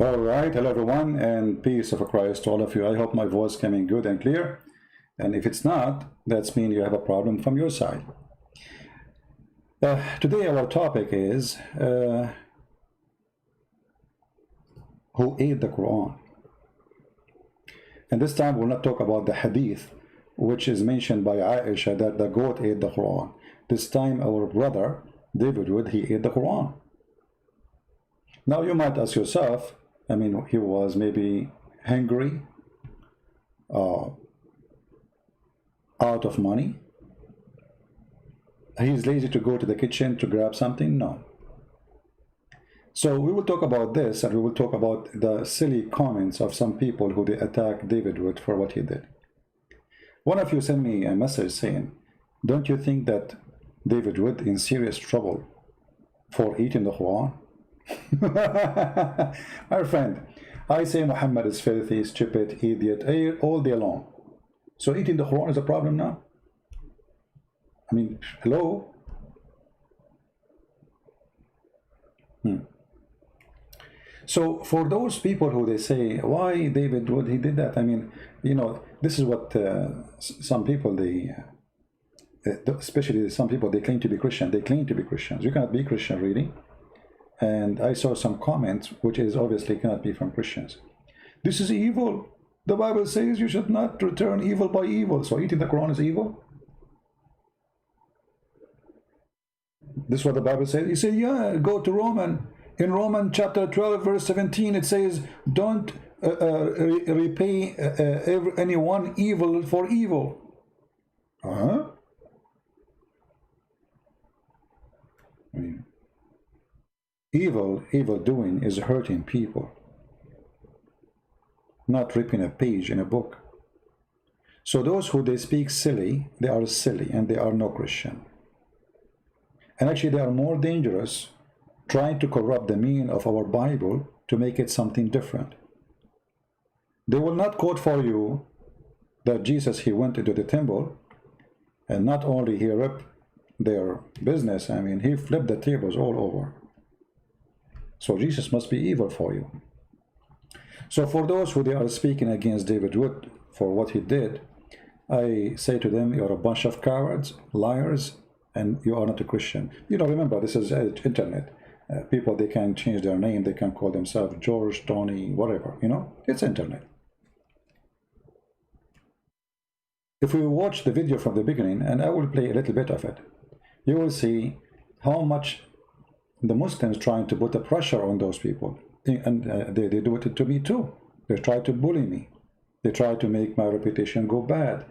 All right, hello everyone, and peace of Christ to all of you. I hope my voice coming good and clear. And if it's not, that's mean you have a problem from your side. Today our topic is who ate the Quran. And this time we'll not talk about the hadith, which is mentioned by Aisha that the goat ate the Quran. This time our brother, David Wood, he ate the Quran. Now you might ask yourself, I mean, he was maybe hungry, out of money. He's lazy to go to the kitchen to grab something? No. So we will talk about this, and we will talk about the silly comments of some people who they attack David Wood for what he did. One of you sent me a message saying, don't you think that David Wood in serious trouble for eating the Quran? My friend, I say Muhammad is filthy, stupid, idiot, all day long. So eating the Quran is a problem now? I mean, hello? So for those people who they say, why David Wood, he did that? I mean, you know, this is what some people, they, especially some people, they claim to be Christian. They claim to be Christians. You cannot be Christian, really. And I saw some comments, which is obviously cannot be from Christians. This is evil. The Bible says you should not return evil by evil. So eating the Quran is evil? This is what the Bible says. You say, yeah, go to Roman. In Romans chapter 12, verse 17, it says, don't repay anyone evil for evil. Huh? I mean, evil doing is hurting people, not ripping a page in a book. So those who they speak silly, they are silly and they are no Christian. And actually they are more dangerous trying to corrupt the meaning of our Bible to make it something different. They will not quote for you that Jesus, he went into the temple and not only he ripped their business, I mean, he flipped the tables all over. So Jesus must be evil for you. So for those who they are speaking against David Wood for what he did, I say to them, you're a bunch of cowards, liars, and you are not a Christian. You know, remember, this is internet. People, they can change their name. They can call themselves George, Tony, whatever, you know. It's internet. If we watch the video from the beginning, and I will play a little bit of it, you will see how much the Muslims trying to put the pressure on those people. And they do it to me too. They try to bully me. They try to make my reputation go bad.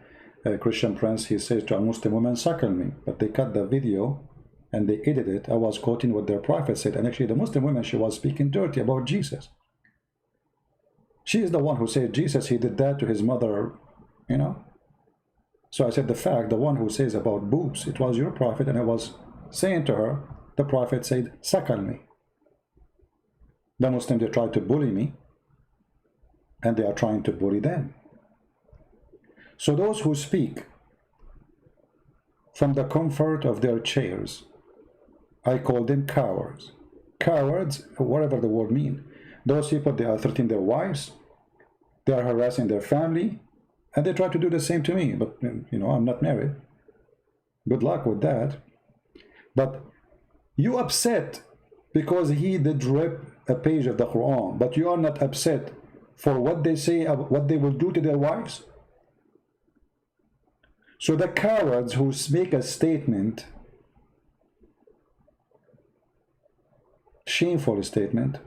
Christian Prince, he says to a Muslim woman, suckle me. But they cut the video and they edited it. I was quoting what their prophet said. And actually the Muslim woman, she was speaking dirty about Jesus. She is the one who said Jesus, he did that to his mother, you know. So I said, the one who says about boobs, it was your prophet. And I was saying to her, the prophet said, suckle me. The Muslims, they try to bully me, and they are trying to bully them. So those who speak from the comfort of their chairs, I call them cowards. Cowards, whatever the word means. Those people, they are threatening their wives, they are harassing their family, and they try to do the same to me. But, you know, I'm not married. Good luck with that. But you upset because he did rip a page of the Quran, but you are not upset for what they say, what they will do to their wives. So the cowards who make a statement, shameful statement,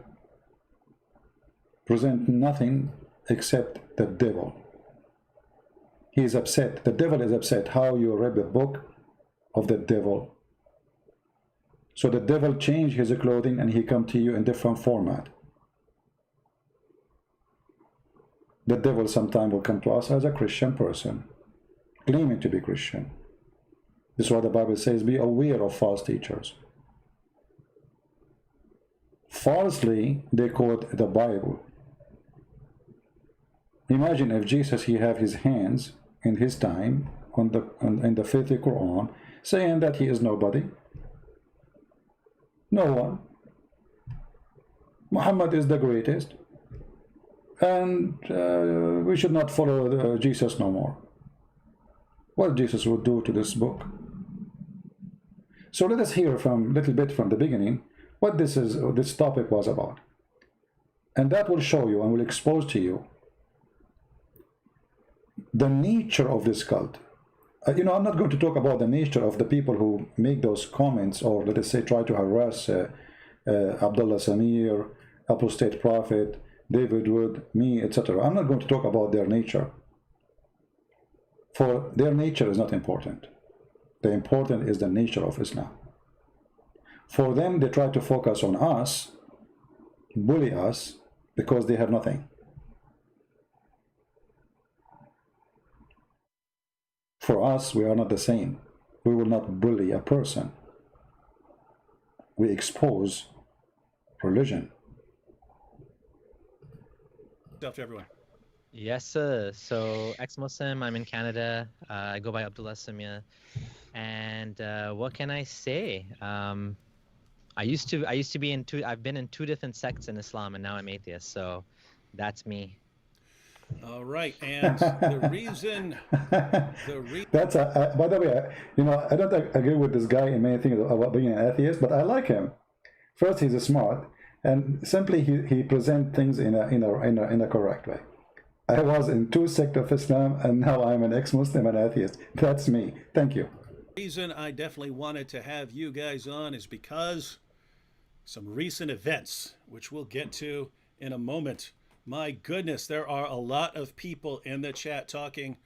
present nothing except the devil. He is upset. The devil is upset how you read the book of the devil. So the devil changed his clothing and he come to you in different format. The devil sometime will come to us as a Christian person, claiming to be Christian. This is what the Bible says, be aware of false teachers. Falsely, they quote the Bible. Imagine if Jesus, he have his hands in his time in the filthy Quran, saying that he is nobody. No one. Muhammad is the greatest. and we should not follow Jesus no more. What Jesus would do to this book. So let us hear from a little bit from the beginning what this topic was about. And that will show you and will expose to you the nature of this cult. You know, I'm not going to talk about the nature of the people who make those comments, or let us say try to harass Abdullah Samir, Apostate Prophet, David Wood, me, etc. I'm not going to talk about their nature. For their nature is not important. The important is the nature of Islam. For them, they try to focus on us, bully us, because they have nothing. For us, we are not the same. We will not bully a person. We expose religion. To everyone. Yes, sir. So, ex-Muslim, I'm in Canada. I go by Abdullah Samir. And what can I say? I used to be in I've been in 2 different sects in Islam, and now I'm atheist. So, that's me. All right, and the reason that's by the way, you know, I don't agree with this guy in many things about being an atheist, but I like him. First, he's smart, and simply he presents things in a correct way. I was in 2 sects of Islam, and now I'm an ex-Muslim and atheist. That's me. Thank you. The reason I definitely wanted to have you guys on is because some recent events, which we'll get to in a moment. My goodness, there are a lot of people in the chat talking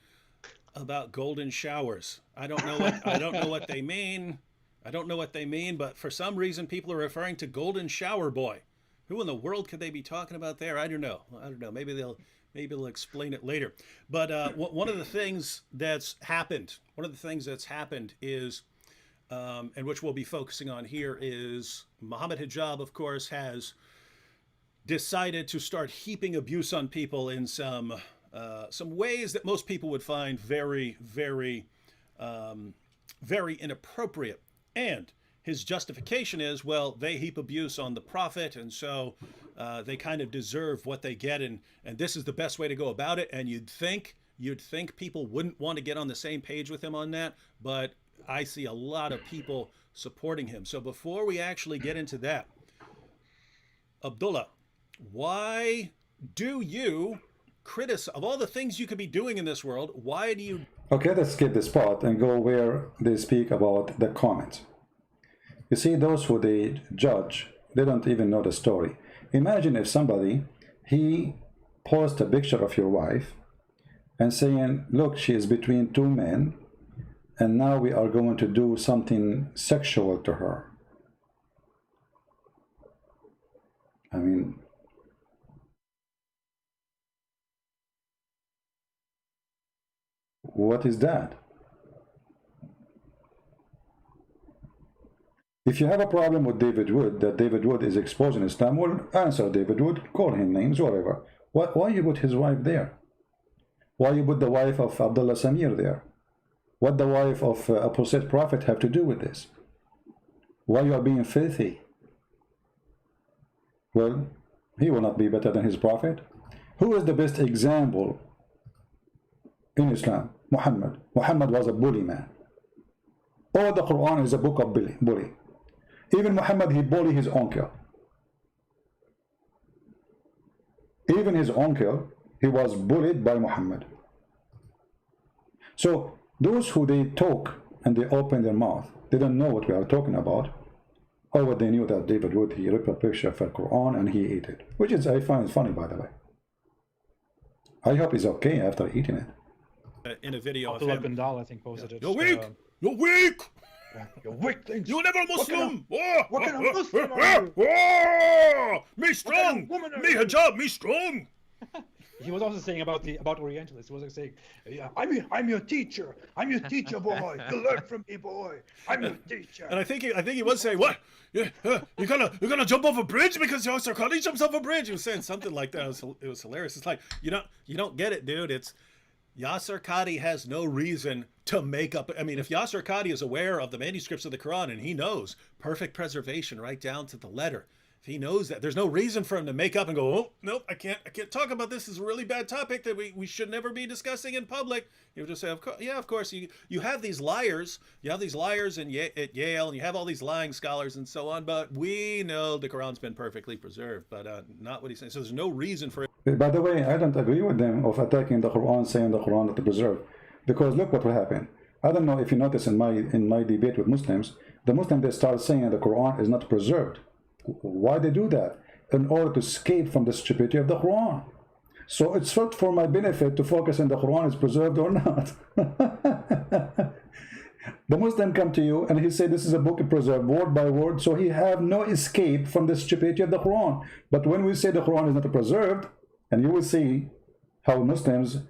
about golden showers. I don't know what they mean. I don't know what they mean, but for some reason people are referring to Golden Shower Boy. Who in the world could they be talking about there? I don't know. Maybe they'll explain it later. But one of the things that's happened is, and which we'll be focusing on here, is Muhammad Hijab, of course, has decided to start heaping abuse on people in some ways that most people would find very, very, very inappropriate. And his justification is, well, they heap abuse on the Prophet, and so they kind of deserve what they get, and this is the best way to go about it. And you'd think people wouldn't want to get on the same page with him on that, but I see a lot of people supporting him. So before we actually get into that, Abdullah, why do you criticize, of all the things you could be doing in this world, why do you... Okay, let's skip this part and go where they speak about the comments. You see, those who they judge, they don't even know the story. Imagine if somebody, he posts a picture of your wife and saying, look, she is between 2 men, and now we are going to do something sexual to her. I mean, what is that? If you have a problem with David Wood, that David Wood is exposing Islam, well, answer David Wood, call him names, whatever. Why you put his wife there? Why you put the wife of Abdullah Samir there? What the wife of Apostate Prophet have to do with this? Why you are being filthy? Well, he will not be better than his Prophet. Who is the best example in Islam? Muhammad. Muhammad was a bully man. All the Quran is a book of bully. Even Muhammad, he bullied his uncle. Even his uncle, he was bullied by Muhammad. So those who they talk and they open their mouth, they don't know what we are talking about. Or what they knew that David Wood, he ripped a picture of the Quran and he ate it. Which is, I find funny, by the way. I hope he's okay after eating it. In a video Abdullah bin Dal, I think, posted it. You're weak! You're weak! Yeah, you're weak things. You're never Muslim! What kind of Muslim are you? Me strong! Me hijab, me strong! He was also saying about Orientalists. He was like saying, yeah, I'm your teacher. I'm your teacher, boy. You learn from me, boy. I'm your teacher. And I think he was saying, what? You're gonna jump off a bridge because Yasser Qadhi jumps off a bridge. He was saying something like that. It was hilarious. It's like, you don't get it, dude. It's Yasser Qadhi has no reason to make up. I mean, if Yasser Qadhi is aware of the manuscripts of the Quran and he knows perfect preservation right down to the letter, he knows that, there's no reason for him to make up and go, oh nope, I can't talk about this. This is a really bad topic that we should never be discussing in public. He would just say, of course. You have these liars. You have these liars at Yale, and you have all these lying scholars and so on. But we know the Quran's been perfectly preserved. But not what he's saying. So there's no reason for it. By the way, I don't agree with them of attacking the Quran, saying the Quran not preserved, because look what will happen. I don't know if you notice in my debate with Muslims, the Muslims, they start saying the Quran is not preserved. Why they do that? In order to escape from the stupidity of the Quran. So it's not for my benefit to focus on the Quran is preserved or not. The Muslim come to you and he say this is a book preserved word by word, so he have no escape from the stupidity of the Quran. But when we say the Quran is not preserved, and you will see how Muslims,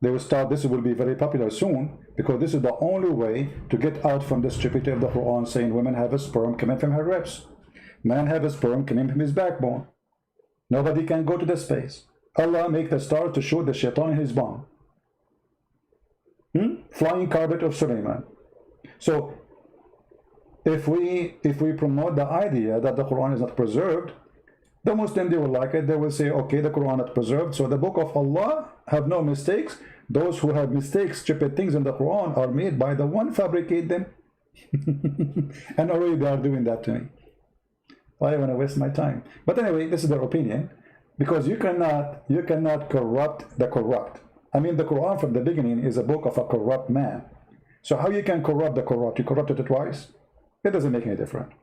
they will start, this will be very popular soon, because this is the only way to get out from the stupidity of the Quran, saying women have a sperm coming from her ribs. Man have a sperm coming from his backbone. Nobody can go to the space. Allah make the stars to show the shaitan in his bum. Flying carpet of Sulaiman. So if we promote the idea that the Quran is not preserved, the Muslim, they will like it. They will say, okay, the Quran is not preserved, so the book of Allah have no mistakes. Those who have mistakes, stupid things in the Quran are made by the one fabricate them. And already they are doing that to me. Why want to waste my time? But anyway, this is their opinion, because you cannot corrupt the corrupt. I mean, the Quran from the beginning is a book of a corrupt man. So how you can corrupt the corrupt? You corrupted it twice? It doesn't make any difference.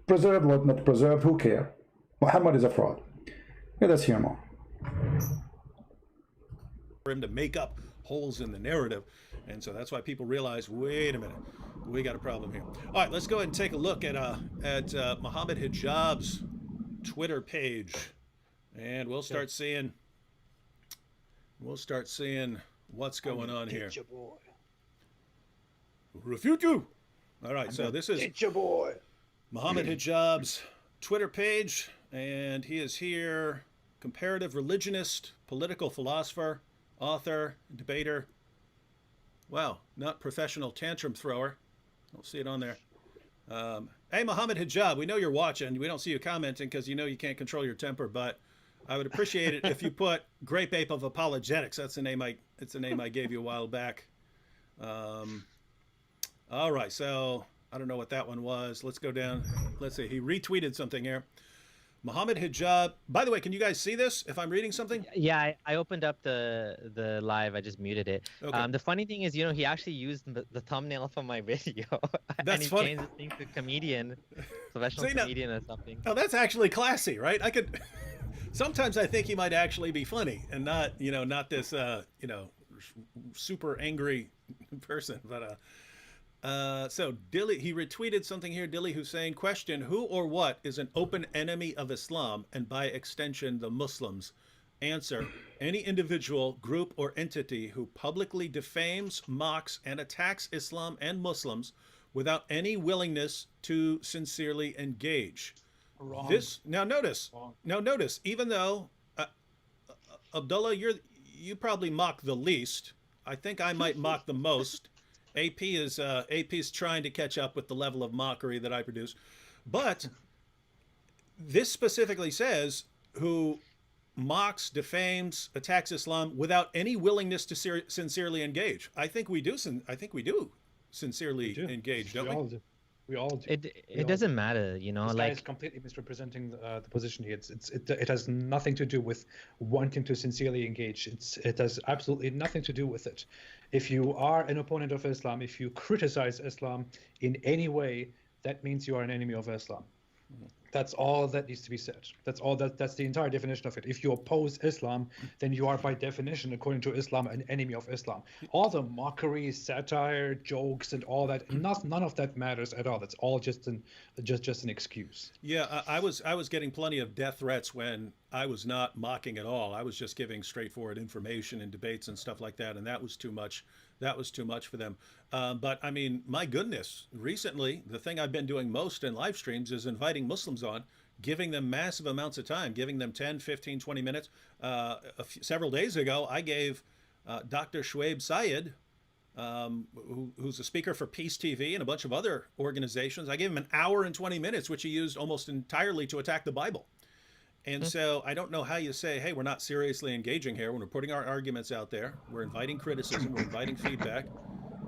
Preserved or not preserved, who cares? Muhammad is a fraud. Let us hear more. For him to make up holes in the narrative. And so that's why people realize, wait a minute, we got a problem here. All right, let's go ahead and take a look at Muhammad Hijab's Twitter page, and we'll start seeing what's going on here. Boy. Refute you. All right, so this is Boy. Muhammad Hijab's Twitter page, and he is here, comparative religionist, political philosopher, author, debater. Wow, not professional tantrum thrower. I'll see it on there. Hey, Muhammad Hijab, we know you're watching. We don't see you commenting because you know you can't control your temper, but I would appreciate it if you put Grape Ape of Apologetics. That's the name I gave you a while back. All right, so I don't know what that one was. Let's go down. Let's see. He retweeted something here. Muhammad Hijab. By the way, can you guys see this if I'm reading something? Yeah, I opened up the live. I just muted it. Okay. The funny thing is, he actually used the thumbnail from my video. That's and he funny. changed the thing to comedian, professional See, now- comedian or something. Oh, that's actually classy, right? I could. Sometimes I think he might actually be funny and not, not this, super angry person. But so Dilly, he retweeted something here. Dilly Hussein, question: who or what is an open enemy of Islam and by extension the Muslims? Answer: any individual, group, or entity who publicly defames, mocks, and attacks Islam and Muslims without any willingness to sincerely engage. Wrong. Now notice, even though Abdullah, you probably mock the least. I think I might mock the most. AP's trying to catch up with the level of mockery that I produce, but this specifically says who mocks, defames, attacks Islam without any willingness to sincerely engage. I think we do. Sincerely engage, don't we? We all do. It doesn't matter, This guy is completely misrepresenting the position here. It has nothing to do with wanting to sincerely engage. It has absolutely nothing to do with it. If you are an opponent of Islam, if you criticize Islam in any way, that means you are an enemy of Islam. That's all that needs to be said. That's the entire definition of it. If you oppose Islam, then you are by definition, according to Islam, an enemy of Islam. All the mockery, satire, jokes, and all that, none of that matters at all. That's all just an excuse. Yeah, I was getting plenty of death threats when I was not mocking at all. I was just giving straightforward information in debates and stuff like that, and that was too much. That was too much for them. But I mean, my goodness, recently, the thing I've been doing most in live streams is inviting Muslims on, giving them massive amounts of time, giving them 10, 15, 20 minutes. Several days ago, I gave Dr. Shuaib Syed who's a speaker for Peace TV and a bunch of other organizations. I gave him an hour and 20 minutes, which he used almost entirely to attack the Bible. And so I don't know how you say, hey, we're not seriously engaging here when we're putting our arguments out there. We're inviting criticism. We're inviting feedback.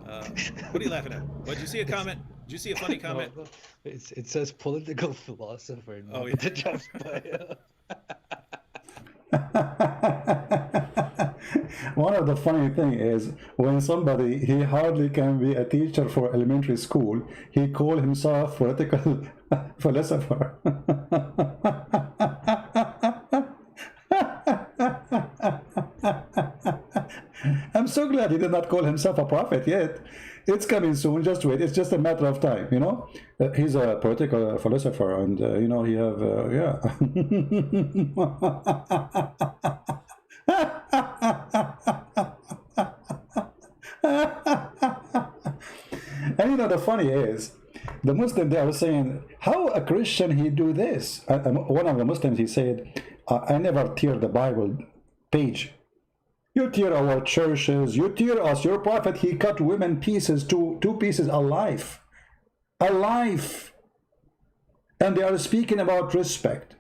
What are you laughing at? What, did you see a comment? Did you see a funny comment? No, it says political philosopher. Not Oh, yeah. the Jeff's bio. One of the funny thing is when somebody, he hardly can be a teacher for elementary school, he called himself political philosopher. I'm so glad he did not call himself a prophet yet. It's coming soon, just wait. It's just a matter of time, you know. He's a political philosopher, and you know, he have yeah. And you know, the funny is, the Muslim, they are saying, how a Christian he do this? One of the Muslims, he said, I never tear the Bible page. You tear our churches, you tear us. Your prophet, he cut women pieces, two pieces alive. Alive. And they are speaking about respect.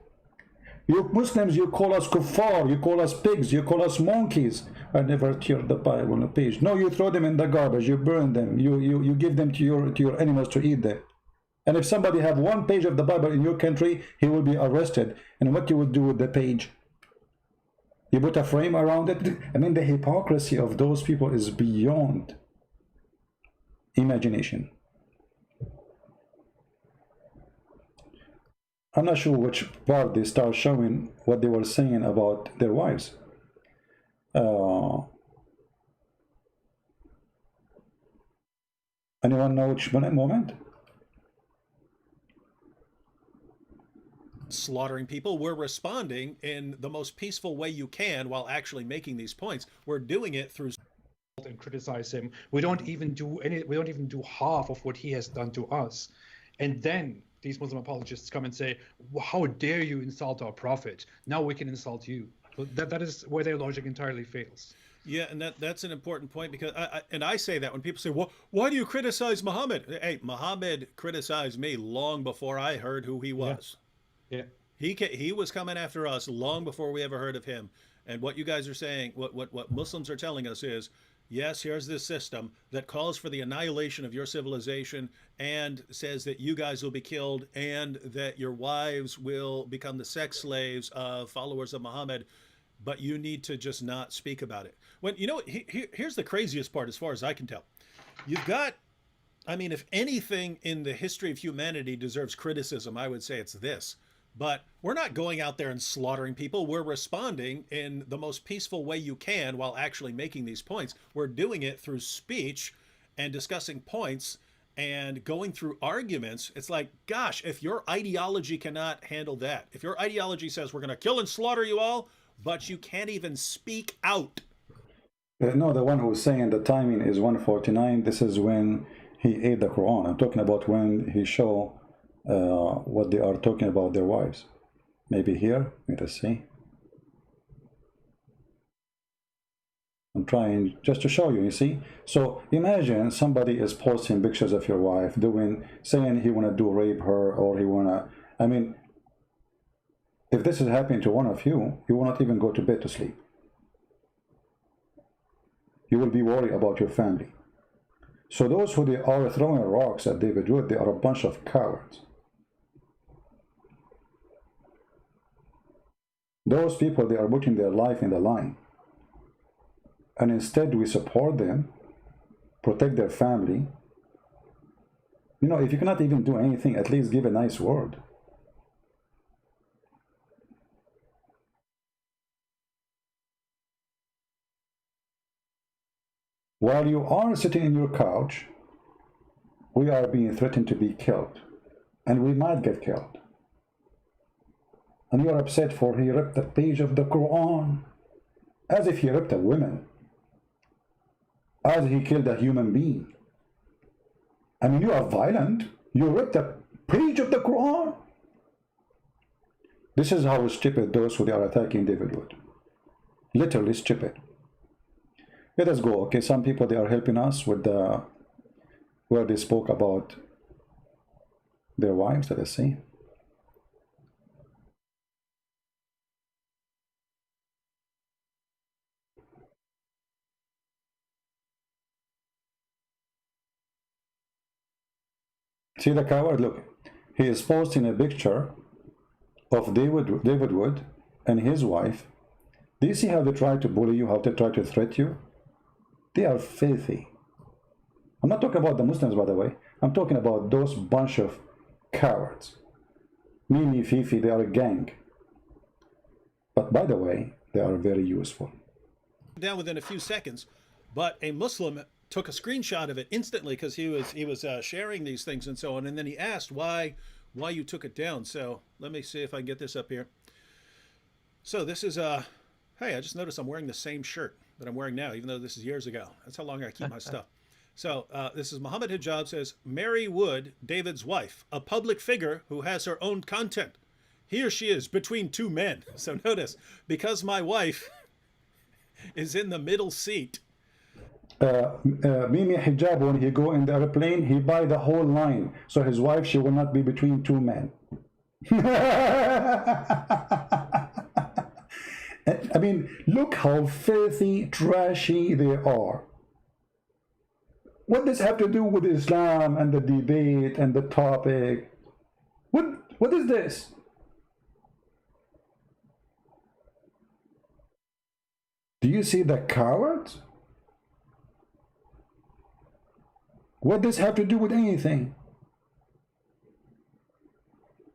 You Muslims, you call us kuffar, you call us pigs, you call us monkeys. I never tear the Bible on a page. No, you throw them in the garbage, you burn them, you give them to your animals to eat them. And if somebody have one page of the Bible in your country, he will be arrested. And what you would do with the page? You put a frame around it? I mean, the hypocrisy of those people is beyond imagination. I'm not sure which part they start showing what they were saying about their wives. Anyone know which moment? Slaughtering people. We're responding in the most peaceful way you can while actually making these points. We're doing it through And criticize him. We don't even do half of what he has done to us. And then these Muslim apologists come and say, well, how dare you insult our prophet? Now we can insult you. That is where their logic entirely fails. Yeah, and that's an important point, because I say that when people say, well, why do you criticize Muhammad? Hey, Muhammad criticized me long before I heard who he was. Yeah. He was coming after us long before we ever heard of him. And what you guys are saying, what Muslims are telling us is, yes, here's this system that calls for the annihilation of your civilization and says that you guys will be killed and that your wives will become the sex slaves of followers of Muhammad, but you need to just not speak about it. When, you know, here's the craziest part as far as I can tell. You've got, I mean, if anything in the history of humanity deserves criticism, I would say it's this. But we're not going out there and slaughtering people. We're responding in the most peaceful way you can while actually making these points. We're doing it through speech and discussing points and going through arguments. It's like, gosh, if your ideology cannot handle that, if your ideology says we're going to kill and slaughter you all, but you can't even speak out. No, the one who's saying the timing is 149. This is when he ate the Quran. I'm talking about when he showed what they are talking about their wives. Maybe here, let us see. I'm trying just to show you, you see. So imagine somebody is posting pictures of your wife saying he want to rape her, or he want to, I mean, if this is happening to one of you, you will not even go to bed to sleep. You will be worried about your family. So those who they are throwing rocks at David Wood, they are a bunch of cowards. Those people, they are putting their life in the line. And instead we support them, protect their family. You know, if you cannot even do anything, at least give a nice word. While you are sitting in your couch, we are being threatened to be killed. And we might get killed. And you are upset for he ripped a page of the Quran. As if he ripped a woman. As if he killed a human being. I mean, you are violent. You ripped a page of the Quran. This is how stupid those who they are attacking David Wood. Literally stupid. Let us go. Okay, some people, they are helping us with the where they spoke about their wives. Let us see. See the coward? Look, he is posting a picture of David Wood and his wife. Do you see how they try to bully you, how they try to threat you? They are filthy. I'm not talking about the Muslims, by the way. I'm talking about those bunch of cowards. Mimi, Fifi, they are a gang. But by the way, they are very useful. Down within a few seconds, but a Muslim took a screenshot of it instantly because he was sharing these things and so on, and then he asked why you took it down. So let me see if I can get this up here. So this is hey, I just noticed I'm wearing the same shirt that I'm wearing now, even though this is years ago. That's how long I keep my stuff. So this is Muhammad Hijab says, Mary Wood, David's wife, a public figure who has her own content. Here she is between two men. So notice, because my wife is in the middle seat. Mimi Hijab, when he go in the airplane, he buy the whole line. So his wife, she will not be between two men. I mean, look how filthy, trashy they are. What does have to do with Islam and the debate and the topic? What is this? Do you see the cowards? What does have to do with anything?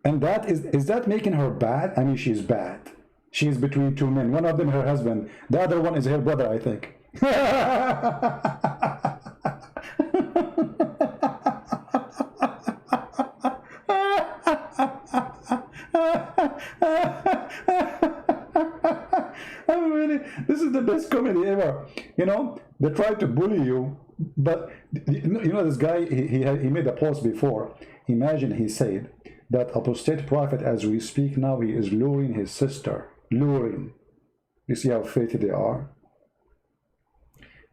And that is that making her bad? I mean, she's bad. She is between two men. One of them her husband. The other one is her brother, I think. This is the best comedy ever. You know, they try to bully you, but you know this guy, he made a post before. Imagine he said that apostate prophet, as we speak now, he is luring his sister. Luring. You see how filthy they are?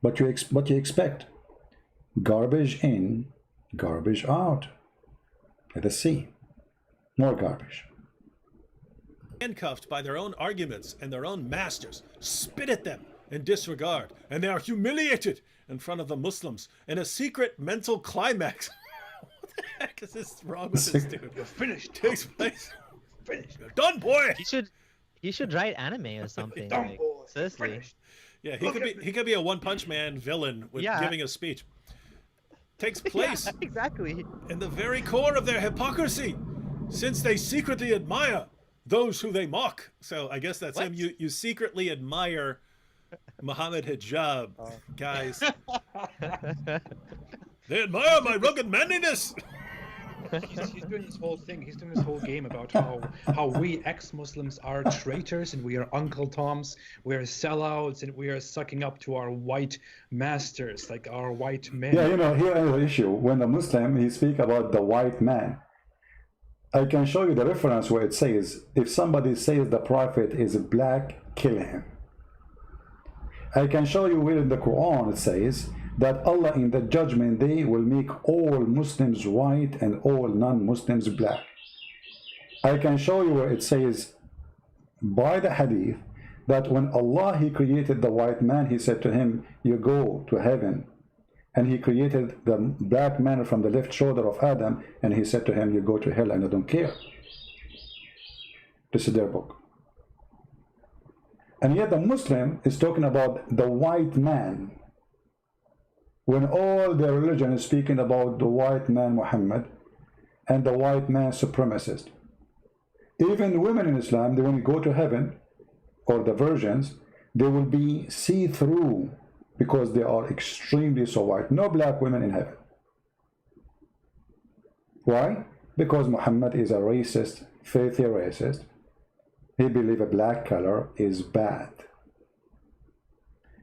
But you expect garbage in, garbage out. Let us see. More garbage. Handcuffed by their own arguments and their own masters, spit at them in disregard, and they are humiliated in front of the Muslims in a secret mental climax. What the heck is this wrong with this dude? You're finished. Takes place. Finished. You're done, boy. He should write anime or something. Done, Like, boy. seriously. Finished. Yeah, he could be a One Punch Man villain with giving a speech. Takes place Yeah, exactly. in the very core of their hypocrisy, since they secretly admire those who they mock. So I guess that's What? him. You secretly admire Muhammad Hijab, guys. They admire my rugged manliness. He's doing this whole thing. He's doing this whole game about how we ex-Muslims are traitors and we are Uncle Toms, we are sellouts, and we are sucking up to our white masters, like our white men. Yeah, you know, here is the issue. When a Muslim, he speak about the white man. I can show you the reference where it says, if somebody says the prophet is black, kill him. I can show you where in the Quran it says that Allah in the judgment day will make all Muslims white and all non-Muslims black. I can show you where it says by the hadith that when Allah, he created the white man, he said to him, you go to heaven. And he created the black man from the left shoulder of Adam, and he said to him, you go to hell and I don't care. This is their book. And yet the Muslim is talking about the white man, when all their religion is speaking about the white man Muhammad and the white man supremacist. Even women in Islam, they when you go to heaven, or the virgins, they will be see-through because they are extremely so white. No black women in heaven. Why? Because Muhammad is a racist, filthy racist. He believes a black color is bad.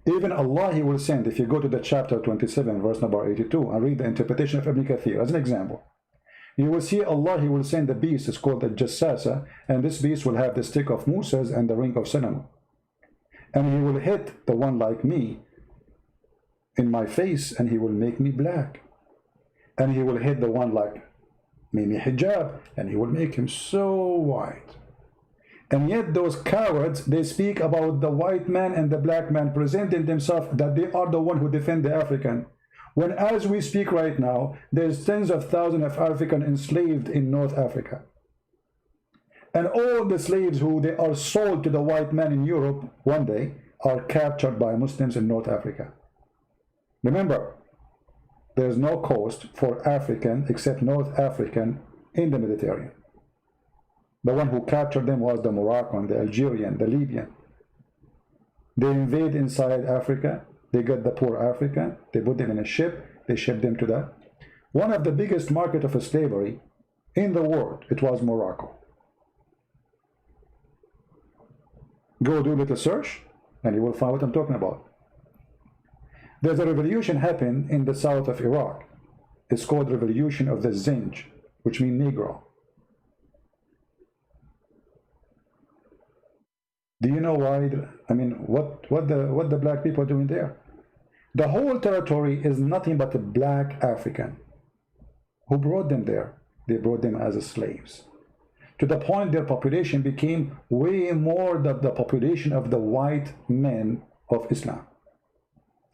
Even Allah, he will send, if you go to the chapter 27, verse number 82, and read the interpretation of Ibn Kathir, as an example, you will see Allah, he will send a beast, it's called the Jassasa, and this beast will have the stick of Moses and the ring of Solomon. And he will hit the one like me, in my face and he will make me black. And he will hit the one like Mimi Hijab and he will make him so white. And yet those cowards, they speak about the white man and the black man, presenting themselves that they are the one who defend the African. When as we speak right now, there's tens of thousands of Africans enslaved in North Africa. And all the slaves who they are sold to the white man in Europe one day are captured by Muslims in North Africa. Remember, there's no coast for African except North African in the Mediterranean. The one who captured them was the Moroccan, the Algerian, the Libyan. They invade inside Africa. They get the poor African. They put them in a ship. They ship them to the one of the biggest market of slavery in the world. It was Morocco. Go do a little search, and you will find what I'm talking about. There's a revolution happened in the south of Iraq. It's called Revolution of the Zinj, which means Negro. Do you know why? I mean, what the black people are doing there? The whole territory is nothing but a black African. Who brought them there? They brought them as slaves. To the point their population became way more than the population of the white men of Islam.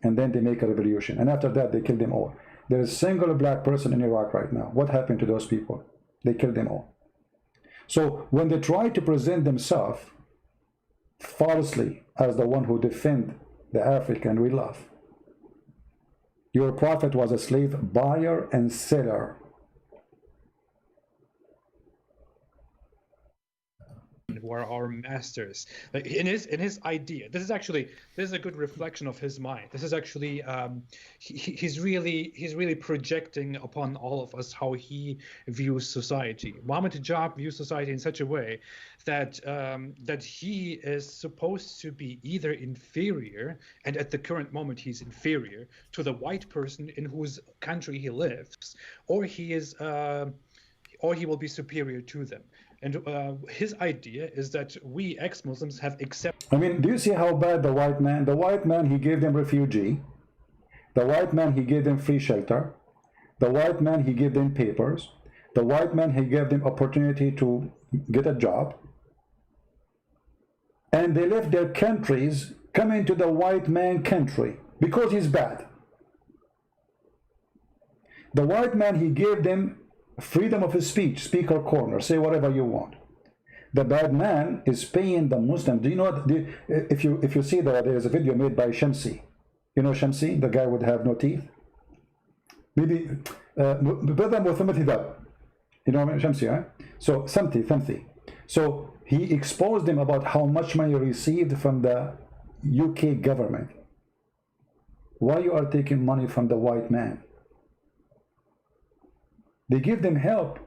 And then they make a revolution. And after that, they kill them all. There is a single black person in Iraq right now. What happened to those people? They killed them all. So when they try to present themselves falsely as the one who defend the African we love. Your prophet was a slave buyer and seller. Who are our masters. Like in his idea, this is a good reflection of his mind. This is actually he's really projecting upon all of us how he views society. Mohammed Hijab views society in such a way that that he is supposed to be either inferior, and at the current moment he's inferior to the white person in whose country he lives, or he is or he will be superior to them. And his idea is that we ex-Muslims have accepted. I mean, do you see how bad the white man? The white man, he gave them refugee. The white man, he gave them free shelter. The white man, he gave them papers. The white man, he gave them opportunity to get a job. And they left their countries, coming to the white man country because he's bad. The white man, he gave them freedom of speech, speaker corner, say whatever you want. The bad man is paying the Muslim. Do you know what? If you see that there is a video made by Shamsi. You know Shamsi, the guy would have no teeth. Maybe brother Muthammad. You know Shamsi, huh? So Thamthi. So he exposed them about how much money received from the UK government. Why you are taking money from the white man? They give them help,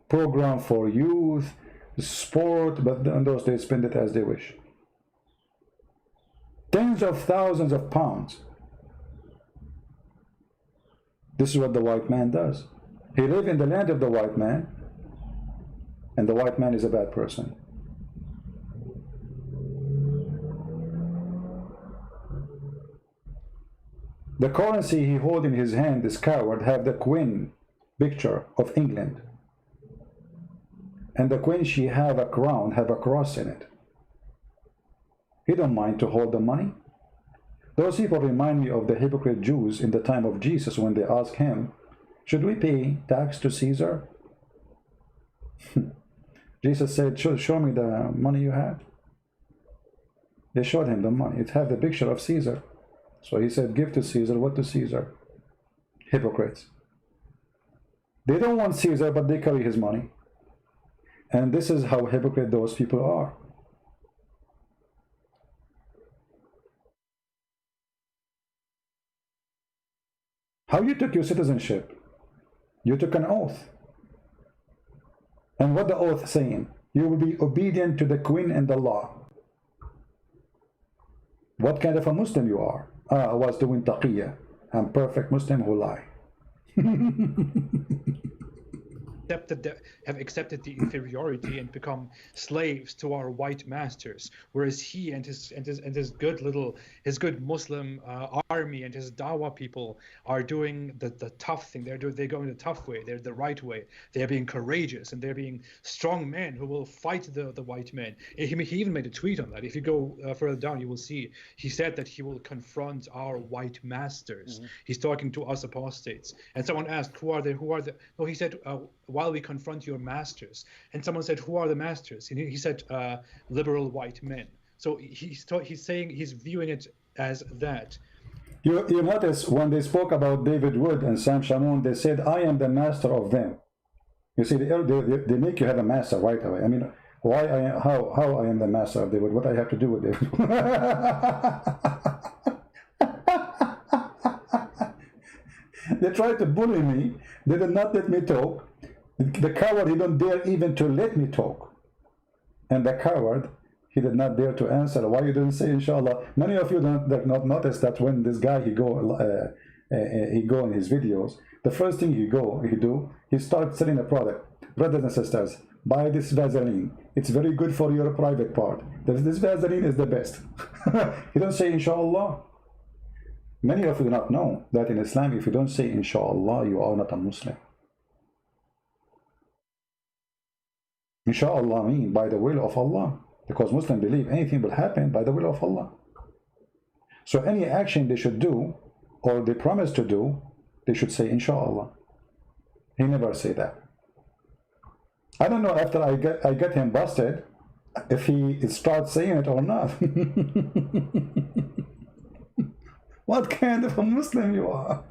program for youth, sport, but on those they spend it as they wish. Tens of thousands of pounds. This is what the white man does. He lives in the land of the white man, and the white man is a bad person. The currency he holds in his hand, this coward, have the Queen picture of England, and the Queen, she have a crown, have a cross in it. He don't mind to hold the money. Those people remind me of the hypocrite Jews in the time of Jesus when they asked him, should we pay tax to Caesar? Jesus said, show me the money you have. They showed him the money. It had the picture of Caesar. So he said, give to Caesar what to Caesar. Hypocrites. They don't want Caesar, but they carry his money. And this is how hypocrite those people are. How you took your citizenship? You took an oath. And what the oath saying? You will be obedient to the Queen and the law. What kind of a Muslim you are? I was doing taqiyya. I'm perfect Muslim who lie. have accepted the inferiority and become slaves to our white masters, whereas he and his good Muslim army and his Dawa people are doing the tough thing. They're going the tough way. They're the right way. They're being courageous and they're being strong men who will fight the white men. He even made a tweet on that. If you go further down, you will see he said that he will confront our white masters. He's talking to us apostates. And someone asked, who are they? No, he said, while we confront your masters. And someone said, who are the masters? And he said, liberal white men. So he's saying, he's viewing it as that. You notice when they spoke about David Wood and Sam Shamoun, they said, I am the master of them. You see, they make you have a master right away. I mean, how I am the master of David? What I have to do with David? They tried to bully me. They did not let me talk. The coward, he don't dare even to let me talk. And the coward, he did not dare to answer. Why you didn't say inshallah? Many of you did not notice that when this guy he go in his videos, the first thing he starts selling a product. Brothers and sisters, buy this Vaseline. It's very good for your private part. This Vaseline is the best. He don't say inshallah. Many of you do not know that in Islam, if you don't say inshallah, you are not a Muslim. Inshallah means by the will of Allah, because Muslims believe anything will happen by the will of Allah. So any action they should do or they promise to do, they should say inshallah. He never say that. I don't know after I get him busted if he starts saying it or not. What kind of a Muslim you are?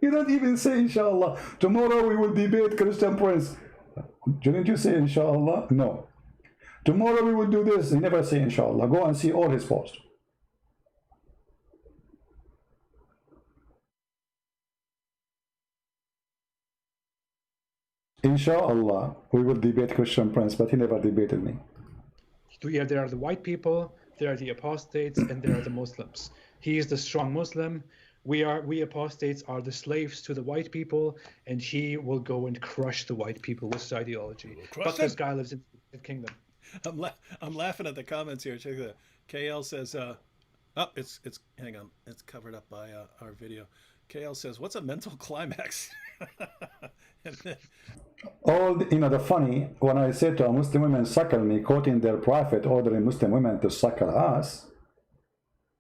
You don't even say inshallah. Tomorrow we will debate Christian Prince. Didn't you say inshallah? No. Tomorrow we will do this. He never say inshallah. Go and see all his posts. Inshallah, we will debate Christian Prince, but he never debated me. Yeah, there are the white people, there are the apostates, and there are the Muslims. He is the strong Muslim. We apostates are the slaves to the white people, and he will go and crush the white people with his ideology. But this guy lives in the kingdom. I'm laughing at the comments here. Check that. KL says, it's hang on, it's covered up by our video. KL says, what's a mental climax? And then, the funny, when I said to a Muslim women, suckle me, quoting their prophet ordering Muslim women to suckle us,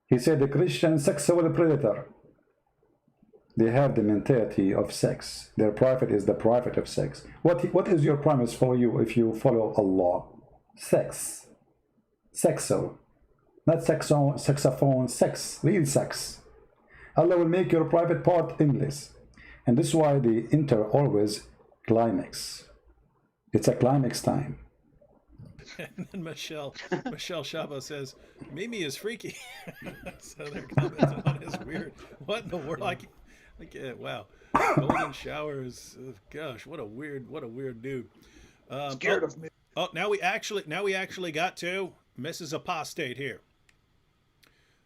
he said the Christian sexual predator. They have the mentality of sex. Their prophet is the prophet of sex. What is your promise for you if you follow Allah? Sex. Sexual. Not saxophone, sex. Real sex. Allah will make your private part endless. And this is why they enter always climax. It's a climax time. And then Michelle Shaba says, Mimi is freaky. So they're commenting on his weird. What in the world? Wow. Golden showers. Gosh, what a weird dude. Scared of me. Oh, now we actually got to Mrs. Apostate here.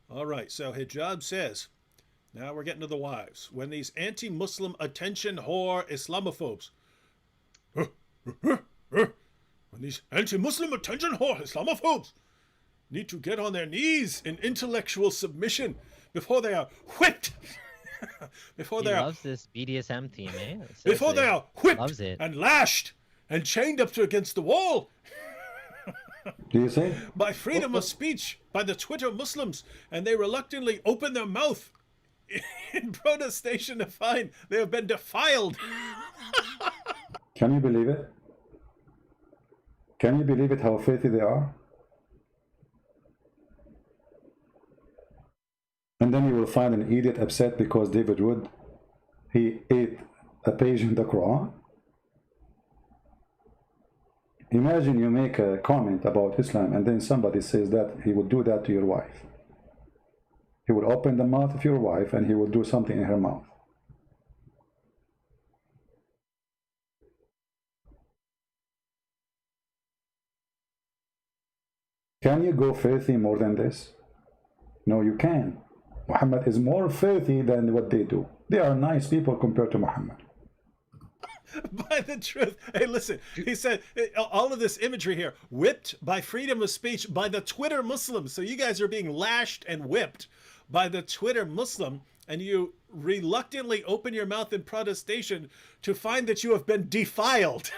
All right. So Hijab says, now we're getting to the wives. When these anti-Muslim attention whore Islamophobes, when these anti-Muslim attention whore Islamophobes need to get on their knees in intellectual submission before they are whipped. Before they loves this BDSM theme, eh? Before they are whipped loves it. and lashed and chained up against the wall. Do you say? By freedom of speech, by the Twitter Muslims, and they reluctantly open their mouth in protestation to find they have been defiled. Can you believe it? Can you believe it how filthy they are? And then you will find an idiot upset because David Wood, he ate a page in the Quran. Imagine you make a comment about Islam and then somebody says that he would do that to your wife. He will open the mouth of your wife and he will do something in her mouth. Can you go filthy more than this? No, you can. Muhammad is more filthy than what they do. They are nice people compared to Muhammad. by the truth. Hey, listen, he said all of this imagery here, whipped by freedom of speech by the Twitter Muslims. So you guys are being lashed and whipped by the Twitter Muslim, and you reluctantly open your mouth in protestation to find that you have been defiled.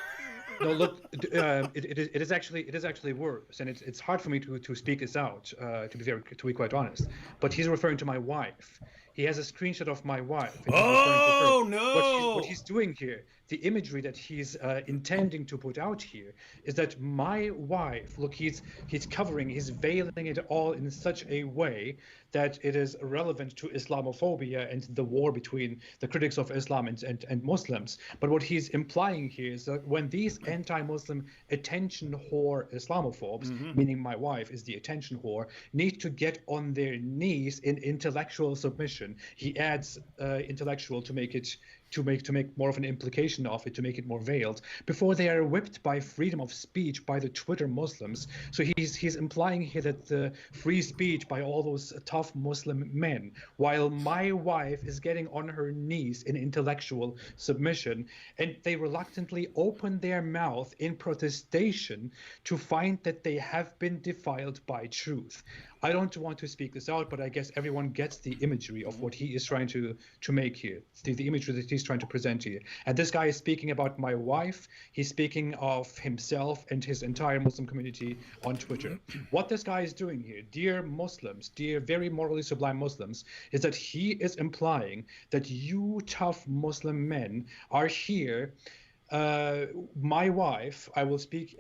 No, look, it is actually worse, and it's hard for me to speak this out, to be quite honest. But he's referring to my wife. He has a screenshot of my wife. And he's referring to her. Oh no! What he's doing here, the imagery that he's intending to put out here, is that my wife. Look, he's veiling it all in such a way that it is relevant to Islamophobia and the war between the critics of Islam and Muslims. But what he's implying here is that when these anti-Muslim attention whore Islamophobes, meaning my wife is the attention whore, need to get on their knees in intellectual submission. He adds intellectual to make more of an implication of it, to make it more veiled, before they are whipped by freedom of speech by the Twitter Muslims. So he's implying here that the free speech by all those tough Muslim men, while my wife is getting on her knees in intellectual submission, and they reluctantly open their mouth in protestation to find that they have been defiled by truth. I don't want to speak this out, but I guess everyone gets the imagery of what he is trying to make here, the imagery that he's trying to present here. And this guy is speaking about my wife. He's speaking of himself and his entire Muslim community on Twitter. What this guy is doing here, dear Muslims, dear very morally sublime Muslims, is that he is implying that you tough Muslim men are here. My wife, I will speak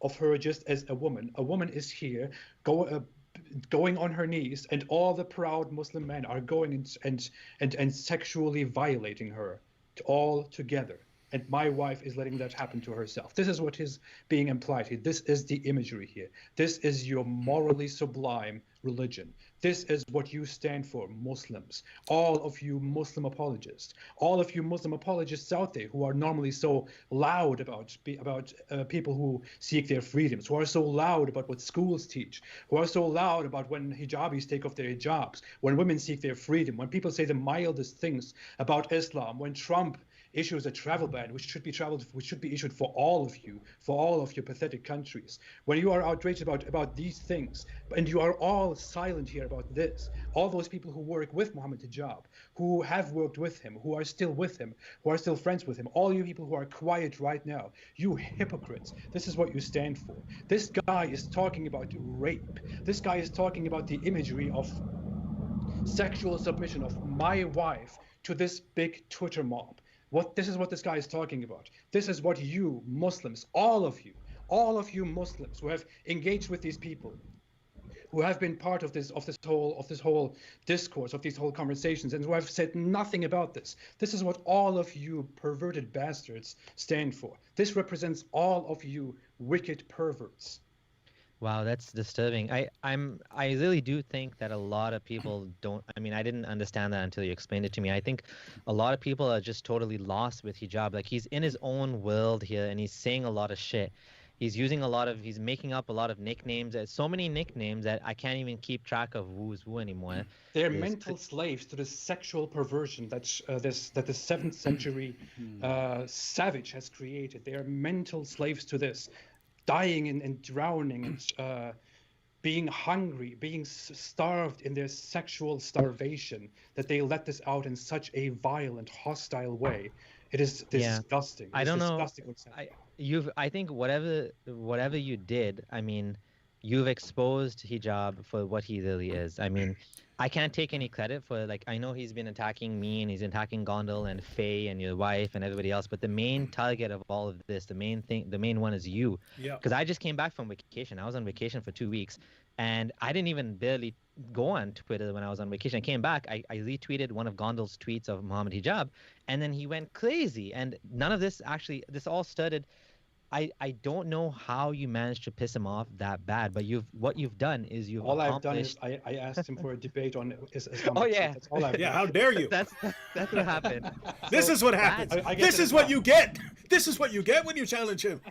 of her just as a woman. A woman is here going on her knees, and all the proud Muslim men are going and sexually violating her all together. And my wife is letting that happen to herself. This is what is being implied here. This is the imagery here. This is your morally sublime religion. This is what you stand for, Muslims. All of you Muslim apologists. All of you Muslim apologists out there who are normally so loud about people who seek their freedoms, who are so loud about what schools teach, who are so loud about when hijabis take off their hijabs, when women seek their freedom, when people say the mildest things about Islam, when Trump issues a travel ban, which should be issued for all of you pathetic countries. When you are outraged about these things, and you are all silent here about this, all those people who work with Mohammed Hijab, who have worked with him, who are still with him, who are still friends with him, all you people who are quiet right now, you hypocrites, this is what you stand for. This guy is talking about rape. This guy is talking about the imagery of sexual submission of my wife to this big Twitter mob. This is what this guy is talking about. This is what you Muslims, all of you Muslims who have engaged with these people, who have been part of this whole discourse, of these whole conversations, and who have said nothing about this. This is what all of you perverted bastards stand for. This represents all of you wicked perverts. Wow, that's disturbing. I really do think that a lot of people don't. I mean, I didn't understand that until you explained it to me. I think a lot of people are just totally lost with hijab. Like, he's in his own world here, and he's saying a lot of shit. He's making up a lot of nicknames. There's so many nicknames that I can't even keep track of who's who anymore. They're mental slaves to the sexual perversion that the 7th century savage has created. They are mental slaves to this. Dying and drowning and being hungry, being starved in their sexual starvation, that they let this out in such a violent, hostile way. It is disgusting. I don't know. I think whatever you did, I mean, you've exposed hijab for what he really is. I mean, I can't take any credit for, like, I know he's been attacking me and he's attacking Gondal and Faye and your wife and everybody else, but the main target of all of this, the main one is you. Yeah. Because I just came back from vacation. I was on vacation for 2 weeks, and I didn't even barely go on Twitter when I was on vacation. I came back, I retweeted one of Gondal's tweets of Mohammed Hijab, and then he went crazy. And none of this this all started. I don't know how you managed to piss him off that bad, but what you've done is you've all I've done is I asked him for a debate on Islamic. Oh yeah, that's all I've done. Yeah, how dare you? That's what happened. This is what happens. This is what you get. This is what you get when you challenge him.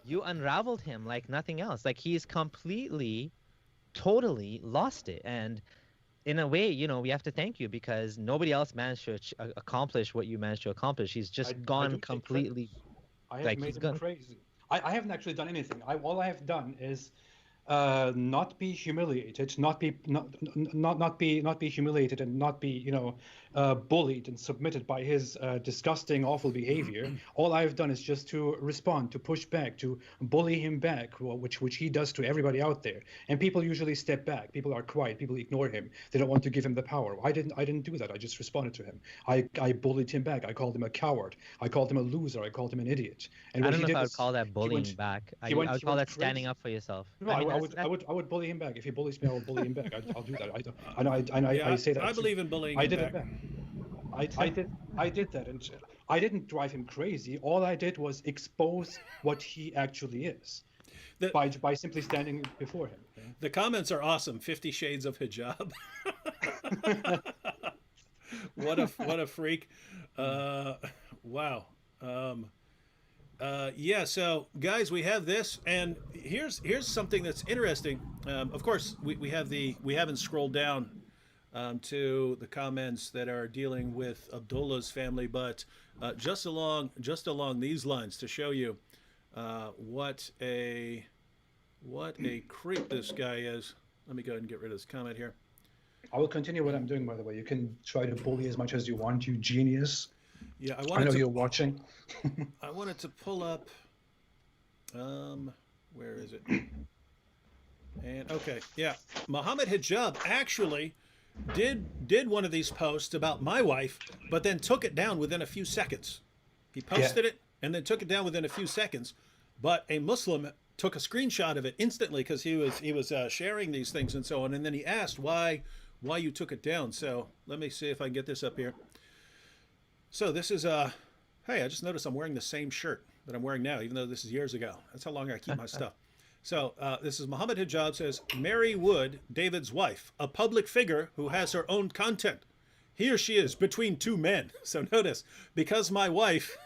You unraveled him like nothing else. Like, he's completely, totally lost it. And in a way, you know, we have to thank you because nobody else managed to accomplish what you managed to accomplish. He's I just do gone take credit. completely, I have like made he's him gone. crazy. I haven't actually done anything. All I have done is not be humiliated, not be humiliated, and not be bullied and submitted by his disgusting, awful behavior. All I've done is just to respond, to push back, to bully him back, which he does to everybody out there. And people usually step back. People are quiet. People ignore him. They don't want to give him the power. I didn't do that. I just responded to him. I bullied him back. I called him a coward. I called him a loser. I called him an idiot. And I what don't he know if did I would was call that he bullying went back. I, he I went would he call went that standing crazy. up for yourself. No, I mean, I would bully him back. If he bullies me, I will bully him back. I'll do that. I Yeah, say that. I believe in bullying I him did back. it back. I did that, and I didn't drive him crazy. All I did was expose what he actually is The, by simply standing before him. the comments are awesome. 50 Shades of Hijab. What a freak. Wow. Yeah, so guys, we have this, and here's something that's interesting. Of course, we haven't scrolled down to the comments that are dealing with Abdullah's family, but just along these lines to show you what a creep this guy is. Let me go ahead and get rid of this comment here. I will continue what I'm doing, by the way. You can try to bully as much as you want, you genius. Yeah, I know you're watching. I wanted to pull up. Where is it? And okay, yeah, Muhammad Hijab actually did one of these posts about my wife, but then took it down within a few seconds. He posted it and then took it down within a few seconds. But a Muslim took a screenshot of it instantly because he was sharing these things and so on. And then he asked why you took it down. So let me see if I can get this up here. So this is hey, I just noticed I'm wearing the same shirt that I'm wearing now, even though this is years ago. That's how long I keep my stuff. So this is Muhammad Hijab says, Mary Wood, David's wife, a public figure who has her own content. Here she is between two men. So notice, because my wife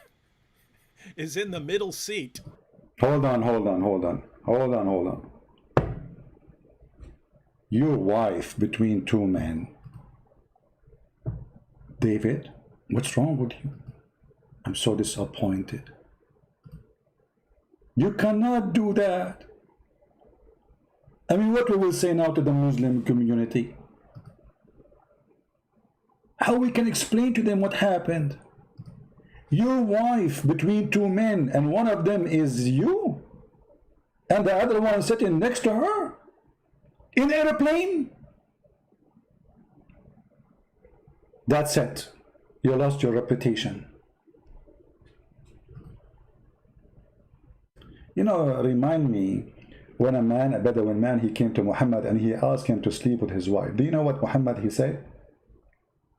is in the middle seat. Hold on. Your wife between two men. David, what's wrong with you? I'm so disappointed. You cannot do that. I mean, what we will say now to the Muslim community? How we can explain to them what happened? Your wife between two men, and one of them is you, and the other one sitting next to her in airplane. That's it. You lost your reputation. You know, remind me when a Bedouin man, he came to Muhammad and he asked him to sleep with his wife. Do you know what Muhammad he said?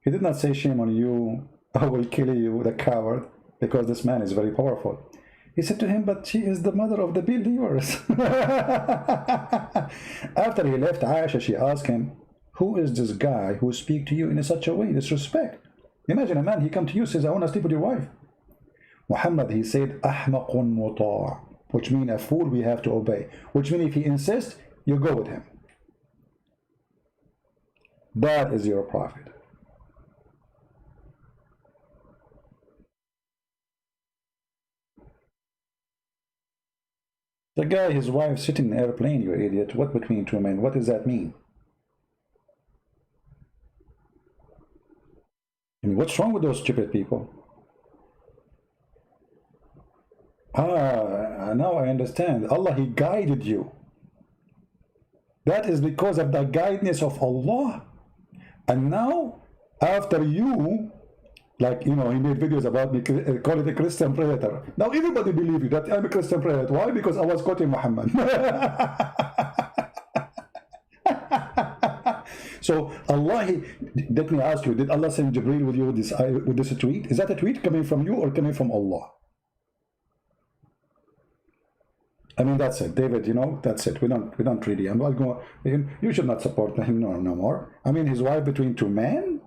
He did not say, shame on you, I will kill you, the coward, because this man is very powerful. He said to him, but she is the mother of the believers. After he left Aisha, she asked him, who is this guy who speaks to you in such a way, disrespect? Imagine a man, he come to you, says, I want to sleep with your wife. Muhammad, he said, أحمق مطاع, which means a fool we have to obey, which means if he insists, you go with him. That is your prophet. The guy, his wife sitting in an airplane, you idiot. What between two men? What does that mean? I mean, what's wrong with those stupid people? Now I understand. Allah, He guided you. That is because of the guidance of Allah. And now, after you, like, you know, he made videos about me, call it a Christian predator. Now everybody believes you that I'm a Christian predator. Why? Because I was quoting Muhammad. So Allah, let me ask you, did Allah send Jibreel with you with this tweet? Is that a tweet coming from you or coming from Allah? I mean, that's it, David. You know, that's it. We don't really. I'm not going. You should not support him no more. I mean, his wife between two men.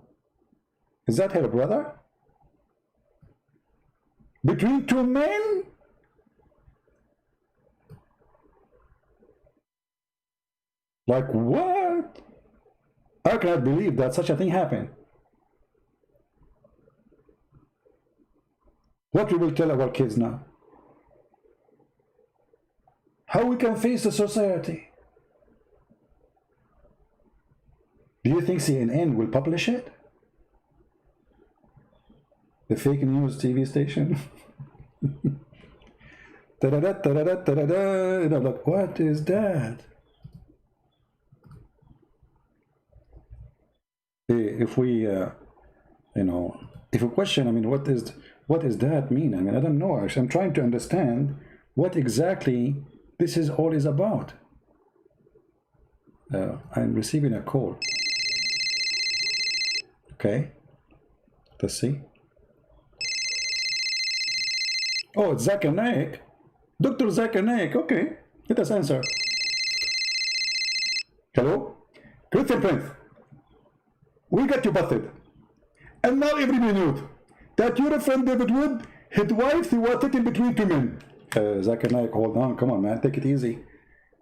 Is that her brother? Between two men? Like what? I cannot believe that such a thing happened. What we will tell our kids now? How we can face the society? Do you think CNN will publish it? The fake news TV station? Da-da-da, da-da-da, da-da-da. You know, like, what is that? If we, you know, if we question, I mean, what does that mean? I mean, I don't know. Actually, I'm trying to understand what exactly this is all is about. I'm receiving a call. Okay, let's see. Oh, it's Zakir Naik. Dr. Zakir Naik. Okay, let us answer. Hello? Christian Prince. We got you busted. And now every minute that your friend David Wood, his wife, he was sitting between two men. Zakir Naik, hold on, come on, man, take it easy.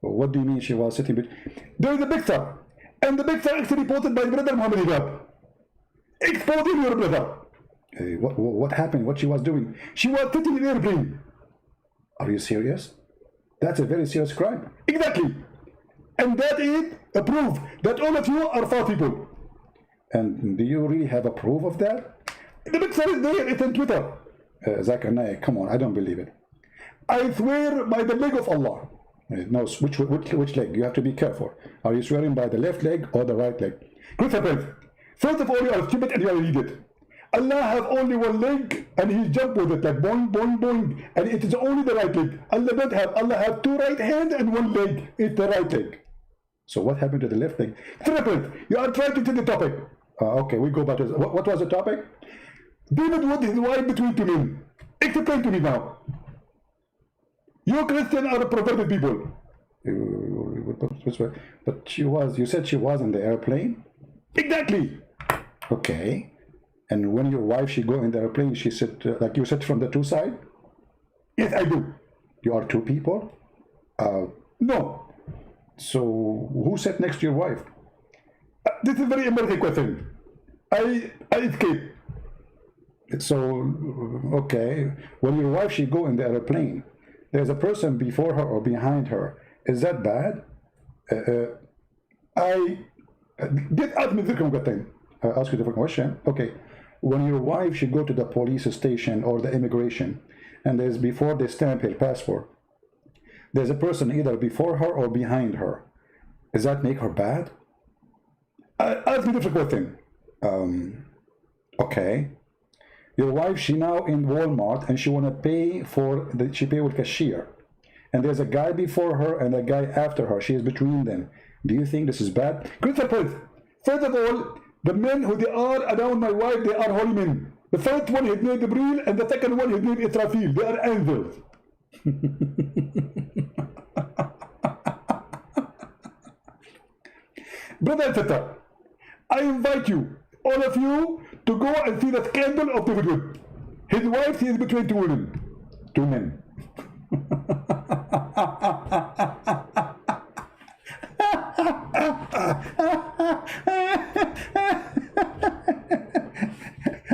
What do you mean she was sitting between? There is a picture, and the picture actually posted by brother Muhammad Hijab. Exposing your brother. What happened? What she was doing? She was sitting in an airplane. Are you serious? That's a very serious crime. Exactly. And that is a proof that all of you are foul people. And do you really have a proof of that? The picture is there, it's on Twitter. Zakir Naik, come on, I don't believe it. I swear by the leg of Allah. No, which leg? You have to be careful. Are you swearing by the left leg or the right leg? Christopher Prince, first of all, you are stupid and you are an idiot. Allah have only one leg and he jumped with it like boing, boing, boing. And it is only the right leg. Allah have two right hands and one leg. It's the right leg. So what happened to the left leg? Triple, you are trying to take the topic. Okay, we go back to what was the topic? David Wood, his wife between two men. Explain to me now. You Christian are perverted people. But she was, you said she was in the airplane? Exactly. Okay. And when your wife, she go in the airplane, she sit, like you sit from the two side? Yes, I do. You are two people? No. So who sat next to your wife? This is a very American question. I escaped. So, okay. When your wife, she go in the airplane, there's a person before her or behind her. Is that bad? Get ask me a different thing. Ask you a different question. Okay. When your wife should go to the police station or the immigration, and there's before they stamp her passport, there's a person either before her or behind her. Does that make her bad? Ask me a different question. Okay. Your wife, she now in Walmart and she wanna pay for she pay with cashier, and there's a guy before her and a guy after her. She is between them. Do you think this is bad? Christopher, first of all, the men who they are around my wife, they are holy men. The first one, his name is Gabriel, and the second one, his name is Israfil. They are angels. Brother and sister, I invite you, all of you, to go and see the scandal of David Wood. His wife, he is between two women. Two men.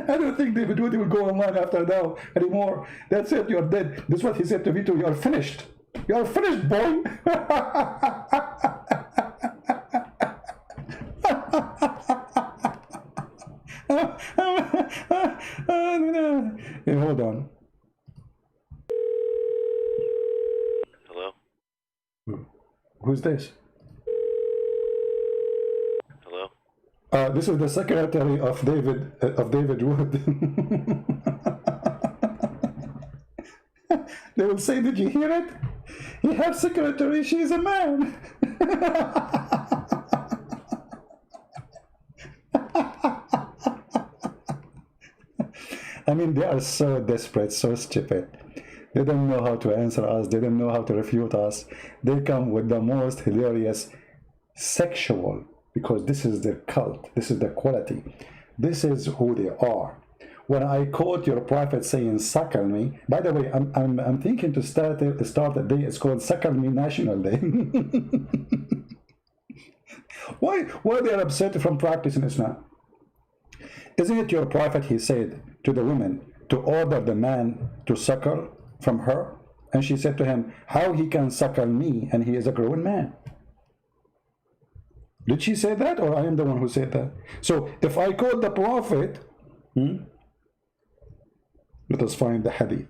I don't think David Wood will go online after now anymore. That's it, you're dead. This is what he said to me too. You're finished. You're finished, boy. Hey, hold on. Hello? Who's this? Hello? This is the secretary of David Wood. They will say, did you hear it? He has secretary, she's a man. I mean, they are so desperate, so stupid. They don't know how to answer us. They don't know how to refute us. They come with the most hilarious sexual, because this is their cult. This is their quality. This is who they are. When I quote your prophet saying, suckle me, by the way, I'm thinking to start a day, it's called Suckle Me National Day. Why they are upset from practicing Islam? Isn't it your prophet, he said to the woman, to order the man to suckle from her? And she said to him, how he can suckle me and he is a grown man? Did she say that, or I am the one who said that? So if I quote the prophet, let us find the hadith.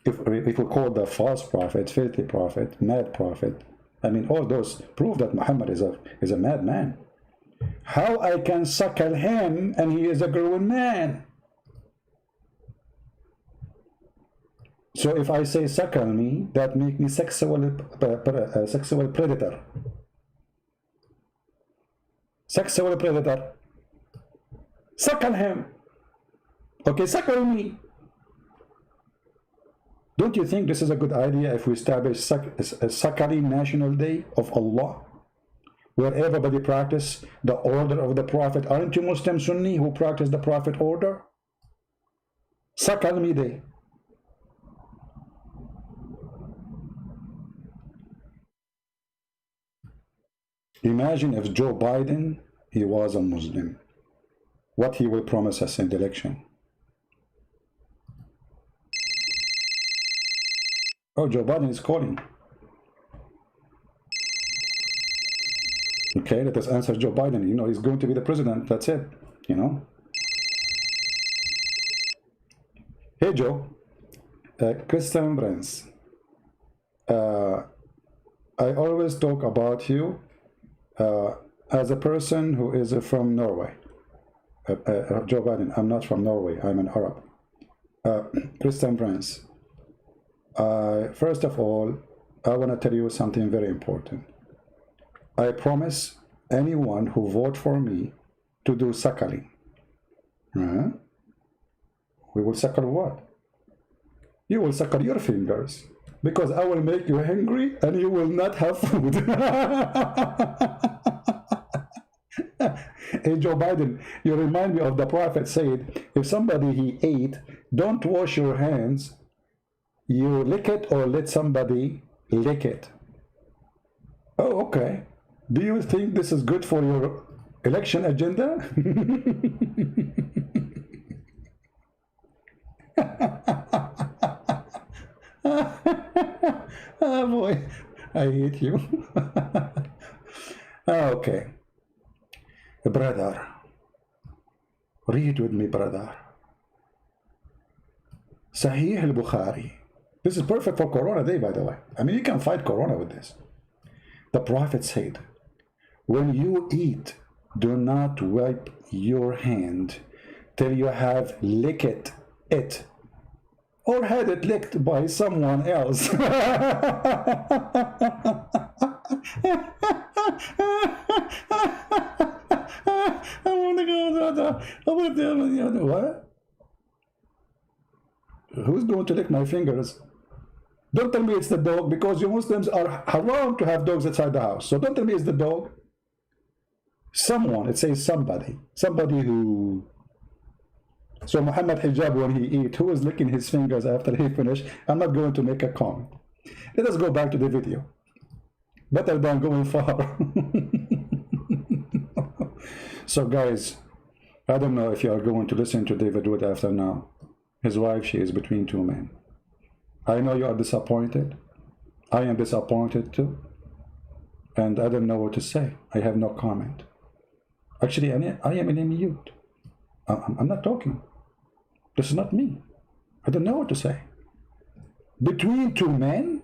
If we call the false prophet, filthy prophet, mad prophet, I mean, all those prove that Muhammad is a madman. How I can suckle him and he is a grown man? So if I say suckle me, that make me sexual predator. Sexual predator. Suckle him. Okay, suckle me. Don't you think this is a good idea if we establish a suckling national day of Allah, where everybody practice the order of the Prophet? Aren't you Muslim Sunni who practice the Prophet order? Suckle me day. Imagine if Joe Biden, he was a Muslim, what he will promise us in the election. Oh, Joe Biden is calling. Okay, let us answer Joe Biden. You know, he's going to be the president. That's it, you know. Hey, Joe. Christian Prince. I always talk about you as a person who is from Norway. Joe Biden, I'm not from Norway. I'm an Arab. Christian Prince. First of all, I want to tell you something very important. I promise anyone who vote for me to do suckling. We will suckle what? You will suckle your fingers, because I will make you hungry and you will not have food. Hey, Joe Biden, you remind me of the Prophet said, if somebody he ate, don't wash your hands. You lick it or let somebody lick it. Oh, okay. Do you think this is good for your election agenda? Oh boy, I hate you. Okay. Brother, read with me, brother. Sahih al-Bukhari. This is perfect for Corona Day, by the way. I mean, you can fight Corona with this. The Prophet said, when you eat, do not wipe your hand till you have licked it or had it licked by someone else. What? Who's going to lick my fingers? Don't tell me it's the dog, because you Muslims are haram to have dogs outside the house. So don't tell me it's the dog. Someone, it says somebody who. So Muhammad Hijab, when he eat, who was licking his fingers after he finished? I'm not going to make a comment. Let us go back to the video. Better than going far. So guys, I don't know if you are going to listen to David Wood after now. His wife, she is between two men. I know you are disappointed. I am disappointed too. And I don't know what to say. I have no comment. Actually, I am in a mute. I'm not talking. This is not me. I don't know what to say. Between two men?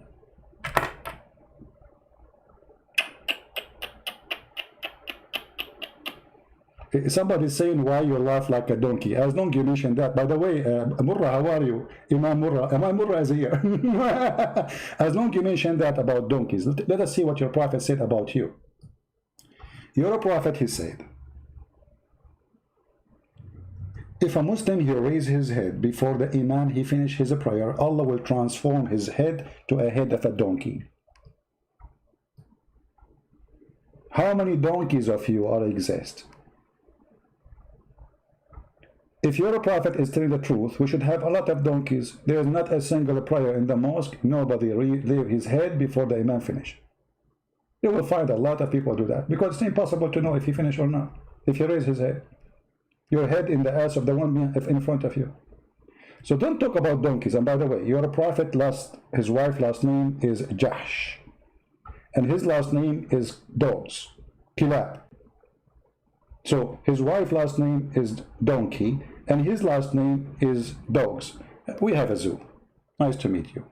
Somebody is saying why you laugh like a donkey. As long as you mentioned that. By the way, Murrah, how are you? Imam Murrah. Imam Murrah is here. As long as you mentioned that about donkeys. Let us see what your prophet said about you. Your prophet, he said, if a Muslim, he raise his head before the Imam, he finish his prayer, Allah will transform his head to a head of a donkey. How many donkeys of you are exist? If your prophet is telling the truth, we should have a lot of donkeys. There is not a single prayer in the mosque. Nobody leave his head before the Imam finish. You will find a lot of people do that because it's impossible to know if he finished or not. If he raise his head, your head in the ass of the one in front of you. So don't talk about donkeys. And by the way, your prophet his wife's last name is Jahsh, and his last name is dogs, kilab. So his wife's last name is donkey, and his last name is dogs. We have a zoo. Nice to meet you.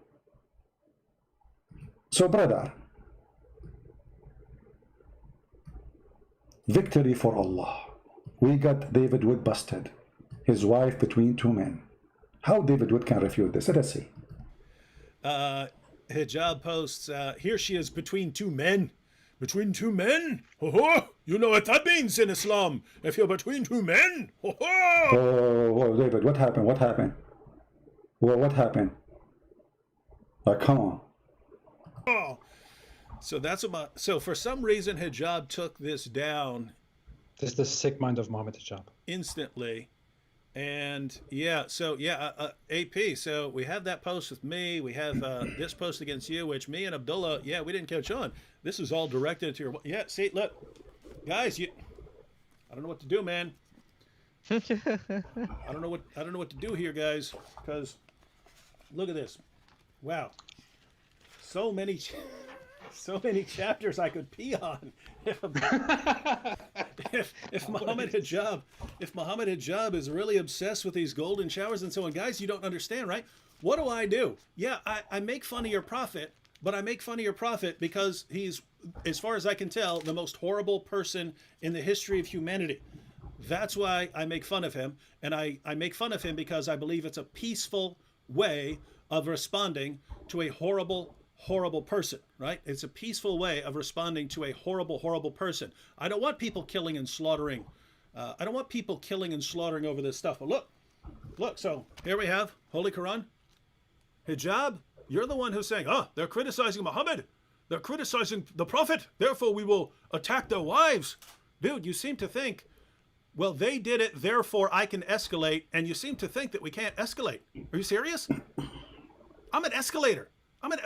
So brother, victory for Allah. We got David Wood busted, his wife between two men. How David Wood can refute this? Let us see. Hijab posts, here she is between two men. Between two men? Ho-ho! You know what that means in Islam. If you're between two men. Ho-ho! Oh, David, what happened? What happened? Well, what happened? Come on. Oh. So that's about. So for some reason, Hijab took this down. This is the sick mind of Mohammed Hijab. Instantly. And yeah, so yeah, AP. So we have that post with me. We have this post against you, which me and Abdullah, yeah, we didn't catch on. This is all directed to your. Yeah, see, look, guys, I don't know what to do, man. I don't know what to do here, guys, because look at this. Wow, so many chapters I could pee on if Mohammed Hijab is really obsessed with these golden showers and so on. Guys, you don't understand, right? What do? Yeah, I make fun of your prophet, but I make fun of your prophet because he's, as far as I can tell, the most horrible person in the history of humanity. That's why I make fun of him, and I make fun of him because I believe it's a peaceful way of responding to a horrible person, right? It's a peaceful way of responding to a horrible person. I don't want people killing and slaughtering. I don't want people killing and slaughtering over this stuff. But look, so here we have Holy Quran. Hijab, you're the one who's saying, they're criticizing Muhammad. They're criticizing the Prophet. Therefore, we will attack their wives. Dude, you seem to think, well, they did it, therefore I can escalate. And you seem to think that we can't escalate. Are you serious? I'm an escalator.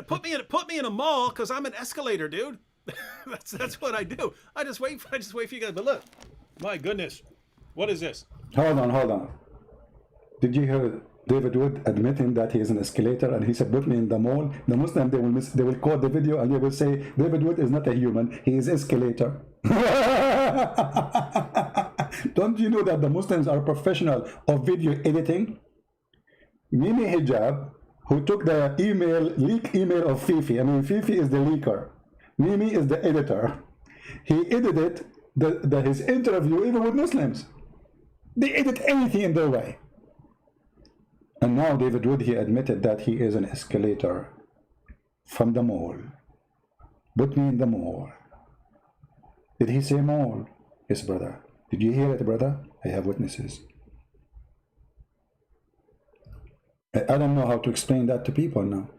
Put me in a mall because I'm an escalator, dude. that's what I do. I just wait for you guys. But look, my goodness, what is this? Hold on. Did you hear David Wood admitting that he is an escalator and he said, "Put me in the mall"? The Muslim they will quote the video and they will say David Wood is not a human. He is escalator. Don't you know that the Muslims are professional of video editing? Mimi Hijab, who took the leak email of Fifi. I mean, Fifi is the leaker. Mimi is the editor. He edited his interview even with Muslims. They edit anything in their way. And now David Wood, he admitted that he is an escalator from the mall. Put me in the mall. Did he say mall? Yes, brother. Did you hear it, brother? I have witnesses. I don't know how to explain that to people now.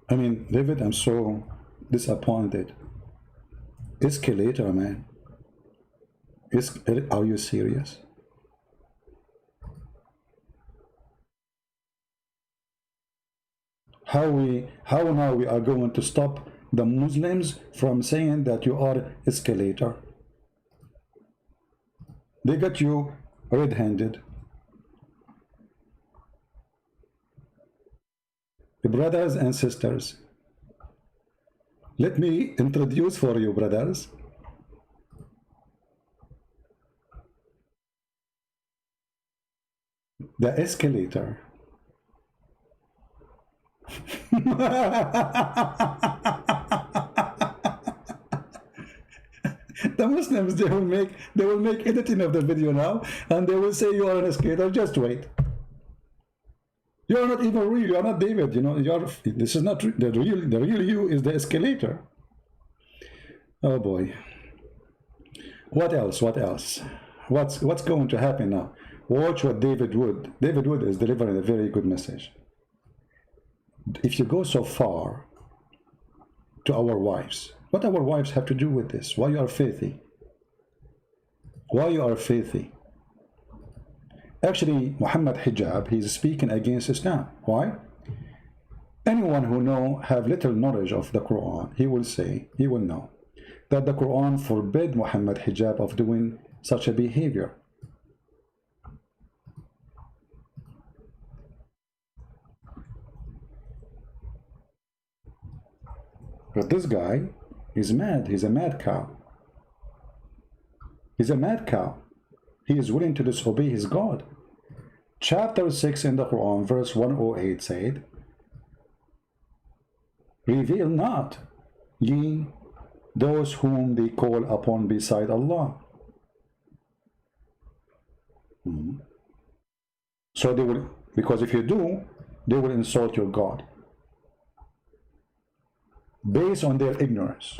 I mean, David, I'm so disappointed. Escalator, man. Are you serious? How now we are going to stop the Muslims from saying that you are escalator? They got you red-handed. Brothers and sisters, let me introduce for you, brothers, the escalator. The Muslims, they will make editing of the video now, and they will say you are an escalator. Just wait. You are not even real. You are not David. You know, this is not the real you is the escalator. Oh boy. What else? What's going to happen now? Watch what David Wood is delivering a very good message. If you go so far to our wives, what our wives have to do with this? Why you are filthy? Why you are filthy? Actually, Muhammad Hijab, he's speaking against Islam. Why? Anyone who have little knowledge of the Quran, he will know that the Quran forbid Muhammad hijab of doing such a behavior. But this guy is mad. He's a mad cow. He's a mad cow. He is willing to disobey his God. Chapter 6 in the Quran, verse 108 said, reveal not ye those whom they call upon beside Allah. So they will, because if you do, they will insult your God based on their ignorance.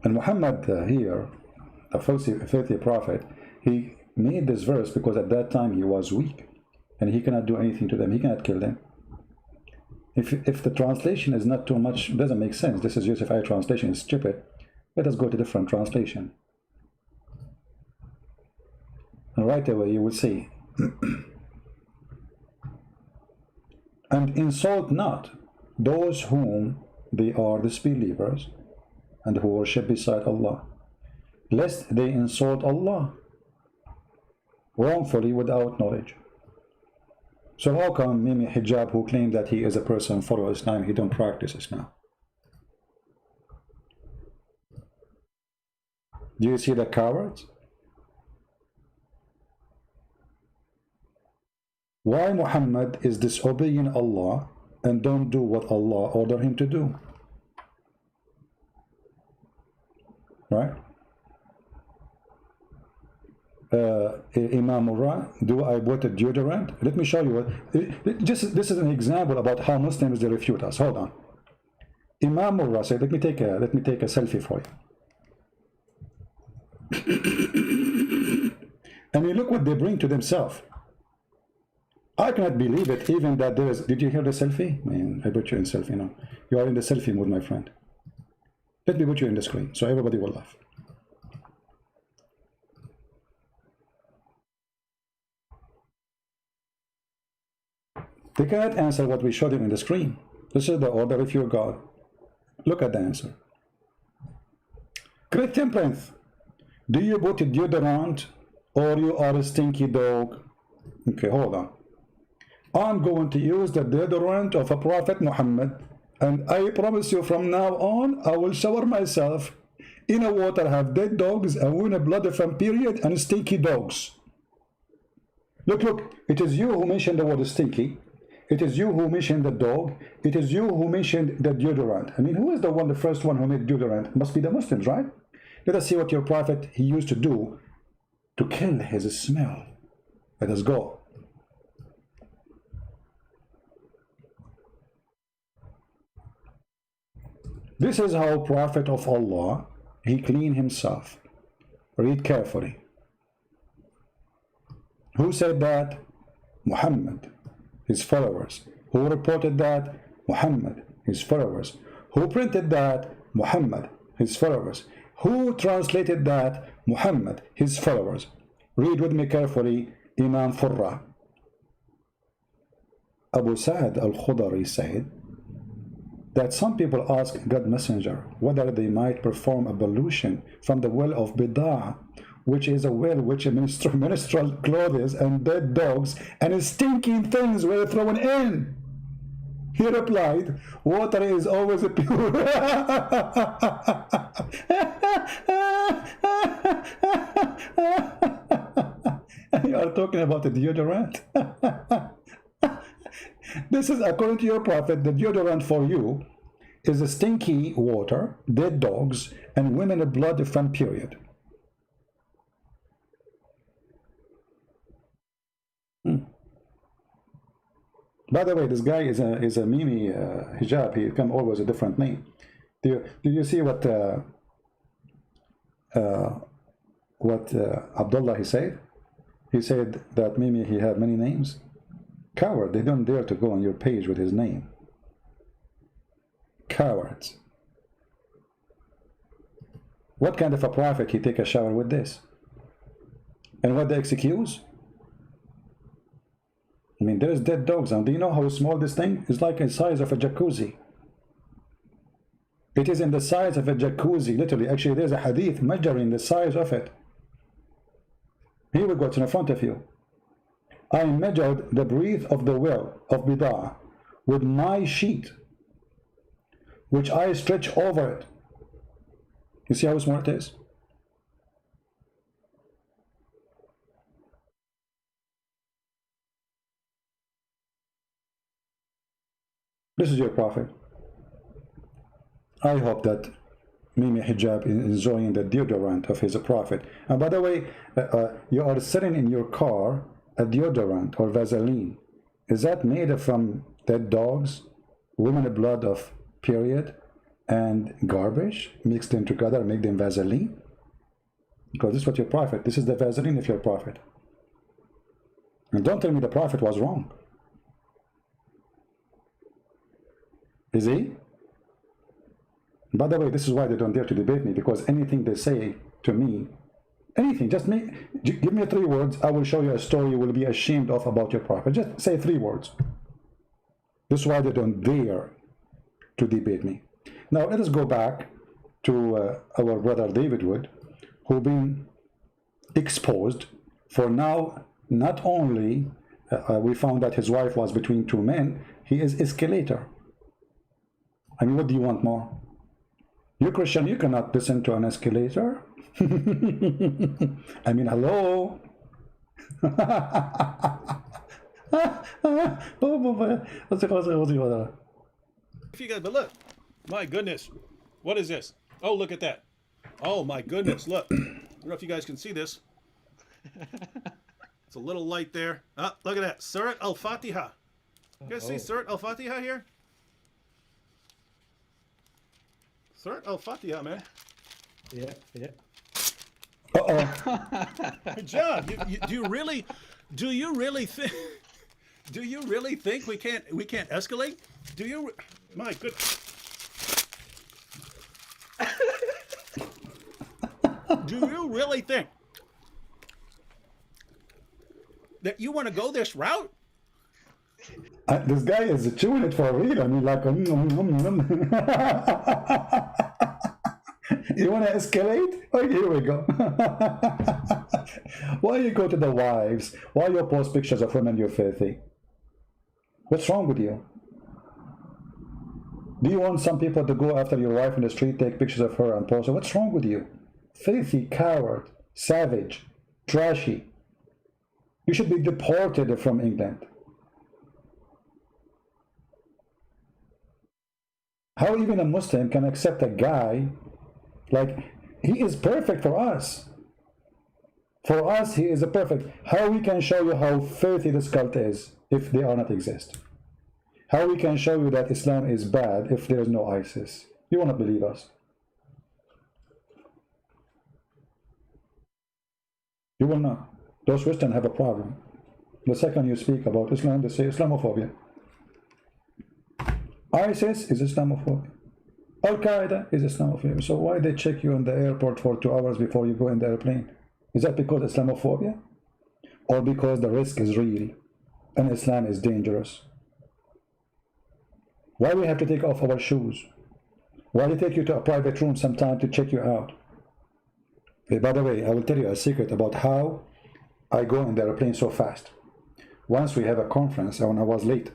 And Muhammad here, the filthy prophet, he made this verse because at that time he was weak and he cannot do anything to them. He cannot kill them. If the translation is not too much, doesn't make sense. This is Yusuf I translation, is stupid. Let us go to different translation. And right away you will see. And insult not those whom they are disbelievers and who worship beside Allah, lest they insult Allah wrongfully without knowledge. So how come Mimi Hijab, who claimed that he is a person follow Islam, he don't practice Islam? Do you see the cowards? Why Muhammad is disobeying Allah and don't do what Allah ordered him to do? Right? Imam Murrah, do I put a deodorant? Let me show you what. This is an example about how Muslims they refute us. Hold on. Imam Murrah said, let me take a selfie for you. And you look what they bring to themselves. I cannot believe it, even that there is. Did you hear the selfie? Man, I put you in selfie now. You are in the selfie mood, my friend. Let me put you in the screen so everybody will laugh. They cannot answer what we showed him in the screen. This is the order of your God. Look at the answer. Christian Prince, do you put a deodorant or you are a stinky dog? Okay, hold on. I'm going to use the deodorant of a Prophet Muhammad, and I promise you from now on, I will shower myself in a water have dead dogs, and women blood from period, and stinky dogs. Look, it is you who mentioned the word stinky. It is you who mentioned the dog. It is you who mentioned the deodorant. I mean, who is the first one who made deodorant? Must be the Muslims, right? Let us see what your prophet he used to do to kill his smell. Let us go. This is how Prophet of Allah, he cleaned himself. Read carefully. Who said that? Muhammad, his followers. Who reported that? Muhammad, his followers. Who printed that? Muhammad, his followers. Who translated that? Muhammad, his followers. Read with me carefully, Imam Furra. Abu Sa'd al-Khudari said that some people ask God Messenger whether they might perform ablution from the well of Bid'ah, which is a well which menstrual clothes and dead dogs and stinking things were thrown in. He replied, water is always pure. You are talking about the deodorant? This is according to your prophet, the deodorant for you is a stinky water, dead dogs, and women of blood from period. By the way, this guy is a Mimi hijab. He come always a different name. Do you see what Abdullah he said? He said that Mimi he have many names. Coward, they don't dare to go on your page with his name. Cowards. What kind of a prophet he take a shower with this? And what they excuse? I mean, there's dead dogs, and do you know how small this thing is? Like the size of a jacuzzi. It is in the size of a jacuzzi, literally. Actually, there's a hadith measuring the size of it. Here we go, it's in front of you. I measured the breadth of the well of Bida'ah with my sheet, which I stretch over it. You see how small it is? This is your prophet. I hope that Mimi Hijab is enjoying the deodorant of his prophet. And by the way, you are sitting in your car, a deodorant or Vaseline. Is that made from dead dogs, women blood of period, and garbage mixed in together, make them Vaseline? Because this is what your prophet, this is the Vaseline of your prophet. And don't tell me the prophet was wrong. Is he? By the way, this is why they don't dare to debate me, because anything they say to me, anything, just give me 3 words, I will show you a story you will be ashamed of about your prophet. Just say 3 words. This is why they don't dare to debate me. Now, let us go back to our brother David Wood, who been exposed for now. Not only we found that his wife was between 2 men, he is escalator. I mean, what do you want more? You Christian, you cannot listen to an escalator. I mean, hello. If you guys, but look, my goodness, what is this? Oh, look at that. Oh my goodness, look. I don't know if you guys can see this. It's a little light there. Ah, look at that. Surat Al-Fatiha. You guys see Surat Al-Fatiha here? Surat Al-Fatiha, man. Yeah, yeah. John, do you really think we can't escalate? Do you? My goodness. Do you really think that you want to go this route? This guy is chewing it for real. I mean, like, you want to escalate? Oh, here we go. Why you go to the wives? Why you post pictures of women you're filthy? What's wrong with you? Do you want some people to go after your wife in the street, take pictures of her and post it? What's wrong with you? Filthy, coward, savage, trashy. You should be deported from England. How even a Muslim can accept a guy like he is perfect for us? For us, he is a perfect. How we can show you how filthy this cult is if they are not exist? How we can show you that Islam is bad if there is no ISIS? You will not believe us. You will not. Those Christians have a problem. The second you speak about Islam, they say Islamophobia. ISIS is Islamophobia. Al-Qaeda is Islamophobia. So why they check you in the airport for 2 hours before you go in the airplane? Is that because Islamophobia? Or because the risk is real and Islam is dangerous? Why we have to take off our shoes? Why they take you to a private room sometime to check you out? Hey, by the way, I will tell you a secret about how I go in the airplane so fast. Once we have a conference and I was late.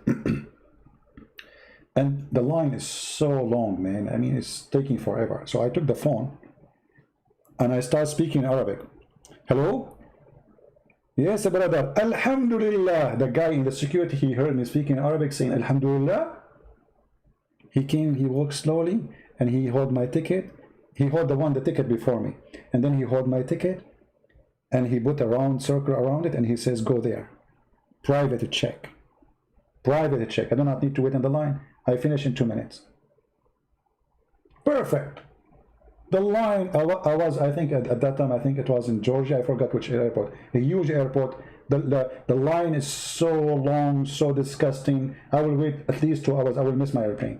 And the line is so long, man. I mean, it's taking forever. So I took the phone and I started speaking Arabic. Hello? Yes, brother. Alhamdulillah. The guy in the security, he heard me speaking Arabic saying Alhamdulillah. He came, he walked slowly and he held my ticket. He held the ticket before me. And then he held my ticket and he put a round circle around it and he says, go there. Private check. Private check. I do not need to wait in the line. I finish in 2 minutes. Perfect. The line, I think at that time, I think it was in Georgia. I forgot which airport. A huge airport. The line is so long, so disgusting. I will wait at least 2 hours. I will miss my airplane.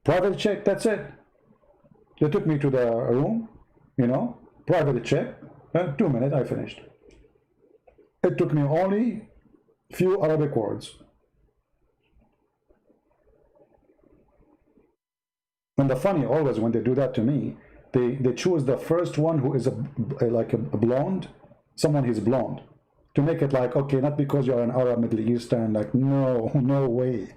Private check, that's it. They took me to the room, you know, private check. 2 minutes, I finished. It took me only few Arabic words. And the funny, always when they do that to me, they choose the first one who is like a blonde, someone who's blonde, to make it like, okay, not because you're an Arab, Middle Eastern, like, no, no way.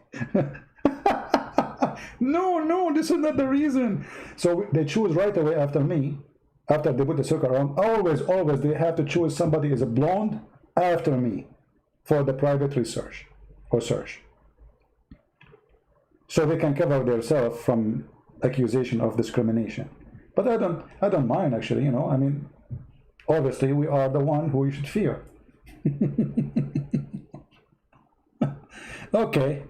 No, this is not the reason. So they choose right away after me, after they put the circle around. Always they have to choose somebody is a blonde after me for the private research or search, so they can cover themselves from accusation of discrimination. But I don't mind, actually, you know. I mean, obviously we are the one who you should fear. Okay.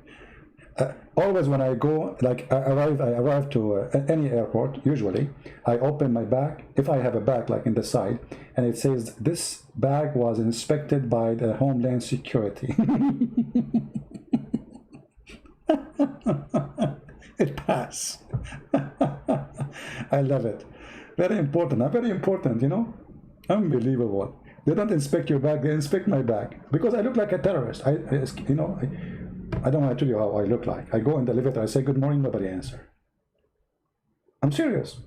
Always when I go, like I arrive to any airport, usually I open my bag, if I have a bag like in the side, and it says this bag was inspected by the Homeland Security. It passed. I love it. Very important. Very important, you know. Unbelievable. They don't inspect your bag, they inspect my bag because I look like a terrorist. I don't want to tell you how I look like. I go in the elevator, I say good morning, nobody answer. I'm serious.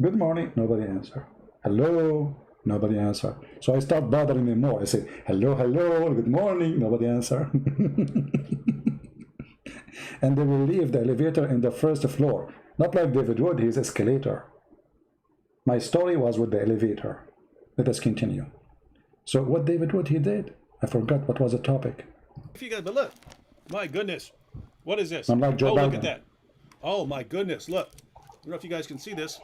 Good morning, nobody answer. Hello, nobody answer. So I start bothering them more. I say hello, good morning, nobody answer. And they will leave the elevator in the first floor. Not like David Wood, he's escalator. My story was with the elevator. Let us continue. So what David Wood he did, I forgot what was the topic. If you guys, but look, my goodness, what is this? I'm like Joe Oh, look Biden. at that. Oh my goodness, look. I don't know if you guys can see this.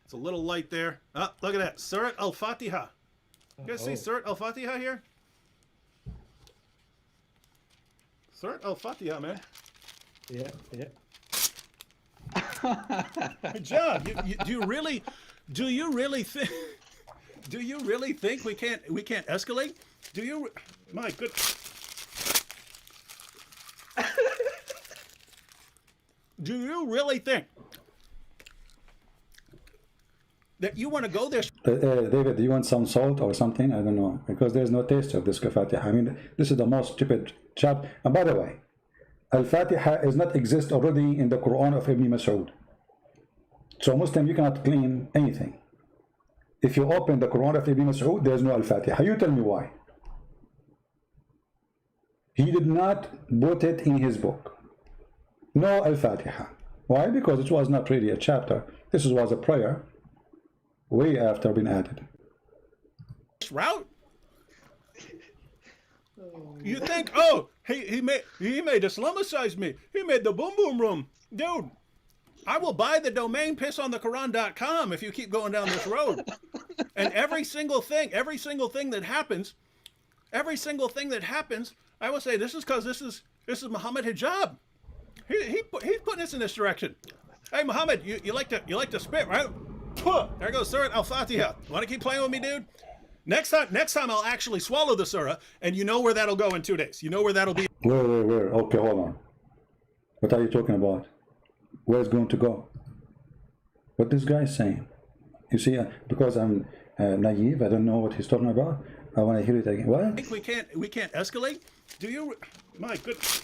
It's a little light there. Ah, look at that. Surat Al-Fatiha. You guys see Surat Al-Fatiha here? Surat Al-Fatiha, man. Yeah. John, do you really think we can't escalate? Do you? My goodness. Do you really think that you want to go there? David, do you want some salt or something? I don't know, because there's no taste of this Fatiha. I mean, this is the most stupid chapter. And by the way, Al-Fatiha does not exist already in the Quran of Ibn Mas'ud. So Muslim, you cannot claim anything. If you open the Quran of Ibn Mas'ud, there's no Al-Fatiha. You tell me why. He did not put it in his book. No Al-Fatiha. Why? Because it was not really a chapter. This was a prayer way after being added. Route? You think, oh, he made Islamicize me. He made the boom boom room. Dude, I will buy the domain pissonthequran.com if you keep going down this road. And every single thing that happens, I will say this is because this is Muhammad Hijab. He's putting us in this direction. Hey Muhammad, you like to spit, right? There goes Surat Al-Fatiha. Want to keep playing with me, dude? Next time I'll actually swallow the surah, and you know where that'll go in 2 days. You know where that'll be. Where? Okay, hold on. What are you talking about? Where it's going to go? What this guy is saying? You see, because I'm naive, I don't know what he's talking about. I want to hear it again. What? I think we can't escalate. Do you? My goodness.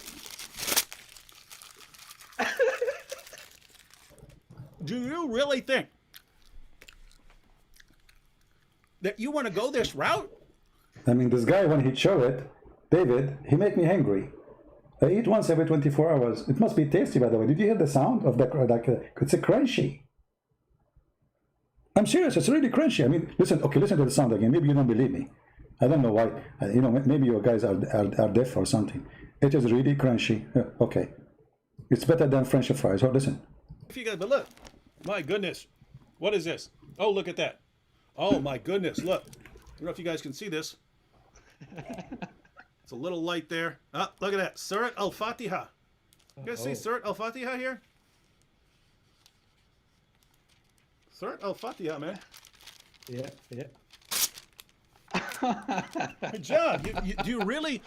Do you really think that you want to go this route? I mean, this guy, when he showed it, David, he make me hungry. I eat once every 24 hours. It must be tasty, by the way. Did you hear the sound of the, like, it's a crunchy. I'm serious, it's really crunchy. I mean, listen to the sound again. Maybe you don't believe me. I don't know why. You know, maybe you guys are deaf or something. It is really crunchy. Okay. It's better than French fries. Oh, listen. If you guys, but look, my goodness, what is this? Oh, look at that. Oh my goodness, look. I don't know if you guys can see this. It's a little light there. Ah, look at that. Surat Al-Fatiha. You guys see Surat Al-Fatiha here? Surat Al-Fatiha, man. Yeah. Hey, John, do you really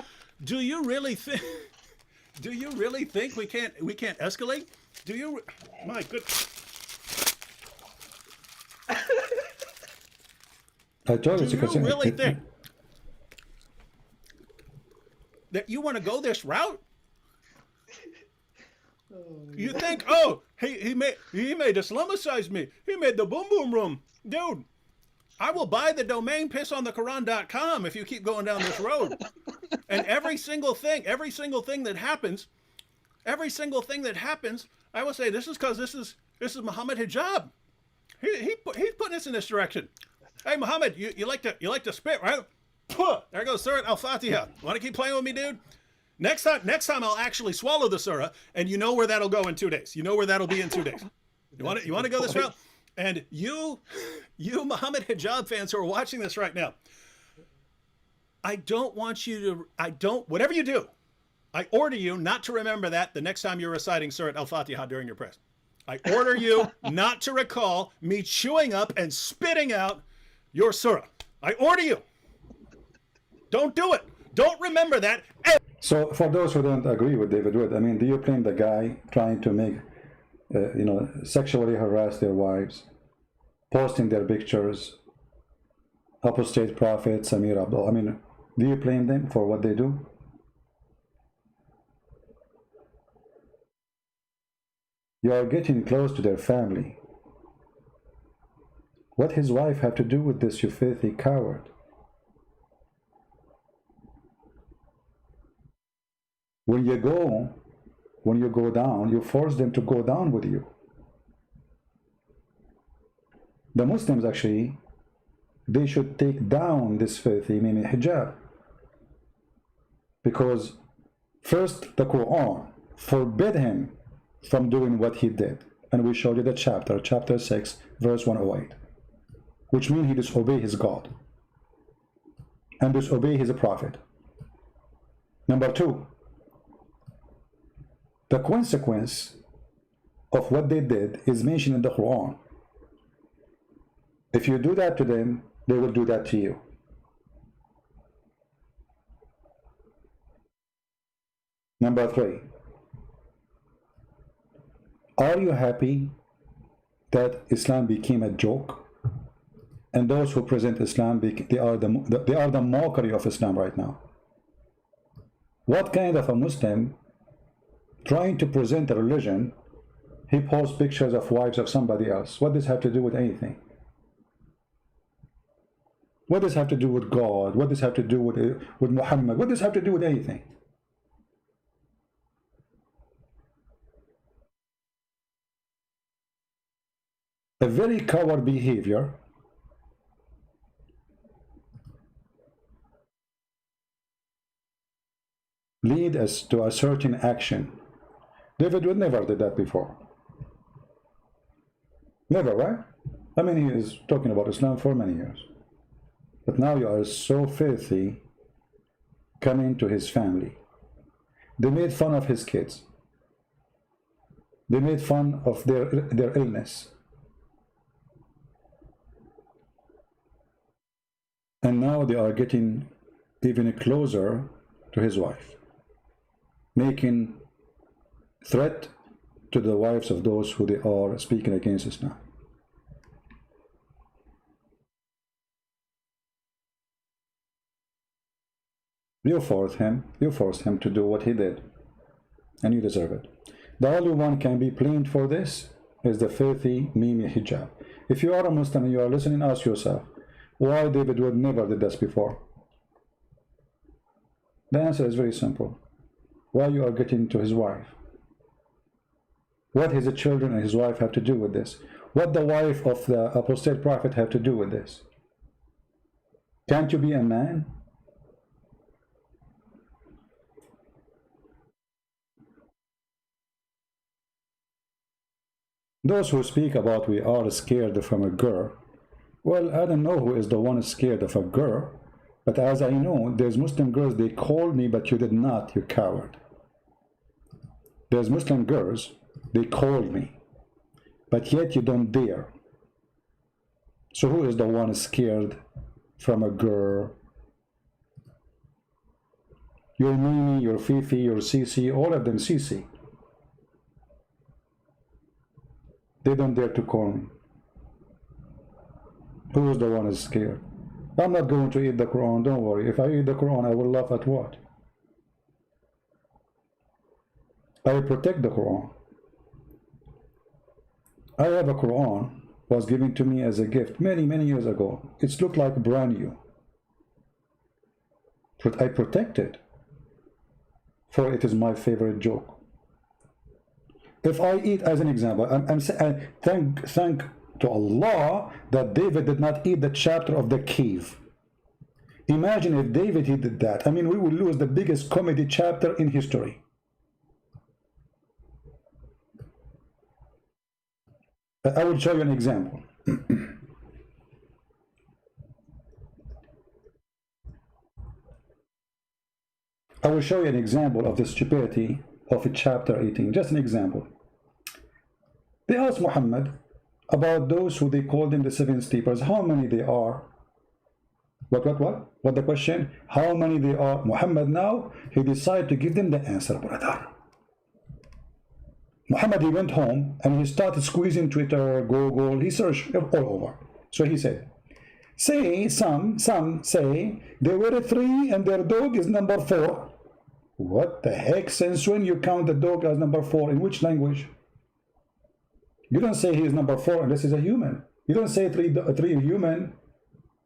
think we can't escalate? Do you? My goodness. I told Do you, you really think that you want to go this route? You think, oh, he made Islamicize me. He made the boom boom room. Dude, I will buy the domain pissonthequran.com if you keep going down this road. And every single thing that happens, I will say this is because this is Muhammad Hijab. He's putting us in this direction. Hey Muhammad, you like to spit, right? There goes Surat Al-Fatiha. Want to keep playing with me, dude? Next time I'll actually swallow the surah, and you know where that'll go in 2 days. You know where that'll be in 2 days. You want to go this route? And you Muhammad Hijab fans who are watching this right now, I don't want you to, whatever you do, I order you not to remember that the next time you're reciting Surat Al-Fatiha during your prayers. I order you not to recall me chewing up and spitting out your surah. I order you. Don't do it. Don't remember that. So for those who don't agree with David Wood, I mean, do you blame the guy trying to make, sexually harass their wives, posting their pictures, apostate prophet, Samir Abdul? I mean, do you blame them for what they do? You are getting close to their family. What his wife have to do with this, you filthy coward? When you go down, you force them to go down with you. The Muslims actually, they should take down this filthy Mimi hijab. Because first the Quran forbid him from doing what he did. And we showed you the chapter 6, verse 108. Which means he disobeyed his God. And disobeyed his prophet. Number 2, the consequence of what they did is mentioned in the Quran. If you do that to them, they will do that to you. Number 3, are you happy that Islam became a joke? And those who present Islam, they are the mockery of Islam right now. What kind of a Muslim trying to present a religion, he posts pictures of wives of somebody else? What does this have to do with anything? What does this have to do with God? What does this have to do with Muhammad? What does this have to do with anything? A very coward behavior lead us to a certain action. David Wood never did that before. Never, right? I mean, he is talking about Islam for many years. But now you are so filthy coming to his family. They made fun of his kids. They made fun of their illness. And now they are getting even closer to his wife, making threat to the wives of those who they are speaking against Islam. You forced him to do what he did, and you deserve it. The only one can be blamed for this is the filthy Mimi hijab. If you are a Muslim and you are listening, ask yourself, why David Wood never did this before? The answer is very simple. Why you are getting to his wife? What his children and his wife have to do with this? What the wife of the apostate prophet have to do with this? Can't you be a man? Those who speak about we are scared from a girl, well, I don't know who is the one scared of a girl, but as I know, there's Muslim girls, they called me, but you did not, you coward. There's Muslim girls, they called me, but yet you don't dare. So who is the one scared from a girl? Your Mimi, your Fifi, your Sisi, all of them Sisi. They don't dare to call me. Who is the one who is scared? I'm not going to eat the Quran, don't worry. If I eat the Quran, I will laugh at what? I protect the Quran. I have a Quran, was given to me as a gift many years ago. It's looked like brand new. But I protect it, for it is my favorite joke. If I eat, as an example, thank to Allah that David did not eat the chapter of the cave. Imagine if David he did that. I mean, we would lose the biggest comedy chapter in history. I will show you an example. I will show you an example of the stupidity of chapter 18. Just an example. They asked Muhammad about those who they called them the seven sleepers, how many they are. What the question? How many they are? Muhammad now, he decided to give them the answer, brother. Muhammad, he went home and he started squeezing Twitter, Google, he searched all over. So he said, some say they were 3 and their dog is number 4. What the heck? Since when you count the dog as number 4? In which language? You don't say he is number 4 unless he's a human. You don't say three human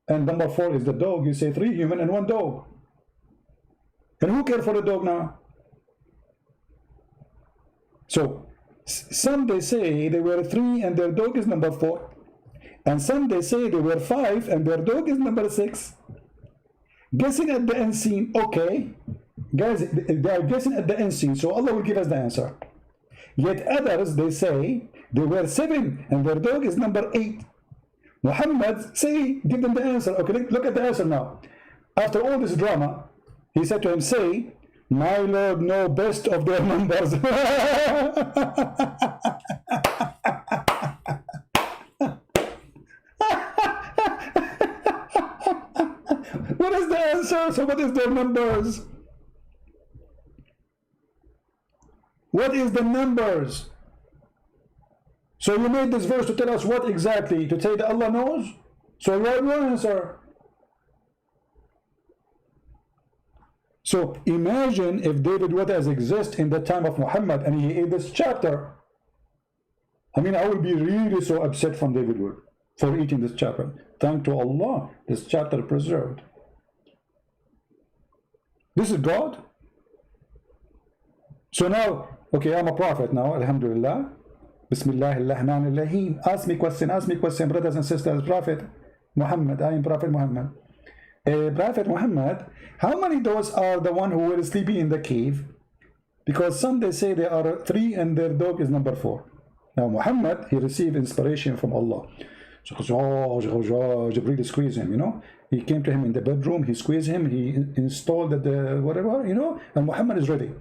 and number 4 is the dog. You say 3 human and 1 dog. And who cares for the dog now? So some they say they were 3 and their dog is number 4. And some they say they were 5 and their dog is number 6. Guessing at the unseen. Okay, guys, they are guessing at the unseen, so Allah will give us the answer. Yet others, they say they were 7 and their dog is number 8. Muhammad say, give them the answer. Okay, look at the answer now. After all this drama, he said to him, say, my Lord know best of their numbers. What is the answer? So what is their numbers? What is the numbers? So you made this verse to tell us what exactly? To say that Allah knows? So what your answer? So imagine if David would has exist in the time of Muhammad and he ate this chapter. I mean, I would be really so upset from David Wood for eating this chapter. Thank to Allah, this chapter preserved. This is God. So now, okay, I'm a prophet now, alhamdulillah. Bismillah ar-Rahman ar-Rahim. Ask me question, brothers and sisters. Prophet Muhammad, I am Prophet Muhammad. Prophet Muhammad, how many those are the one who were sleeping in the cave? Because some they say they are 3 and their dog is number 4. Now Muhammad, he received inspiration from Allah. So Jibreel squeezed him, you know. He came to him in the bedroom, he squeezed him, he installed the whatever, you know, and Muhammad is ready.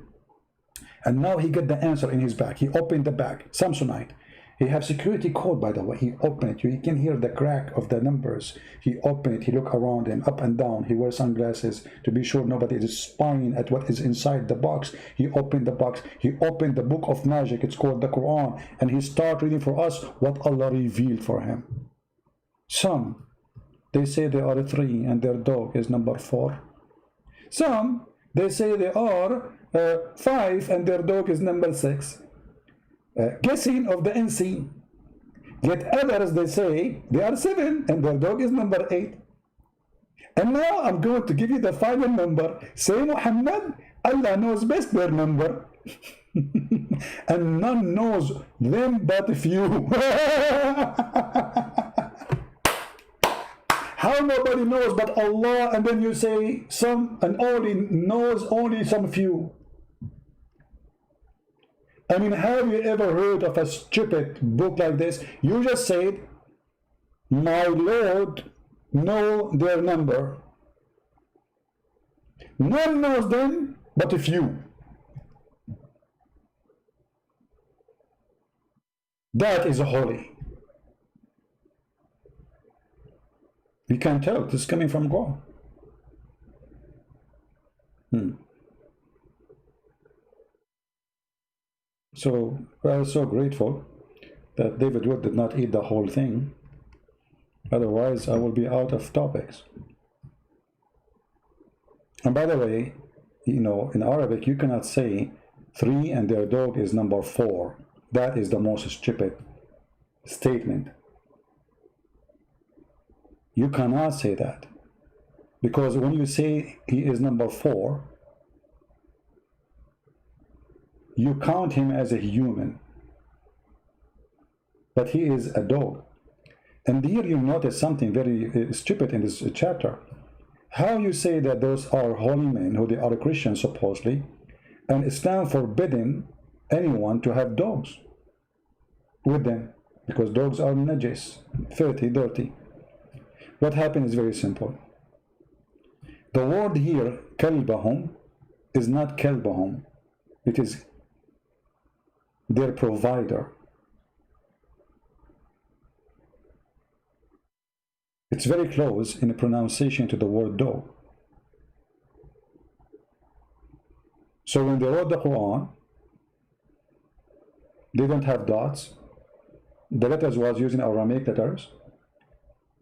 And now he get the answer in his bag. He opened the bag, Samsonite. He have security code, by the way. He opened it. You can hear the crack of the numbers. He opened it. He look around him, up and down. He wears sunglasses to be sure nobody is spying at what is inside the box. He opened the box. He opened the book of magic. It's called the Quran. And he start reading for us what Allah revealed for him. Some, they say they are 3 and their dog is number 4. Some, they say they are 5 and their dog is number 6. Guessing of the unseen. Yet others, they say they are 7 and their dog is number 8. And now I'm going to give you the final number. Say Muhammad, Allah knows best their number. And none knows them but few. How nobody knows but Allah, and then you say some and only knows only some few. I mean, have you ever heard of a stupid book like this? You just said, my Lord know their number. None knows them but a few. That is holy. You can't tell. This is coming from God. So I was so grateful that David Wood did not eat the whole thing. Otherwise, I will be out of topics. And by the way, you know, in Arabic, you cannot say 3 and their dog is number 4. That is the most stupid statement. You cannot say that, because when you say he is number 4, you count him as a human, but he is a dog. And here you notice something very stupid in this chapter. How you say that those are holy men, who they are Christians supposedly, and Islam forbidden anyone to have dogs with them, because dogs are najis, filthy, dirty. What happened is very simple. The word here, kalbahum, is not kalbahum. It is their provider. It's very close in the pronunciation to the word dog. So when they wrote the Quran, they don't have dots. The letters was using Aramaic letters,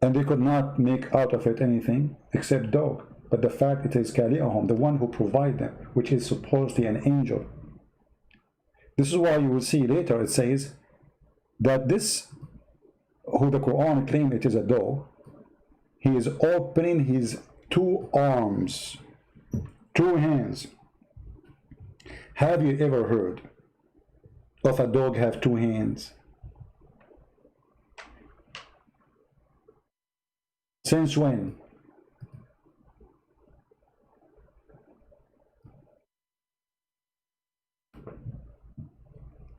and they could not make out of it anything except dog. But the fact it is Kali'ahum, the one who provides them, which is supposedly an angel. This is why you will see later it says that this, who the Quran claims it is a dog, he is opening his 2 arms, 2 hands. Have you ever heard of a dog have 2 hands? Since when?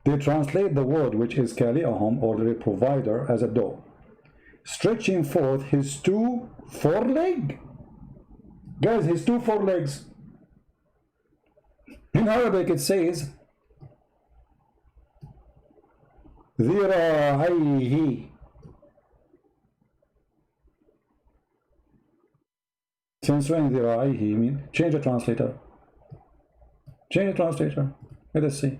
They translate the word which is Kali'ahum, or the provider, as a dog, stretching forth his 2 forelegs. Guys, his 2 forelegs. In Arabic it says ذراعيه. Since when ذراعيه mean? Change the translator. Change the translator. Let us see.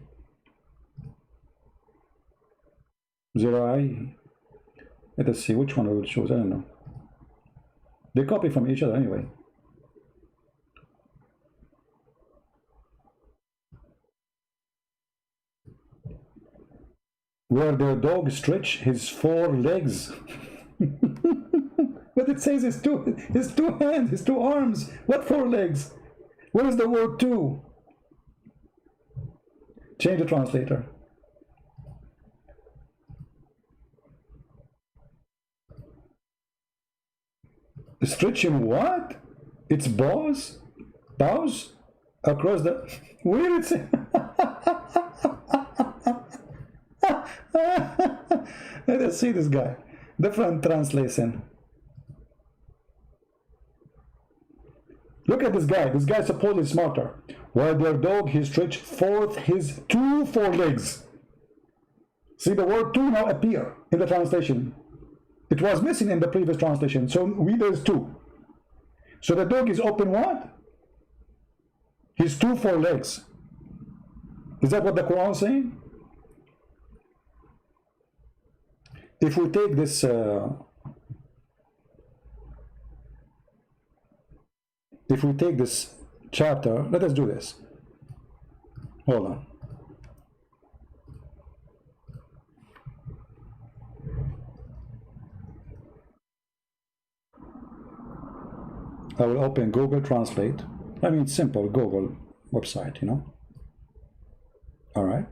ذراعيه. Let us see which one I will choose. I don't know. They copy from each other anyway. Where the dog stretch his 4 legs. But it says his two hands, his 2 arms. What 4 legs? Where is the word 2? Change the translator. Stretching what? Its bows across the. Where it's. Let us see this guy. Different translation. Look at this guy. This guy is supposedly smarter. While their dog, he stretched forth his 2 forelegs. See, the word 2 now appear in the translation. It was missing in the previous translation. So there's 2. So the dog is open what? His 2 forelegs. Is that what the Quran is saying? If we take this chapter, let us do this. Hold on. I will open Google Translate. I mean, simple Google website, you know. All right.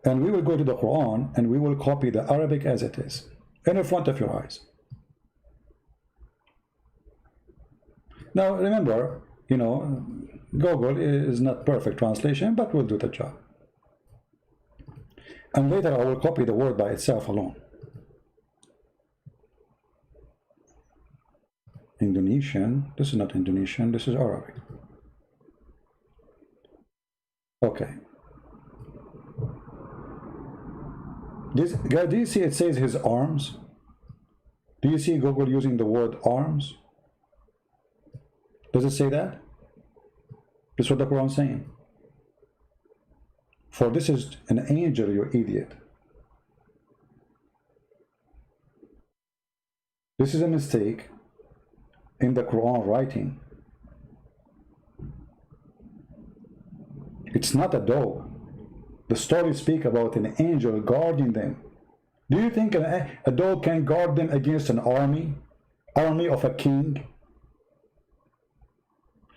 And we will go to the Quran and we will copy the Arabic as it is in front of your eyes. Now remember, you know, Google is not perfect translation, but will do the job. And later I will copy the word by itself alone. Indonesian, this is not Indonesian, this is Arabic. Okay. This guy, do you see it says his arms? Do you see Google using the word arms? Does it say that? This is what the Quran is saying. For this is an angel, you idiot. This is a mistake in the Quran writing. It's not a dog. The stories speak about an angel guarding them. Do you think a dog can guard them against an army of a king?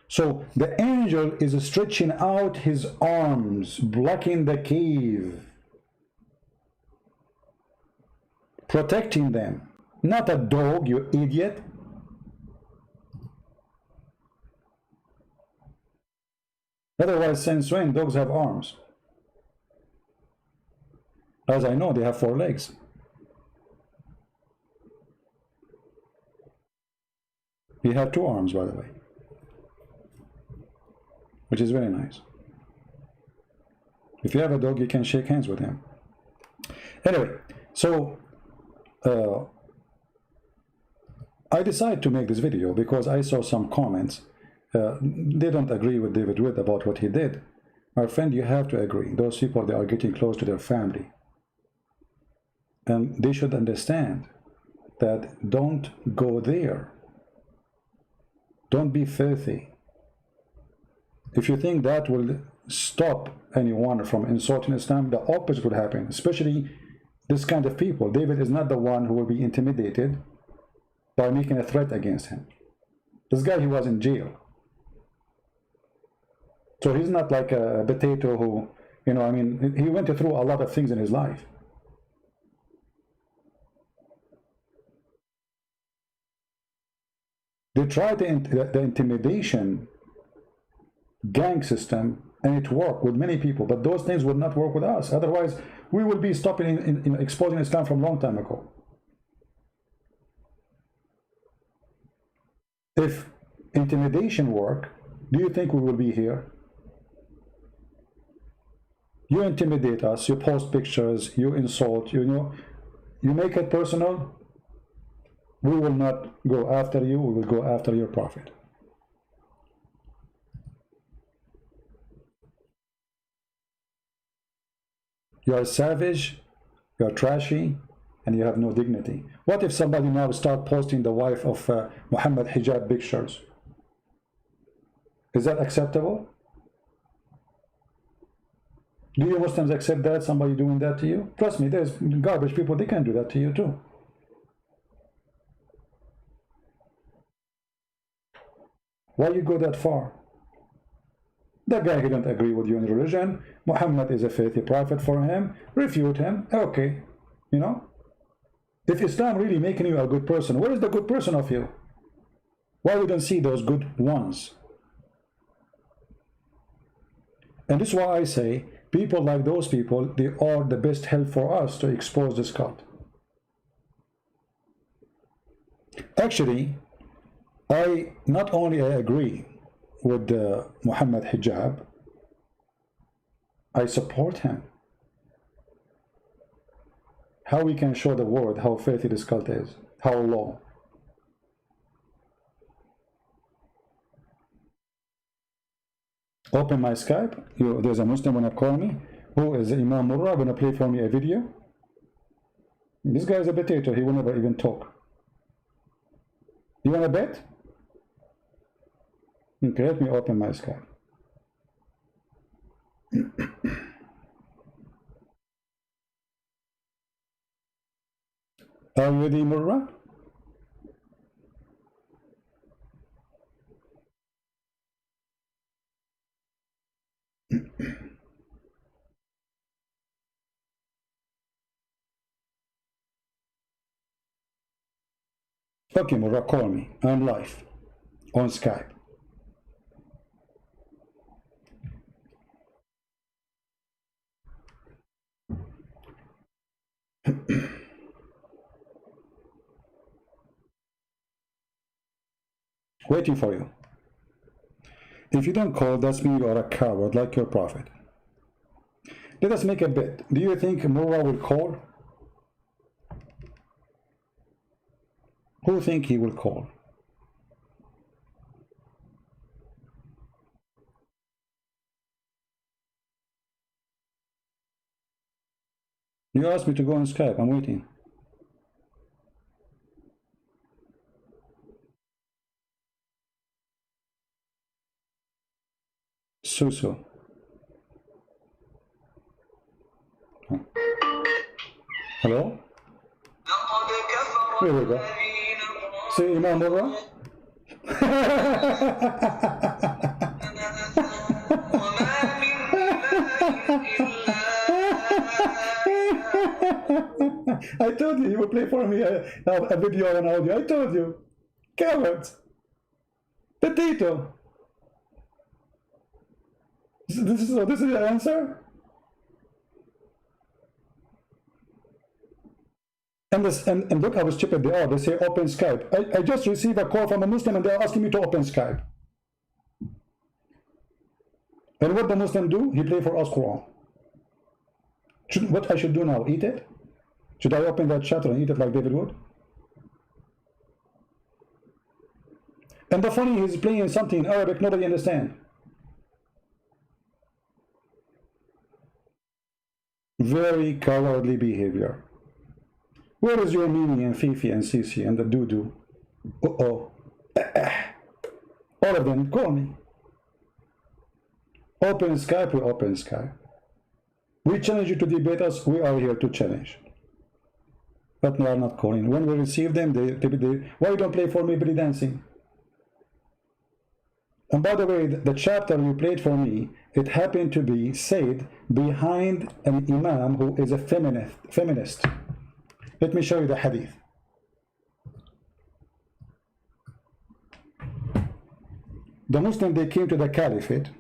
So the angel is stretching out his arms, blocking the cave, protecting them. Not a dog, you idiot. Otherwise, since when dogs have arms? As I know, they have 4 legs. He had 2 arms, by the way, which is very nice. If you have a dog, you can shake hands with him. Anyway, so I decided to make this video because I saw some comments. They don't agree with David Wood about what he did. My friend, you have to agree. Those people, they are getting close to their family. And they should understand that don't go there. Don't be filthy. If you think that will stop anyone from insulting Islam, the opposite would happen, especially this kind of people. David is not the one who will be intimidated by making a threat against him. This guy, he was in jail. So he's not like a potato who, you know, I mean, he went through a lot of things in his life. They tried the intimidation gang system, and it worked with many people, but those things would not work with us. Otherwise, we will be stopping in exposing Islam from a long time ago. If intimidation work, do you think we will be here? You intimidate us, you post pictures, you insult, you know, you make it personal. We will not go after you, we will go after your prophet. You are savage, you are trashy, and you have no dignity. What if somebody now start posting the wife of Muhammad hijab pictures? Is that acceptable? Do you Muslims accept that, somebody doing that to you? Trust me, there's garbage people, they can do that to you too. Why you go that far? That guy, he don't agree with you in religion. Muhammad is a faithful prophet for him. Refute him. Okay. You know? If Islam really making you a good person, where is the good person of you? Why we don't see those good ones? And this is why I say, people like those people, they are the best help for us to expose this cult. Actually, I not only agree with Muhammad hijab, I support him. How we can show the world how filthy this cult is, how low. Open my Skype. There's a Muslim wanna call me, who is Imam Murrah, gonna play for me a video. This guy is a potato, he will never even talk. You wanna bet? Okay, let me open my Skype. Are you ready, Murrah? Okay, Murrah, call me. I'm live on Skype. Waiting for you. If you don't call, that's mean you are a coward like your prophet. Let us make a bet. Do you think Murrah will call? Who think he will call? You asked me to go on Skype. I'm waiting. Suso. Hello? Here we go. See Imam Murrah? I told you would play for me a video and audio. I told you. Carrots. Potato. This is the answer? And look how stupid they are. They say open Skype. I just received a call from a Muslim and they're asking me to open Skype. And what the Muslim do? He play for us Quran. What I should do now? Eat it? Should I open that chapter and eat it like David would? And the funny, he's playing something in Arabic nobody understands. Very cowardly behavior. Where is your Mimi and Fifi and Sisi and the Dudu? All of them call me. Open Skype, we open Skype. We challenge you to debate us, we are here to challenge. But we are not calling. When we receive them, why you don't play for me belly dancing? And by the way, the chapter you played for me, it happened to be said behind an imam who is a feminist. Let me show you the hadith. The Muslims, they came to the caliphate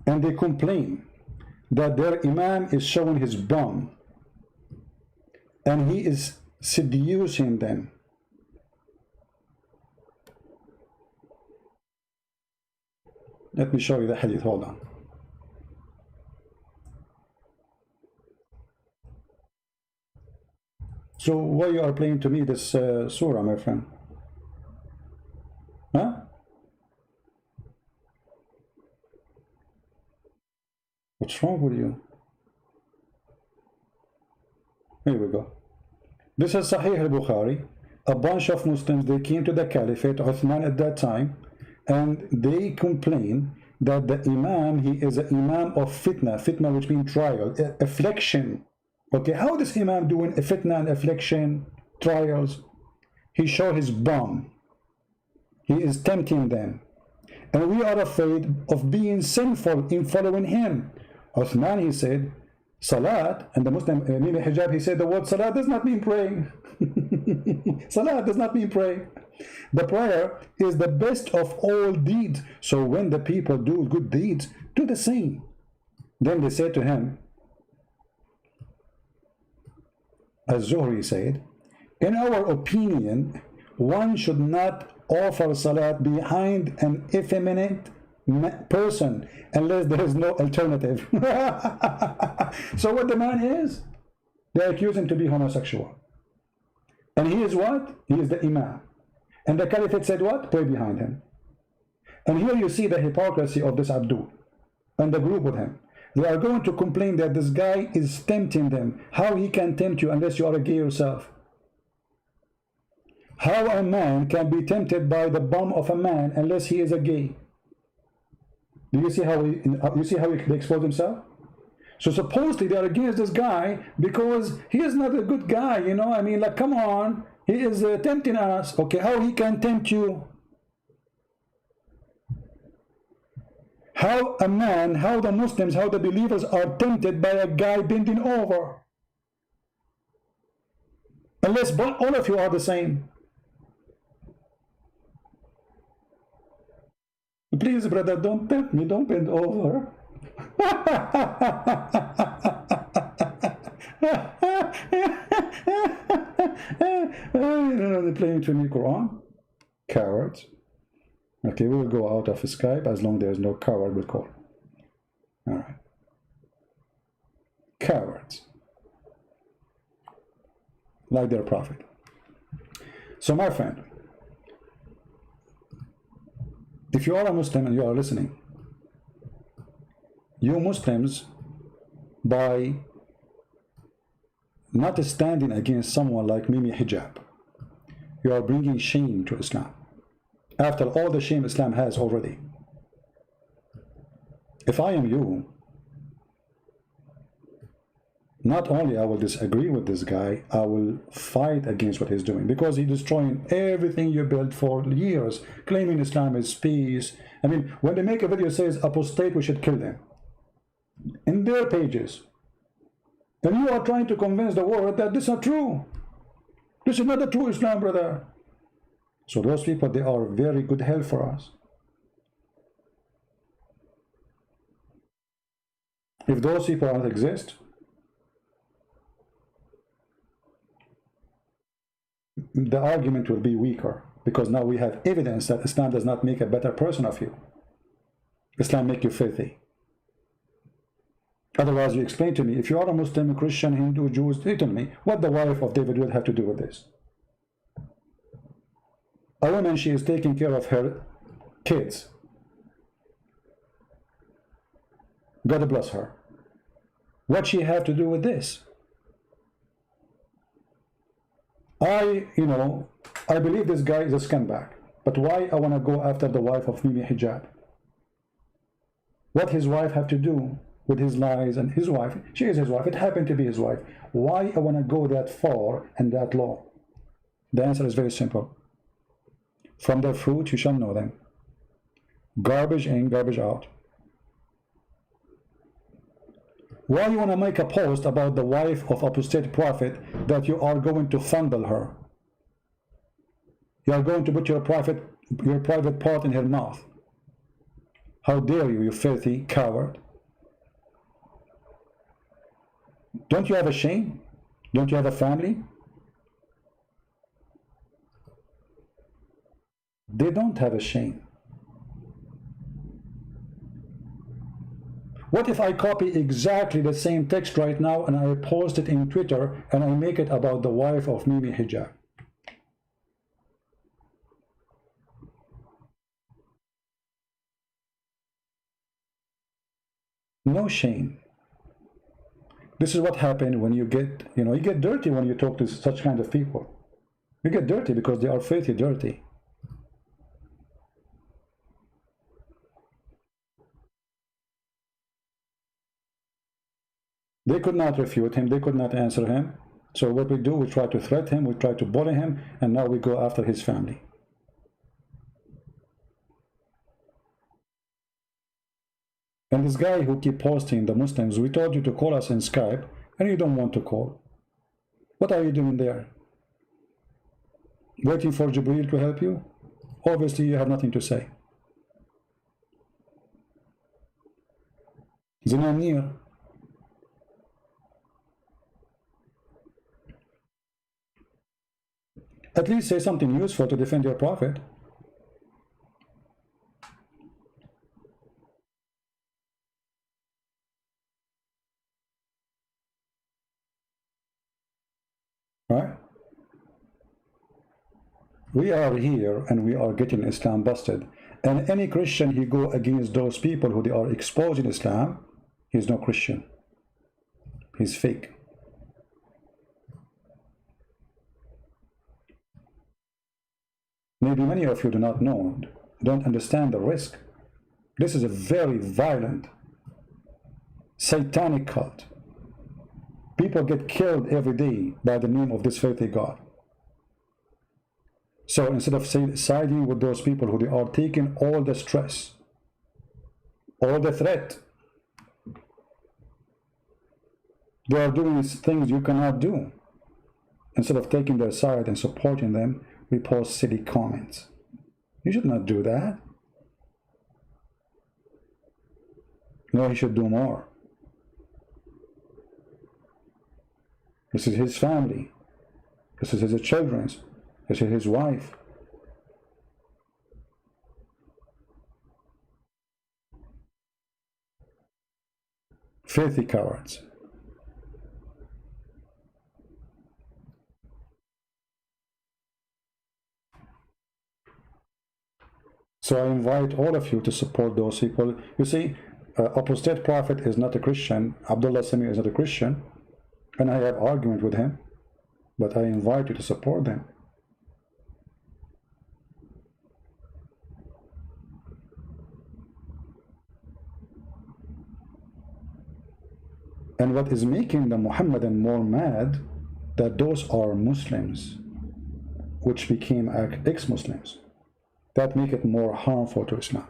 and they complain that their imam is showing his bum and he is seducing them. Let me show you the hadith, hold on. So why you are playing to me this surah, my friend? Huh? What's wrong with you? Here we go. This is Sahih al-Bukhari. A bunch of Muslims, they came to the Caliphate, Uthman at that time, and they complain that the Imam, he is an Imam of fitna, fitna which means trial, affliction. Okay, how does Imam doing a fitna and affliction, trials? He show his bum. He is tempting them. And we are afraid of being sinful in following him. Uthman, he said, Salat, and the Muslim, Mimi Hijab, he said the word Salat does not mean praying. Salat does not mean praying. The prayer is the best of all deeds. So when the people do good deeds, do the same. Then they said to him, as Zuhri said, in our opinion, one should not offer salat behind an effeminate person unless there is no alternative. So what the man is, they accuse him to be homosexual. And he is what? He is the Imam. And the Caliphate said what? Pray behind him. And here you see the hypocrisy of this Abdul and the group with him. They are going to complain that this guy is tempting them. How he can tempt you unless you are a gay yourself? How a man can be tempted by the bum of a man unless he is a gay? Do you see how he expose himself? So supposedly they are against this guy because he is not a good guy, you know. I mean, like, come on, he is tempting us. Okay, how he can tempt you? How a man, how the Muslims, how the believers are tempted by a guy bending over? Unless all of you are the same. Please, brother, don't tempt me, don't bend over. They're playing to me Quran. Cowards. Okay, we will go out of Skype as long as there is no coward will call. All right. Cowards. Like their prophet. So my friend, if you are a Muslim and you are listening, you Muslims, by not standing against someone like Mimi Hijab, you are bringing shame to Islam. After all the shame Islam has already. If I am you, not only I will disagree with this guy, I will fight against what he's doing, because he's destroying everything you built for years, claiming Islam is peace. I mean, when they make a video says apostate, we should kill them, in their pages, and you are trying to convince the world that this is not true. This is not the true Islam, brother. So those people, they are very good help for us. If those people don't exist, the argument will be weaker, because now we have evidence that Islam does not make a better person of you. Islam make you filthy. Otherwise, you explain to me, if you are a Muslim, Christian, Hindu, Jews, tell me what the wife of David will have to do with this. A woman, she is taking care of her kids. God bless her. What she have to do with this? I believe this guy is a scumbag, but why I want to go after the wife of Mimi Hijab? What his wife have to do with his lies? And his wife, she is his wife, it happened to be his wife. Why I want to go that far and that low? The answer is very simple. From their fruit you shall know them. Garbage in, garbage out. Why you want to make a post about the wife of apostate prophet that you are going to fondle her? You are going to put your private part in her mouth. How dare you, you filthy coward? Don't you have a shame? Don't you have a family? They don't have a shame. What if I copy exactly the same text right now and I post it in Twitter and I make it about the wife of Mimi Hijab? No shame. This is what happened when you get dirty when you talk to such kind of people. You get dirty because they are filthy dirty. They could not refute him, they could not answer him. So what we do, we try to threat him, we try to bully him, and now we go after his family. And this guy who keep posting the Muslims, we told you to call us in Skype, and you don't want to call. What are you doing there? Waiting for Jibreel to help you? Obviously you have nothing to say. Zinanir. At least say something useful to defend your prophet. Right? We are here and we are getting Islam busted. And any Christian, he go against those people who they are exposing Islam, he's no Christian. He's fake. Maybe many of you do not know, don't understand the risk. This is a very violent, satanic cult. People get killed every day by the name of this filthy God. So instead of siding with those people who they are taking all the stress, all the threat, they are doing things you cannot do. Instead of taking their side and supporting them, we post silly comments. You should not do that. No, he should do more. This is his family. This is his children. This is his wife. Filthy cowards. So I invite all of you to support those people. You see, apostate prophet is not a Christian. Abdullah Sami is not a Christian. And I have argument with him. But I invite you to support them. And what is making the Muhammadan more mad, that those are Muslims which became ex-Muslims. That make it more harmful to Islam.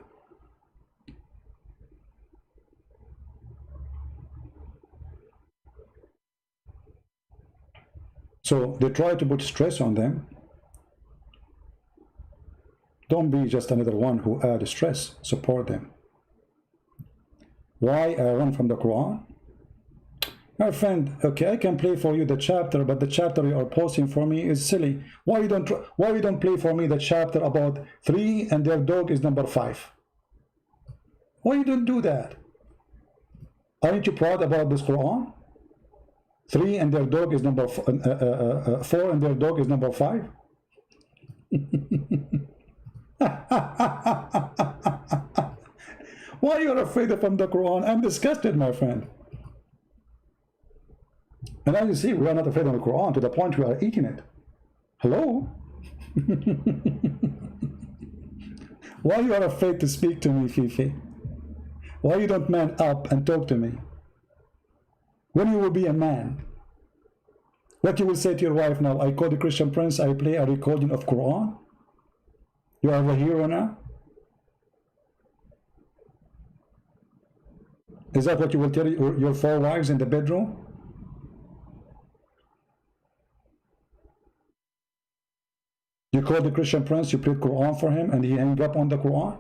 So they try to put stress on them. Don't be just another one who add stress. Support them. Why I run from the Quran? My friend, okay, I can play for you the chapter, but the chapter you are posting for me is silly. Why you don't play for me the chapter about 3 and their dog is number 5? Why you don't do that? Aren't you proud about this Quran? 3 and their dog is number 4 and their dog is number 5. Why you're afraid from the Quran? I'm disgusted, my friend. And as you see, we are not afraid of the Quran to the point we are eating it. Hello? Why you are afraid to speak to me, Fifi? Why you don't man up and talk to me? When you will be a man? What you will say to your wife now? I call the Christian Prince, I play a recording of Quran? You are the hero now? Is that what you will tell your 4 wives in the bedroom? You call the Christian Prince, you played Quran for him, and he hung up on the Quran?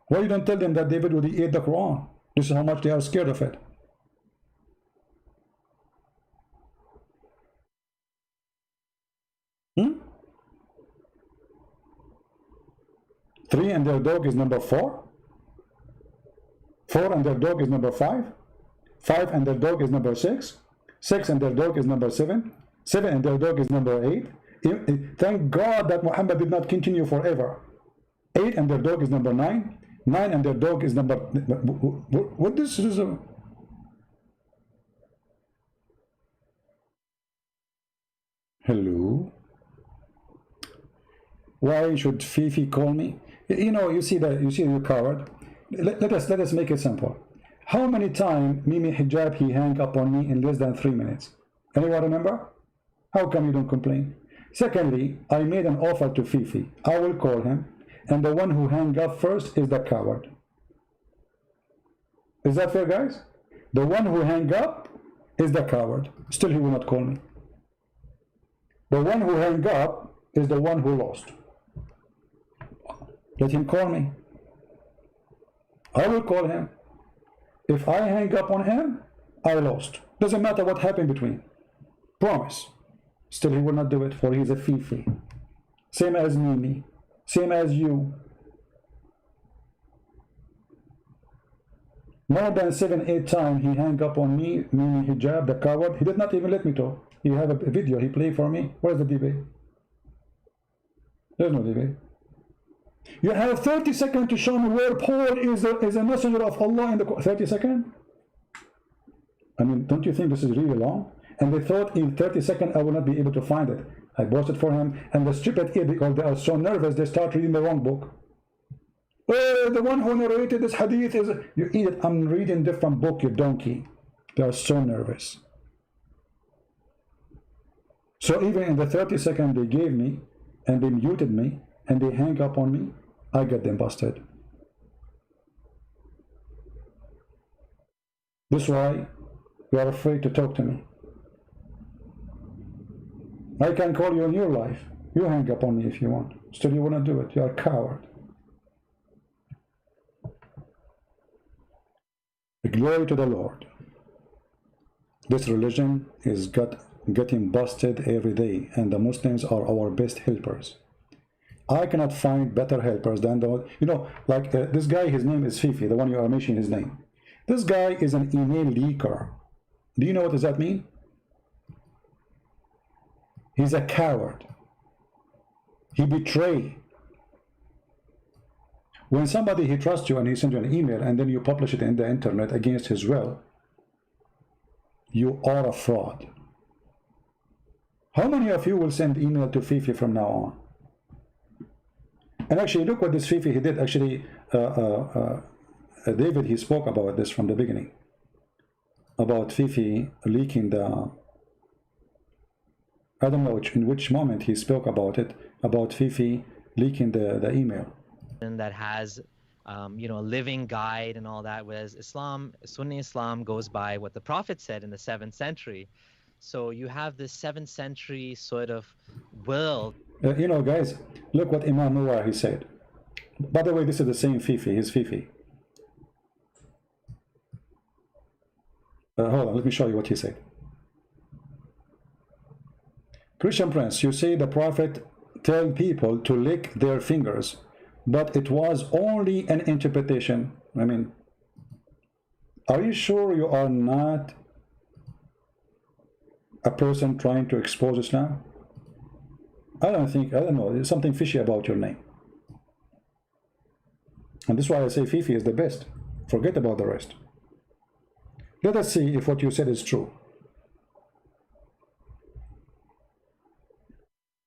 Why you don't tell them that David would eat the Quran? This is how much they are scared of it. Hmm? 3 and their dog is number 4? 4 and their dog is number 5? 5 and their dog is number 6? 6 and their dog is number 7? 7 and their dog is number 8? Thank God that Muhammad did not continue forever. 8 and their dog is number 9. 9 and their dog is number... What this is... Hello? Why should Fifi call me? You know, you see you coward. Let us make it simple. How many times Mimi Hijab he hang up on me in less than 3 minutes? Anyone remember? How come you don't complain? Secondly, I made an offer to Fifi. I will call him, and the one who hang up first is the coward. Is that fair, guys? The one who hang up is the coward. Still, he will not call me. The one who hang up is the one who lost. Let him call me. I will call him. If I hang up on him, I lost. Doesn't matter what happened between. Promise. Still, he will not do it, for he is a Fifi. Same as Mimi. Same as you. More than 7-8 times he hung up on me, Mimi Hijab, the coward. He did not even let me talk. He have a video he played for me. Where's the debate? There's no debate. You have 30 seconds to show me where Paul is a messenger of Allah in the 30 seconds? I mean, don't you think this is really long? And they thought in 30 seconds I will not be able to find it. I posted for him, and the stupid idiot, because they are so nervous, they start reading the wrong book. Oh, the one who narrated this hadith is... You idiot, I'm reading different book, you donkey. They are so nervous. So even in the 30 seconds they gave me, and they muted me, and they hang up on me, I get them busted. This is why you are afraid to talk to me. I can call you in your life. You hang up on me if you want. Still, you want to do it. You are a coward. Glory to the Lord. This religion is getting busted every day, and the Muslims are our best helpers. I cannot find better helpers than the... You know, like this guy, his name is Fifi, the one you are mentioning his name. This guy is an email leaker. Do you know what does that mean? He's a coward. He betrays. When somebody he trusts you and he sends you an email and then you publish it in the internet against his will, you are a fraud. How many of you will send email to Fifi from now on? And actually, look what this Fifi he did. Actually, David, he spoke about this from the beginning. about Fifi leaking the, I don't know in which moment he spoke about it, about Fifi leaking the email. that has you know, a living guide and all that, whereas Islam, Sunni Islam, goes by what the Prophet said in the 7th century. So you have this 7th century sort of world. You know, guys, look what Imam Nawar he said. By the way, this is the same Fifi, his Fifi. Hold on, let me show you what he said. Christian Prince, you say the Prophet tell people to lick their fingers, but it was only an interpretation. I mean, are you sure you are not a person trying to expose Islam? I don't know, there's something fishy about your name. And this is why I say Fifi is the best. Forget about the rest. Let us see if what you said is true.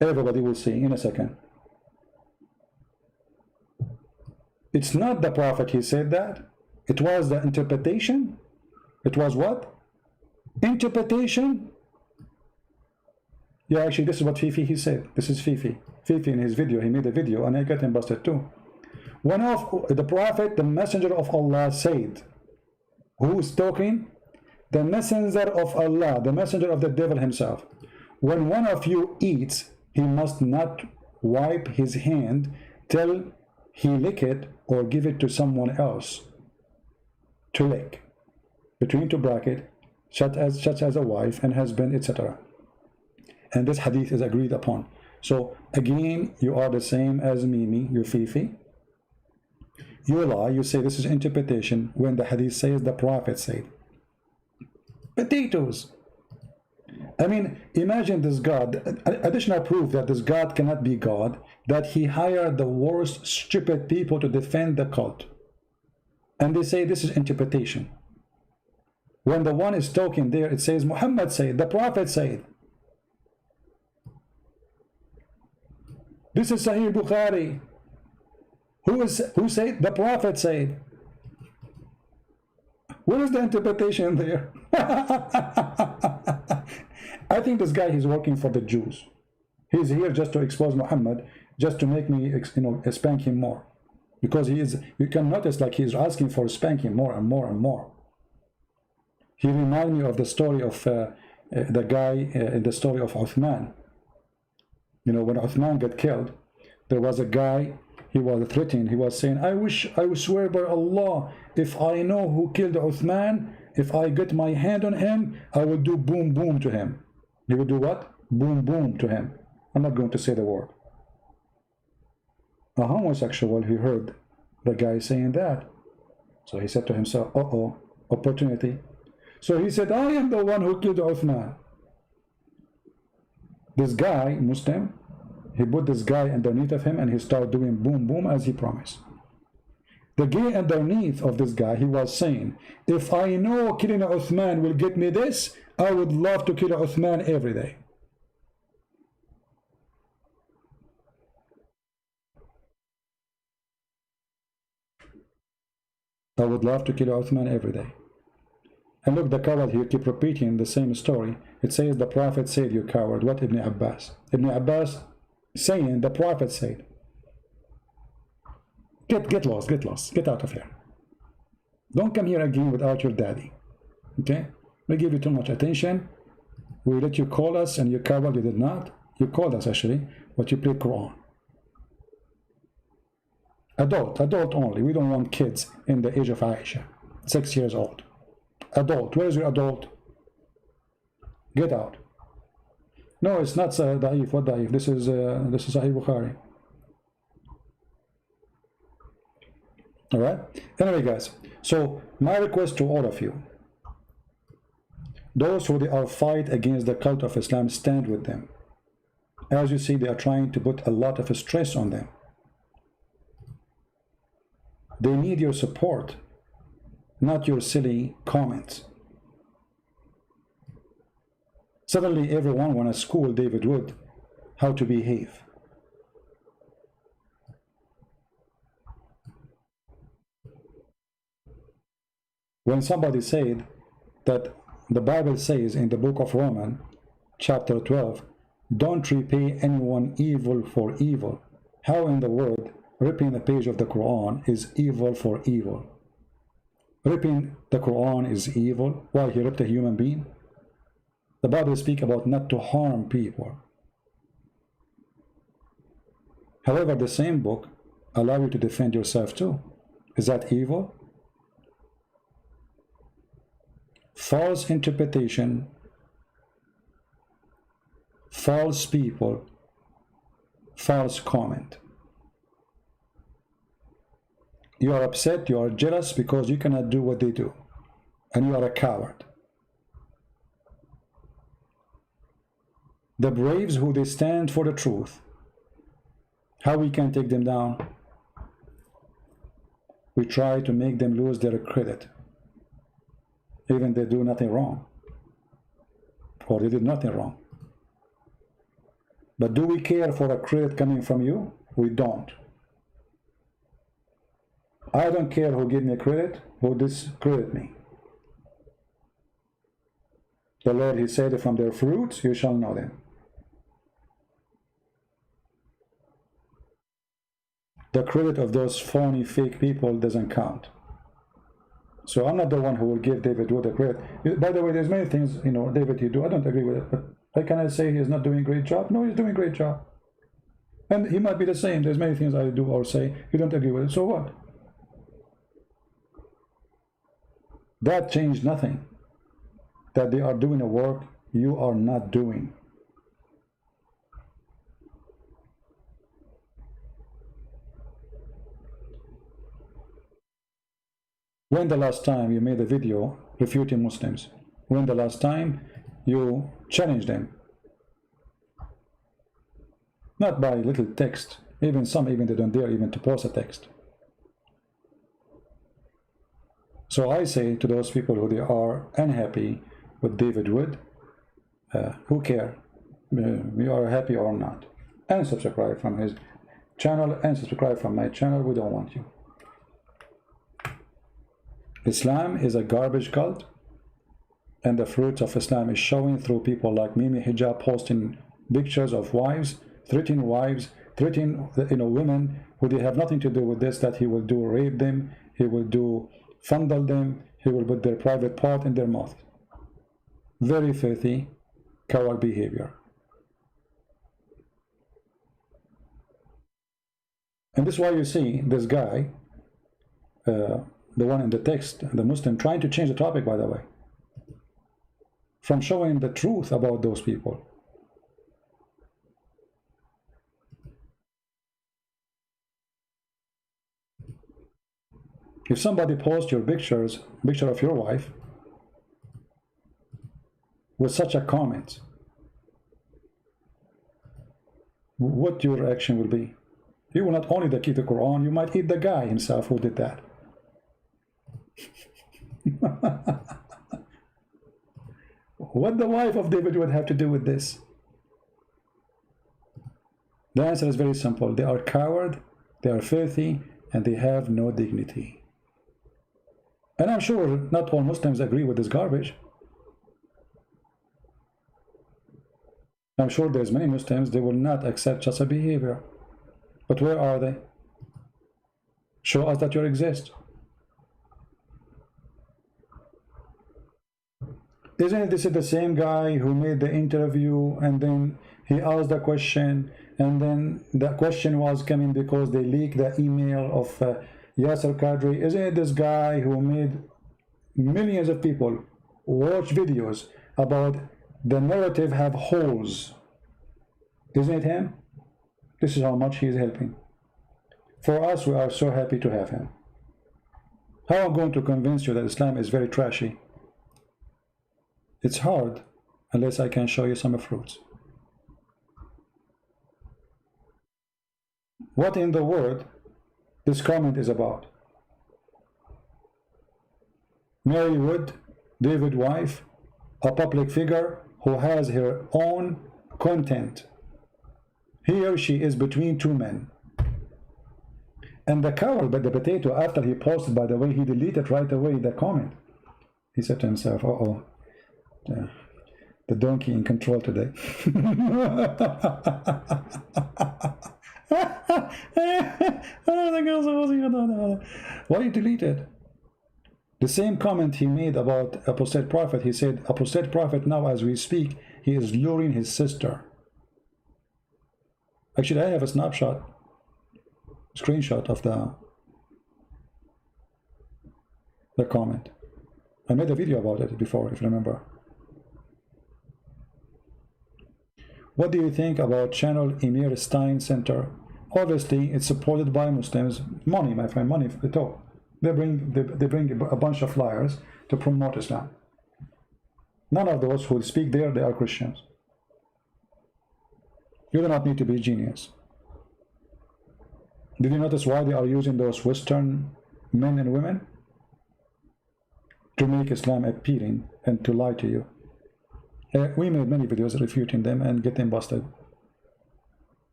Everybody will see in a second. It's not the Prophet he said that. It was the interpretation. It was what? Interpretation. Yeah, actually, this is what Fifi he said. This is Fifi. Fifi in his video, he made a video and I got him busted too. One of the Prophet, the Messenger of Allah said, who is talking? The Messenger of Allah, the Messenger of the devil himself. When one of you eats, he must not wipe his hand till he lick it or give it to someone else to lick. Between two brackets, such as a wife and husband, etc. And this hadith is agreed upon. So again, you are the same as Mimi, you Fifi. You lie, you say this is interpretation when the hadith says the Prophet said. Potatoes. I mean, imagine this God, additional proof that this God cannot be God, that he hired the worst stupid people to defend the cult. And they say this is interpretation. When the one is talking there, it says Muhammad said, the Prophet said. This is Sahih Bukhari. Who said? The Prophet said. What is the interpretation there? I think this guy, he's working for the Jews. He's here just to expose Muhammad, just to make me, you know, spank him more. Because he is, you can notice like he's asking for spanking more and more and more. He reminds me of the story of the guy in the story of Uthman. You know, when Uthman got killed, there was a guy, he was threatening, he was saying, I would swear by Allah, if I know who killed Uthman, if I get my hand on him, I will do boom boom to him. He would do what? Boom boom to him. I'm not going to say the word. A homosexual, he heard the guy saying that. So he said to himself, uh-oh, opportunity. So he said, I am the one who killed Uthman. This guy, Muslim, he put this guy underneath of him and he started doing boom boom as he promised. The guy underneath of this guy, he was saying, if I know killing Uthman will get me this, I would love to kill Uthman every day. I would love to kill Uthman every day. And look, the coward here keep repeating the same story. It says the Prophet said, you coward. What Ibn Abbas? Ibn Abbas saying the Prophet said. Get lost, get out of here. Don't come here again without your daddy. Okay? We give you too much attention. We let you call us and you coward, you did not. You called us actually, but you played Quran. Adult only. We don't want kids in the age of Aisha, 6 years old. Adult. Where is your adult? Get out. No, it's not Da'if. What Da'if? This is Sahih Bukhari. All right. Anyway, guys. So my request to all of you, those who they are fight against the cult of Islam, stand with them. As you see, they are trying to put a lot of stress on them. They need your support, not your silly comments. Suddenly everyone want to school David Wood how to behave. When somebody said that the Bible says in the book of Romans, chapter 12, don't repay anyone evil for evil. How in the world ripping a page of the Quran is evil for evil? Ripping the Quran is evil. Why? He ripped a human being? The Bible speaks about not to harm people. However, the same book allows you to defend yourself too. Is that evil? False interpretation, false people, false comment. You are upset, you are jealous because you cannot do what they do, and you are a coward. The braves who they stand for the truth, how we can take them down? We try to make them lose their credit, even they do nothing wrong, or they did nothing wrong. But do we care for a credit coming from you? We don't. I don't care who give me credit, who discredit me. The Lord, he said, from their fruits you shall know them. The credit of those phony, fake people doesn't count. So I'm not the one who will give David Wood the credit. By the way, there's many things, you know, David, he do. I don't agree with it, but how can I say he's not doing a great job? No, he's doing a great job. And he might be the same. There's many things I do or say, you don't agree with it, so what? That changed nothing. That they are doing a work you are not doing. When the last time you made a video refuting Muslims? When the last time you challenged them? Not by little text. Even some, even they don't dare even to post a text. So I say to those people who they are unhappy with David Wood, who care? We are happy or not. Unsubscribe from his channel, unsubscribe from my channel. We don't want you. Islam is a garbage cult, and the fruits of Islam is showing through people like Mimi Hijab posting pictures of wives, threatening women who they have nothing to do with this, that he will do rape them, he will do fondle them, he will put their private part in their mouth. Very filthy, coward behavior. And this is why you see this guy, the one in the text, the Muslim, trying to change the topic, by the way, from showing the truth about those people. If somebody posts your picture of your wife with such a comment, what your reaction will be? You will not only keep the Quran, you might eat the guy himself who did that. What the wife of David would have to do with this? The answer is very simple. They are coward, they are filthy, and they have no dignity. And I'm sure not all Muslims agree with this garbage. I'm sure there's many Muslims, they will not accept such a behavior. But where are they? Show us that you exist. Isn't this the same guy who made the interview and then he asked the question, and then the question was coming because they leaked the email of Yasser Qadri? Isn't it this guy who made millions of people watch videos about the narrative have holes? Isn't it him? This is how much he is helping. For us, we are so happy to have him. How am I going to convince you that Islam is very trashy? It's hard unless I can show you some fruits. What in the world this comment is about? Mary Wood, David's wife, a public figure who has her own content. He or she is between two men. And the coward, but the potato, after he posted, by the way, he deleted right away the comment. He said to himself, uh-oh, the donkey in control today. Why you delete it? The same comment he made about apostate prophet, he said, apostate prophet now as we speak, he is luring his sister. Actually, I have a screenshot of the comment. I made a video about it before, if you remember. What do you think about channel Emir Stein Center? Obviously, it's supported by Muslims. Money, my friend, money for the talk. They bring a bunch of liars to promote Islam. None of those who speak there, they are Christians. You do not need to be a genius. Did you notice why they are using those Western men and women? To make Islam appealing and to lie to you. We made many videos refuting them and get them busted.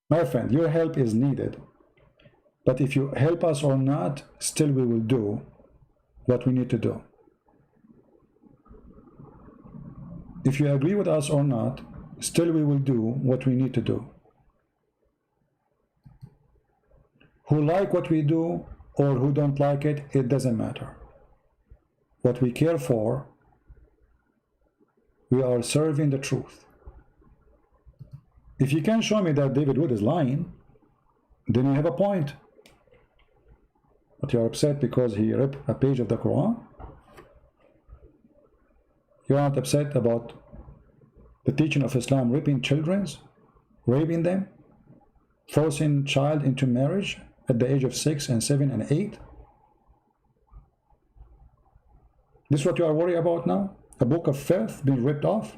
My friend, your help is needed. But if you help us or not, still we will do what we need to do. If you agree with us or not, still we will do what we need to do. Who like what we do or who don't like it, it doesn't matter. What we care for, we are serving the truth. If you can show me that David Wood is lying, then you have a point. But you are upset because he ripped a page of the Quran? You aren't upset about the teaching of Islam ripping children, raping them, forcing child into marriage at the age of 6 and 7 and 8? This is what you are worried about now? A book of faith being ripped off?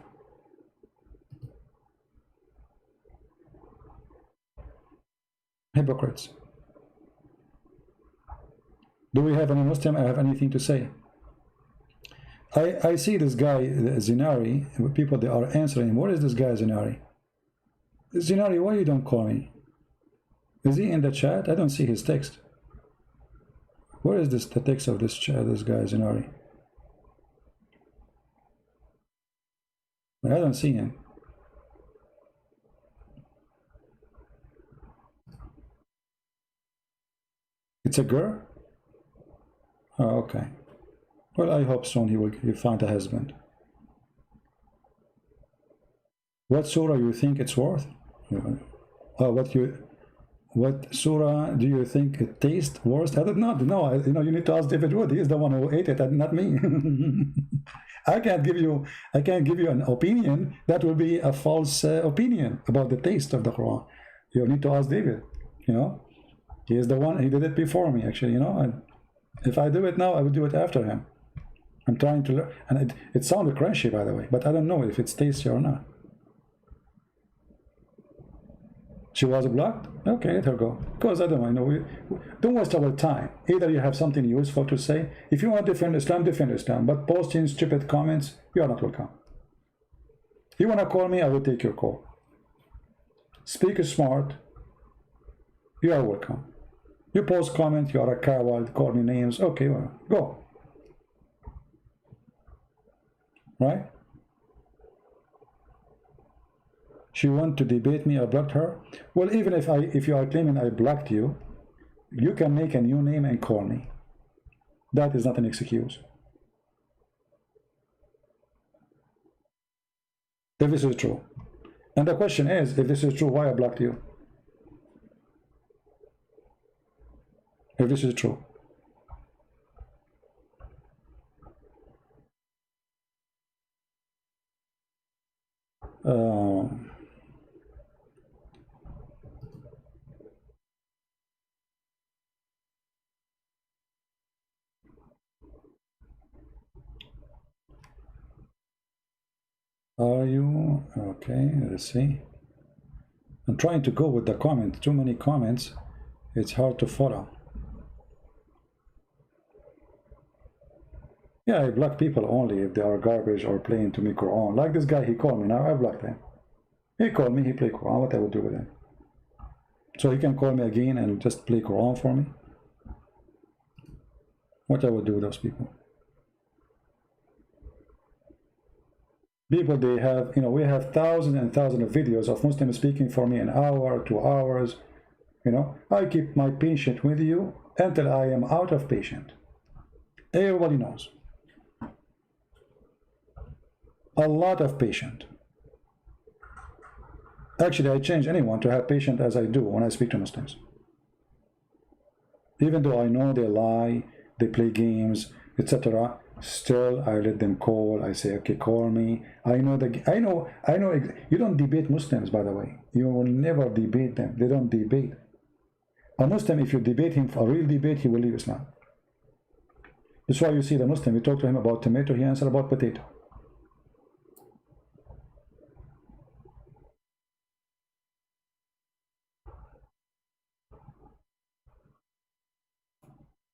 Hypocrites. Do we have any Muslim have anything to say? I see this guy Zinari, people they are answering. What is this guy Zinari? Zinari, why you don't call me? Is he in the chat? I don't see his text. Where is the text of this chat, this guy Zinari? I don't see him. It's a girl? Oh, okay. Well, I hope soon he will find a husband. What surah you think it's worth? What surah do you think it tastes worst? I don't know. No, you need to ask David Wood. He is the one who ate it, and not me. I can't give you an opinion. That will be a false opinion about the taste of the Quran. You need to ask David. He is the one. He did it before me, actually. And if I do it now, I will do it after him. I'm trying to learn, and it sounded crunchy, by the way, but I don't know if it's tasty or not. She was blocked? Okay, let her go. Because I don't know. Don't waste our time. Either you have something useful to say. If you want to defend Islam, but posting stupid comments, you are not welcome. You want to call me, I will take your call. Speak smart, you are welcome. You post comment, you are a coward, call me names, okay, well, go. Right? She wanted to debate me, I blocked her. Well, even if you are claiming I blocked you, you can make a new name and call me. That is not an excuse. If this is true. And the question is, if this is true, why I blocked you? If this is true. Are you okay? Let's see. I'm trying to go with the comment. Too many comments. It's hard to follow. Yeah, I block people only if they are garbage or playing to me Quran. Like this guy, he called me. Now I blocked him. He called me. He played Quran. What I would do with him? So he can call me again and just play Quran for me. What I would do with those people. People, they have, you know, we have thousands and thousands of videos of Muslims speaking for me an hour, 2 hours. You know, I keep my patient with you until I am out of patient. Everybody knows. A lot of patient. Actually, I change anyone to have patient as I do when I speak to Muslims. Even though I know they lie, they play games, etc., still I let them call. I say, okay, call me. I know. You don't debate Muslims, by the way. You will never debate them. They don't debate. A Muslim, if you debate him for a real debate, he will leave Islam. That's why you see the Muslim, you talk to him about tomato, he answers about potato.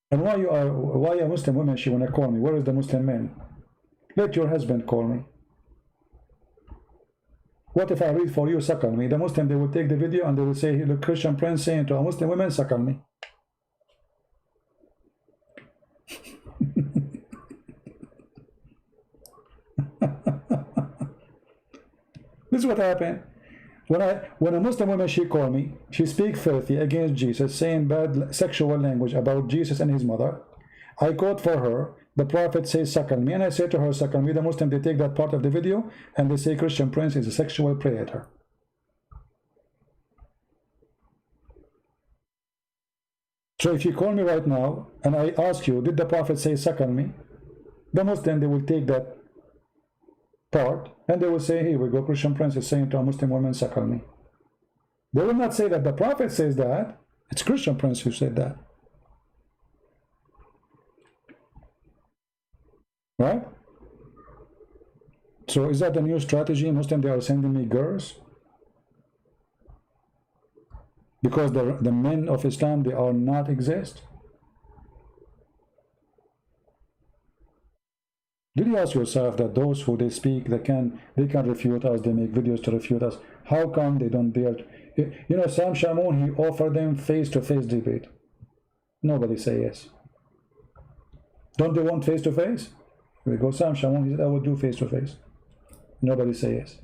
And why a Muslim woman, she wanna call me? Where is the Muslim man? Let your husband call me. What if I read for you, suckle me? The Muslim, they will take the video and they will say, the Christian Prince saying to a Muslim woman, suckle me. This is what happened. When a Muslim woman, she called me, she speak filthy against Jesus, saying bad sexual language about Jesus and his mother. I quote for her, the Prophet says, suckle me. And I say to her, suckle me. The Muslim, they take that part of the video and they say Christian Prince is a sexual predator. So if you call me right now and I ask you, did the Prophet say suckle me? The Muslim, they will take that part and they will say, here we go, Christian Prince is saying to a Muslim woman, suckle me. They will not say that the Prophet says that. It's Christian Prince who said that. Right? So is that the new strategy? Muslim, they are sending me girls? Because the men of Islam, they are not exist? Did you ask yourself that those who they speak, they can refute us, they make videos to refute us? How come they don't dare? You know, Sam Shamoun, he offered them face-to-face debate. Nobody say yes. Don't they want face-to-face? We go, Sam Shamoun, he said, I will do face-to-face. Nobody say yes.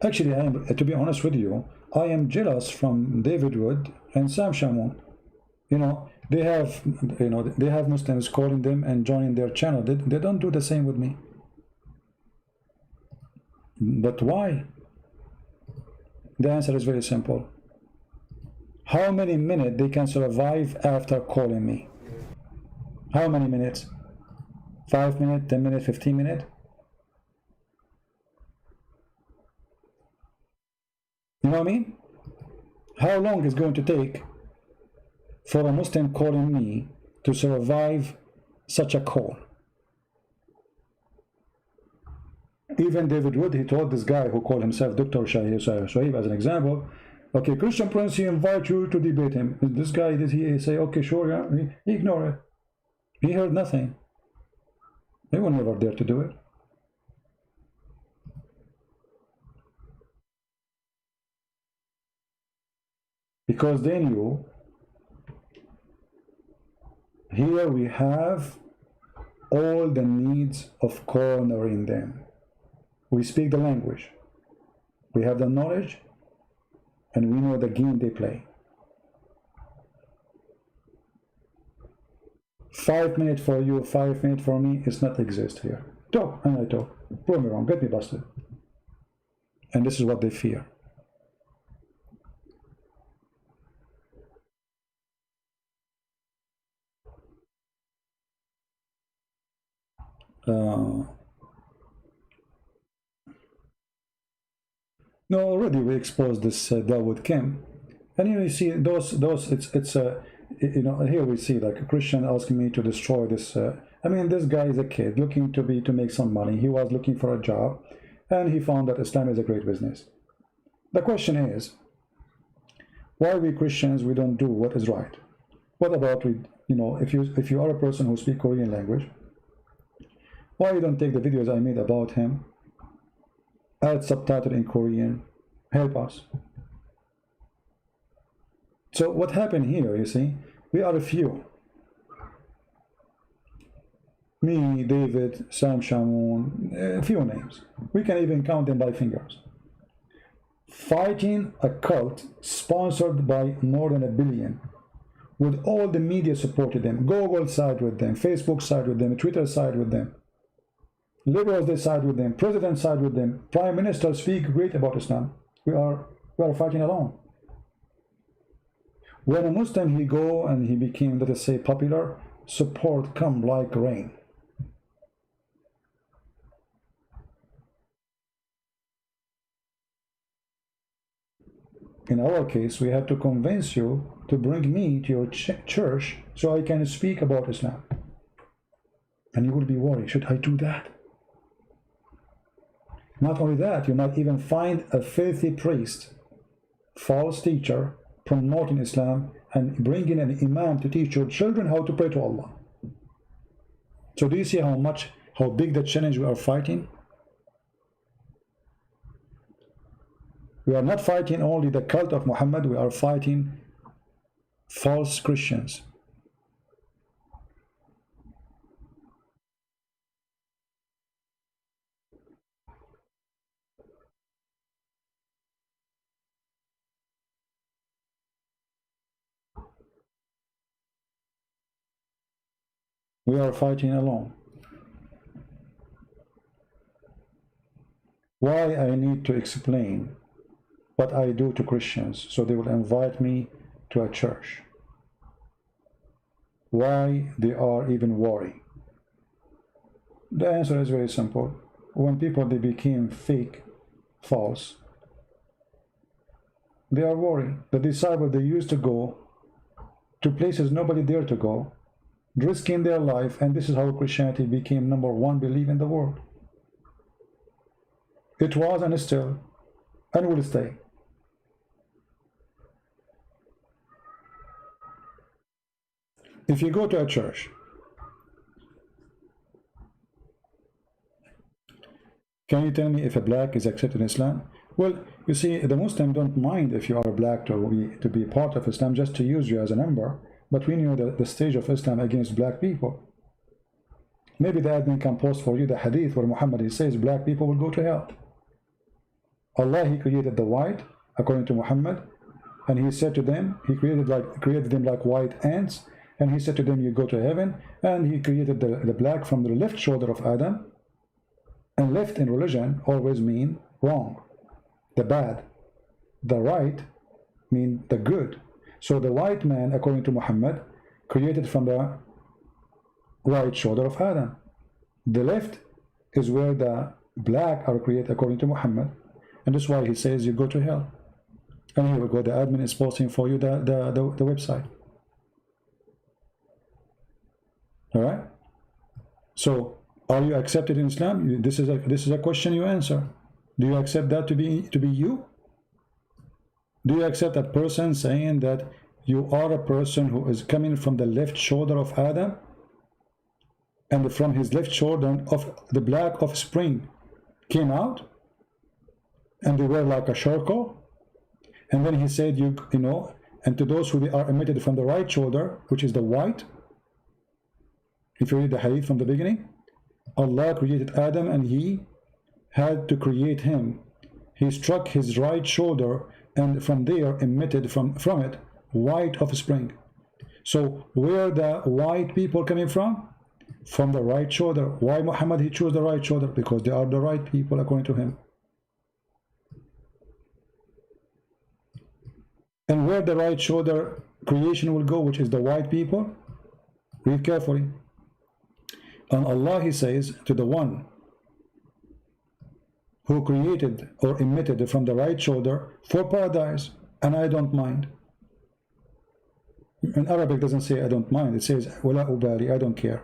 Actually, to be honest with you, I am jealous from David Wood and Sam Shamoun. You know, they have Muslims calling them and joining their channel. They don't do the same with me. But why? The answer is very simple. How many minutes they can survive after calling me? How many minutes? 5 minutes, 10 minutes, 15 minutes? You know what I mean? How long is it going to take for a Muslim calling me to survive such a call? Even David Wood, he told this guy who called himself Dr. Shoaib as an example, okay, Christian Prince, he invite you to debate him. This guy, did he say, okay, sure, yeah? He ignored it. He heard nothing. They were never there to do it. Because they knew, here we have all the needs of cornering them. We speak the language. We have the knowledge, and we know the game they play. 5 minutes for you, 5 minutes for me, is not exist here. Talk, and I talk. Prove me wrong, get me busted. And this is what they fear. No, already we exposed this Dawood Kim, and here you see those. It's you know, here we see like a Christian asking me to destroy this. I mean, this guy is a kid looking to make some money. He was looking for a job, and he found that Islam is a great business. The question is, why we Christians, we don't do what is right? What about we? You know, if you are a person who speaks Korean language, why you don't take the videos I made about him, add subtitle in Korean, help us? So what happened here, you see, We are a few. Me, David, Sam Shamoun, a few names. We can even count them by fingers. Fighting a cult sponsored by more than 1 billion, with all the media supported them. Google side with them, Facebook side with them, Twitter side with them. Liberals, they side with them. President side with them. Prime Minister speak great about Islam. We are fighting alone. When a Muslim, he go and he became, let us say, popular, support come like rain. In our case, we have to convince you to bring me to your church so I can speak about Islam. And you will be worried, should I do that? Not only that, you might even find a filthy priest, false teacher, promoting Islam and bringing an imam to teach your children how to pray to Allah. So do you see how big the challenge we are fighting? We are not fighting only the cult of Muhammad, we are fighting false Christians. We are fighting alone. Why I need to explain what I do to Christians so they will invite me to a church? Why they are even worried? The answer is very simple. When people, they became fake, false, they are worried. The disciples, they used to go to places nobody dared to go, risking their life, and this is how Christianity became #1 belief in the world. It was and is still, and will stay. If you go to a church, can you tell me if a black is accepted in Islam? Well, you see, the Muslim don't mind if you are black to be part of Islam, just to use you as a member. But we know the stage of Islam against black people. Maybe the admin can post for you the hadith where Muhammad, he says black people will go to hell. Allah, he created the white according to Muhammad, and he said to them, he created them like white ants, and he said to them, you go to heaven. And he created the black from the left shoulder of Adam. And left in religion always mean wrong, the bad. The right mean the good. So the white man, according to Muhammad, created from the right shoulder of Adam. The left is where the black are created according to Muhammad. And that's why he says you go to hell. And here we go, the admin is posting for you the website. All right? So, are you accepted in Islam? This is a question you answer. Do you accept that to be you? Do you accept a person saying that you are a person who is coming from the left shoulder of Adam, and from his left shoulder of the black offspring came out, and they were like a charcoal? And then he said, you know, and to those who are emitted from the right shoulder, which is the white. If you read the hadith from the beginning, Allah created Adam and he had to create him. He struck his right shoulder, and from there emitted from it white offspring. So where the white people coming from? From the right shoulder. Why Muhammad, he chose the right shoulder? Because they are the right people according to him. And where the right shoulder creation will go, which is the white people, read carefully. And Allah, he says, to the one who created or emitted from the right shoulder for paradise, and I don't mind. In Arabic doesn't say I don't mind, it says wala ubali, I don't care.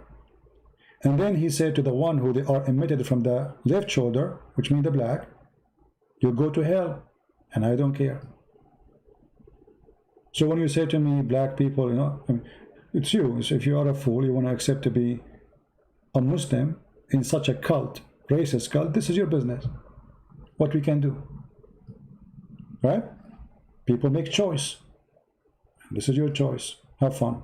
And then he said to the one who they are emitted from the left shoulder, which means the black, you go to hell, and I don't care. So when you say to me, black people, you know, it's you. So if you are a fool, you want to accept to be a Muslim in such a cult, racist cult, this is your business. What we can do, right? People make choice. This is your choice. Have fun.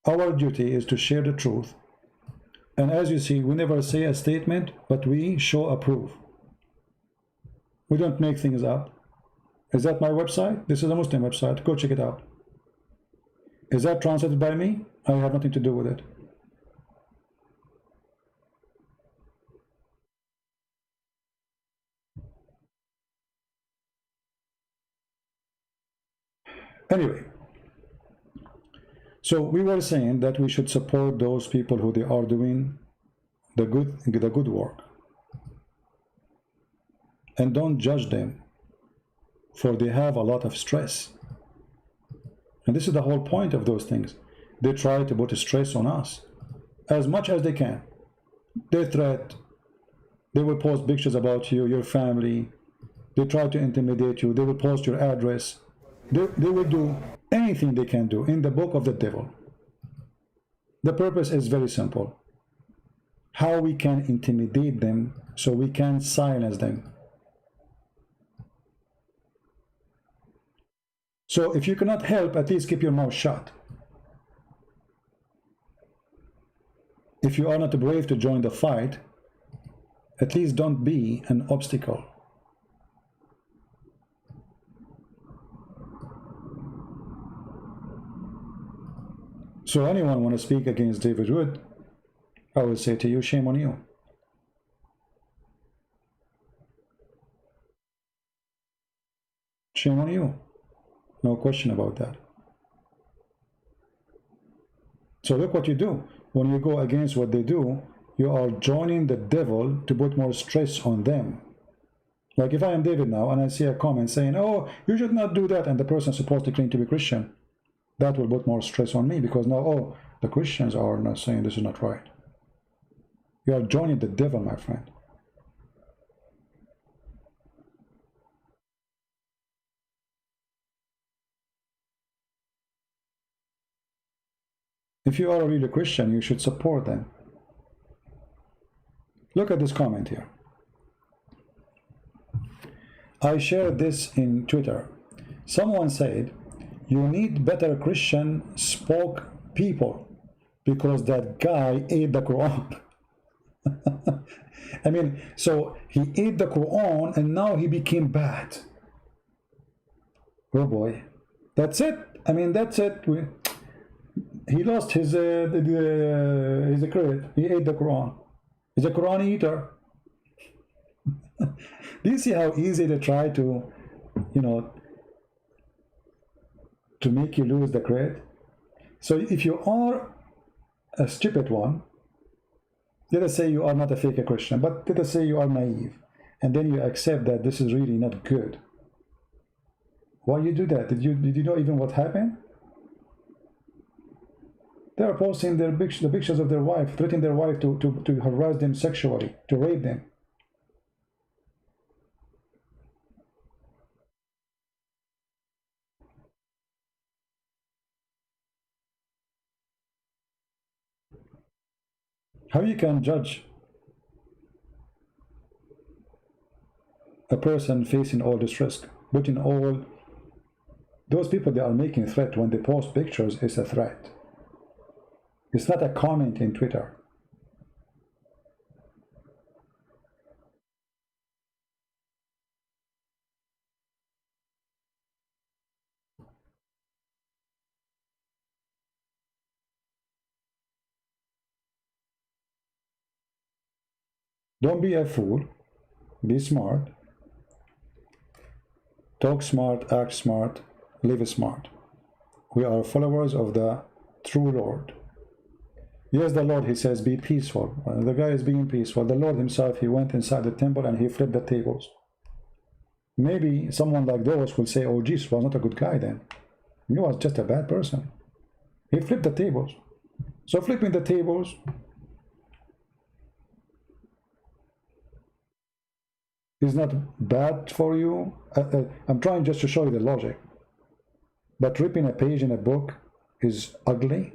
Our duty is to share the truth. And as you see, we never say a statement, but we show a proof. We don't make things up. Is that my website? This is a Muslim website. Go check it out. Is that translated by me? I have nothing to do with it. Anyway, so we were saying that we should support those people who they are doing the good work, and don't judge them, for they have a lot of stress. And this is the whole point of those things. They try to put stress on us as much as they can. They threat, they will post pictures about you, your family. They try to intimidate you. They will post your address. They will do anything they can do in the book of the devil. The purpose is very simple. How we can intimidate them so we can silence them. So if you cannot help, at least keep your mouth shut. If you are not brave to join the fight, at least don't be an obstacle. So anyone want to speak against David Wood, I will say to you, shame on you. Shame on you. No question about that. So look what you do. When you go against what they do, you are joining the devil to put more stress on them. Like if I am David now and I see a comment saying, oh, you should not do that, and the person is supposed to claim to be Christian, that will put more stress on me, because now, oh, the Christians are not saying this is not right. You are joining the devil, my friend. If you are a really Christian, you should support them. Look at this comment here. I shared this in Twitter. Someone said, you need better Christian spoke people because that guy ate the Quran. I mean, so he ate the Quran and now he became bad. Oh boy, that's it. I mean, that's it. He lost his credit. He ate the Quran. He's a Quran eater. Do you see how easy they try to, you know, to make you lose the credit? So if you are a stupid one, let us say you are not a fake Christian, but let us say you are naive, and then you accept that this is really not good. Why you do that? Did you know even what happened? They are posting the pictures of their wife, threatening their wife to harass them sexually, to rape them. How you can judge a person facing all this risk, putting all those people they are making threat when they post pictures is a threat. It's not a comment in Twitter. Don't be a fool. Be smart. Talk smart, act smart, live smart. We are followers of the true Lord. Yes, the Lord, he says, be peaceful. The guy is being peaceful. The Lord himself, he went inside the temple and he flipped the tables. Maybe someone like those will say, oh, Jesus was not a good guy then. He was just a bad person. He flipped the tables. So flipping the tables is not bad for you. I'm trying just to show you the logic. But ripping a page in a book is ugly.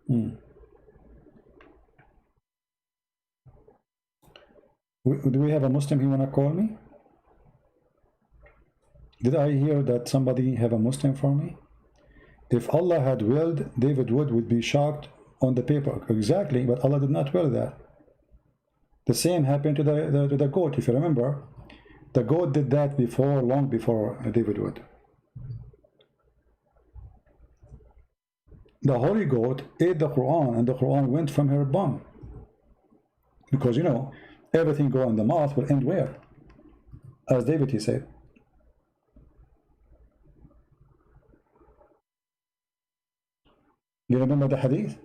Do we have a Muslim who wanna call me? Did I hear that somebody have a Muslim for me? If Allah had willed, David would be shocked on the paper. Exactly, but Allah did not will that. The same happened to the goat. If you remember, the goat did that before, long before David would. The holy goat ate the Quran, and the Quran went from her bum. Because, you know, everything go in the mouth will end where? As David, he said. You remember the hadith?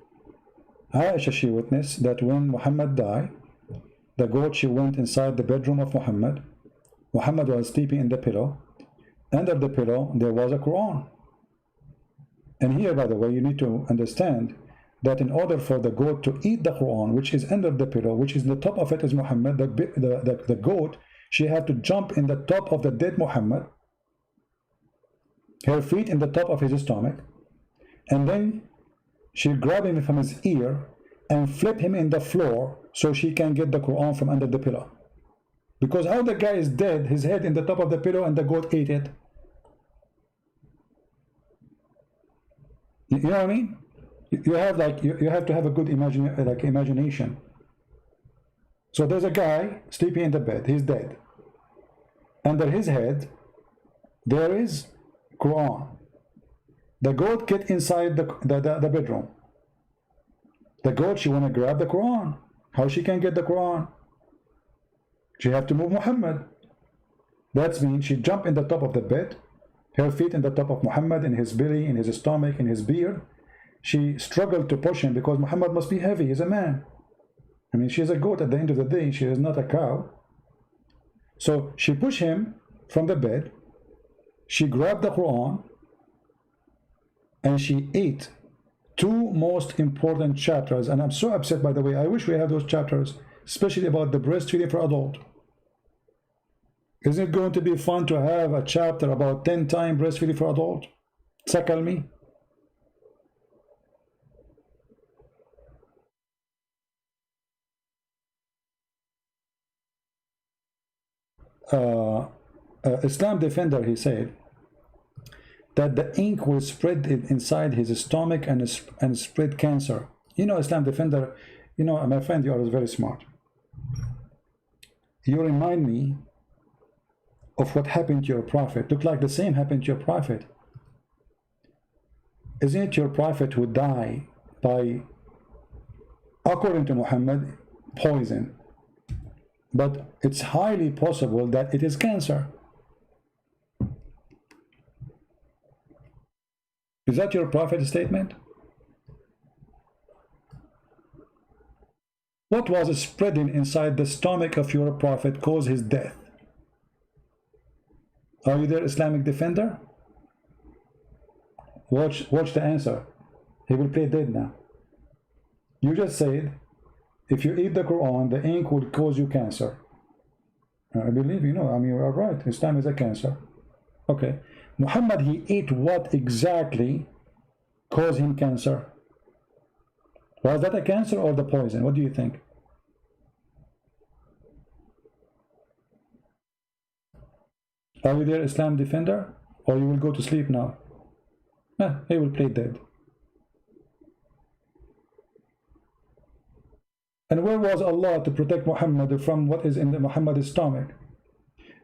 Aisha, she witnessed that when Muhammad died, the goat, she went inside the bedroom of Muhammad. Muhammad was sleeping in the pillow. Under the pillow, there was a Quran. And here, by the way, you need to understand that in order for the goat to eat the Quran, which is under the pillow, which is the top of it is Muhammad, the goat, she had to jump in the top of the dead Muhammad, her feet in the top of his stomach, and then she grab him from his ear and flip him in the floor so she can get the Quran from under the pillow. Because how the guy is dead, his head in the top of the pillow, and the goat ate it. You know what I mean? You have like you have to have a good imagination. So there's a guy sleeping in the bed. He's dead. Under his head, there is Quran. The goat get inside the bedroom. The goat, she want to grab the Quran. How she can get the Quran? She have to move Muhammad. That means she jump in the top of the bed, her feet in the top of Muhammad, in his belly, in his stomach, in his beard. She struggled to push him because Muhammad must be heavy. He's a man. I mean, she's a goat at the end of the day. She is not a cow. So she pushed him from the bed. She grabbed the Quran and she ate two most important chapters. And I'm so upset, by the way. I wish we had those chapters, especially about the breastfeeding for adult. Isn't it going to be fun to have a chapter about 10 times breastfeeding for adult? Sakal me. Islam Defender, he said that the ink will spread inside his stomach and spread cancer. You know, Islam Defender, you know, my friend, you are very smart. You remind me of what happened to your prophet. Look like the same happened to your prophet. Isn't it your prophet who died by, according to Muhammad, poison? But it's highly possible that it is cancer. Is that your prophet's statement? What was spreading inside the stomach of your prophet caused his death? Are you there, Islamic Defender? Watch the answer. He will play dead now. You just said, if you eat the Quran, the ink will cause you cancer. I believe you know. I mean, you are right. Islam is a cancer. Okay. Muhammad, he ate what exactly caused him cancer? Was that a cancer or the poison? What do you think? Are you there, Islam Defender? Or you will go to sleep now? He will play dead. And where was Allah to protect Muhammad from what is in Muhammad's stomach?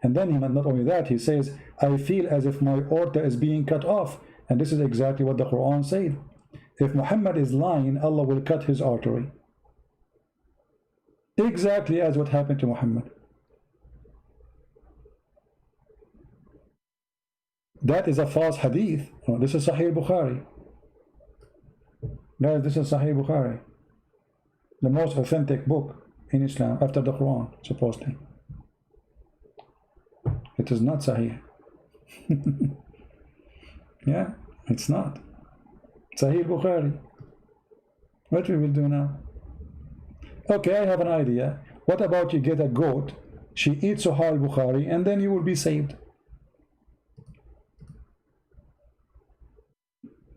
And then not only that, he says, I feel as if my aorta is being cut off. And this is exactly what the Quran said. If Muhammad is lying, Allah will cut his artery. Exactly as what happened to Muhammad. That is a false hadith. Oh, this is Sahih Bukhari. Guys, this is Sahih Bukhari. The most authentic book in Islam after the Quran, supposedly. It is not Sahih. Yeah, it's not. Sahih Bukhari. What we will do now? Okay, I have an idea. What about you get a goat, she eats Sahih Bukhari, and then you will be saved.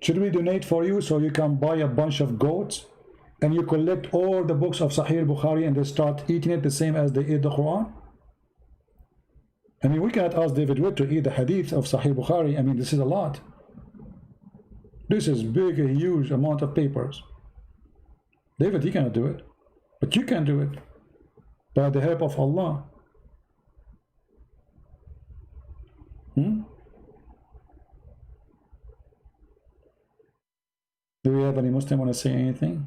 Should we donate for you so you can buy a bunch of goats and you collect all the books of Sahih Bukhari and they start eating it the same as they eat the Quran? I mean, we cannot ask David Wood to eat the hadith of Sahih Bukhari. I mean, this is a lot. This is big, a huge amount of papers. David, he cannot do it. But you can do it. By the help of Allah. Do we have any Muslim want to say anything?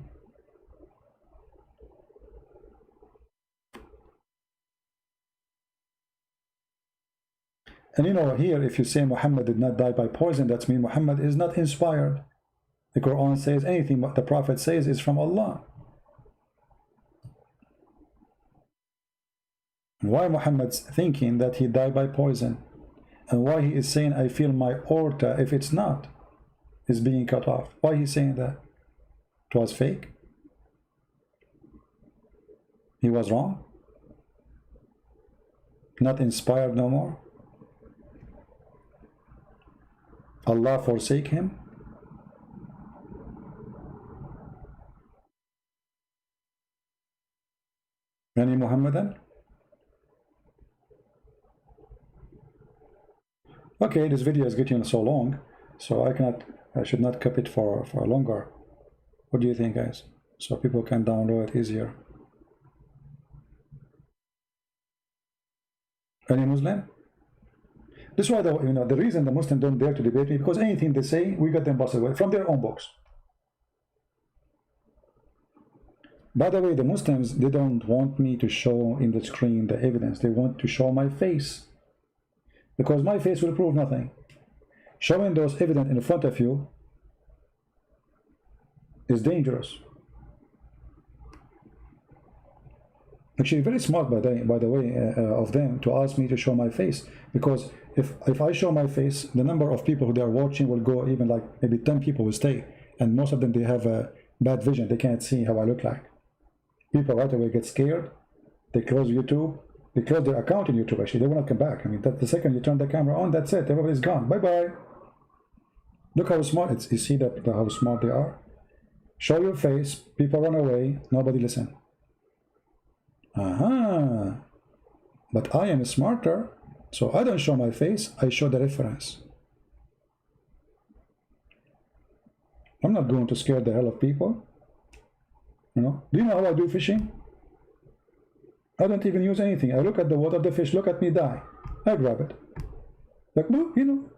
And you know, here, if you say Muhammad did not die by poison, that means Muhammad is not inspired. The Quran says anything what the Prophet says is from Allah. And why Muhammad's thinking that he died by poison? And why he is saying, I feel my aorta, if it's not, is being cut off? Why he's saying that? It was fake? He was wrong? Not inspired no more? Allah forsake him? Any Muhammadan? Okay, this video is getting so long, so I should not keep it for longer. What do you think, guys? So people can download it easier. Any Muslim? This is why the reason the Muslims don't dare to debate me, because anything they say, we got them busted away from their own books. By the way, the Muslims, they don't want me to show in the screen the evidence. They want to show my face, because my face will prove nothing. Showing those evidence in front of you is dangerous. Actually, very smart by the way of them to ask me to show my face, because if I show my face, the number of people who they are watching will go, even like maybe 10 people will stay, and most of them, they have a bad vision. They can't see how I look like. People right away get scared. They close YouTube. They close their account in YouTube. Actually, they will not come back. I mean, that the second you turn the camera on, that's it. Everybody's gone. Bye bye. Look how smart it's. You see that how smart they are. Show your face. People run away. Nobody listen. But I am smarter, so I don't show my face. I show the reference. I'm not going to scare the hell of people. You know? Do you know how I do fishing? I don't even use anything. I look at the water, the fish look at me, die. I grab it. Like, no, you know.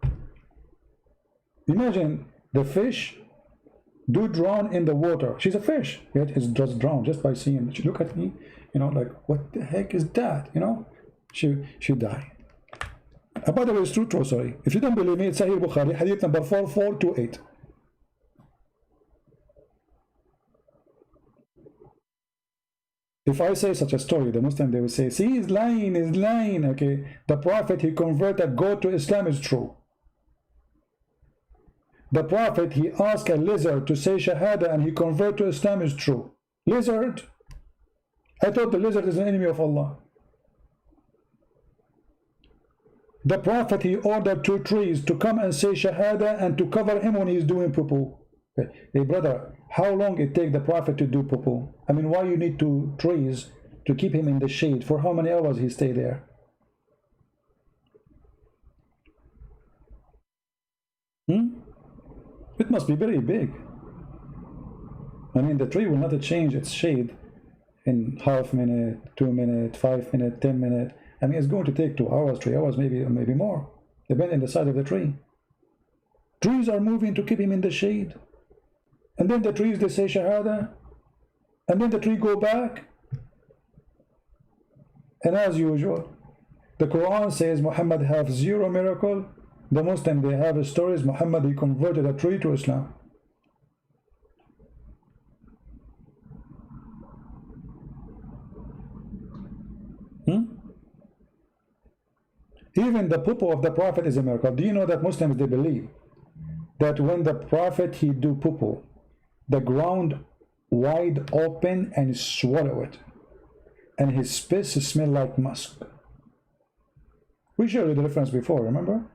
Imagine the fish do drown in the water. She's a fish, yet it's just drowned just by seeing. She look at me, you know, like, what the heck is that? You know, she die. By the way, it's true, sorry. If you don't believe me, it's Sahih Bukhari, hadith number 4428. If I say such a story, the Muslim, they will say, see, he's lying, okay. The Prophet, he converted, go to Islam is true. The Prophet, he asked a lizard to say Shahada and he converted to Islam is true. Lizard? I thought the lizard is an enemy of Allah. The Prophet, he ordered 2 trees to come and say Shahada and to cover him when he's doing poo-poo. Hey brother, how long it take the Prophet to do poo-poo? I mean, why you need 2 trees to keep him in the shade? For how many hours he stay there? It must be very big. I mean, the tree will not change its shade in half minute, 2 minutes, 5 minutes, 10 minutes. I mean, it's going to take 2 hours, 3 hours, maybe more, depending on the size of the tree. Trees are moving to keep him in the shade. And then the trees, they say Shahada. And then the tree go back. And as usual, the Quran says Muhammad have 0 miracle. The Muslim, they have stories. Muhammad, he converted a tree to Islam. Even the poo-poo of the Prophet is a miracle. Do you know that Muslims, they believe that when the Prophet, he do poo-poo, the ground wide open and swallow it, and his spit smell like musk. We showed you the reference before, remember?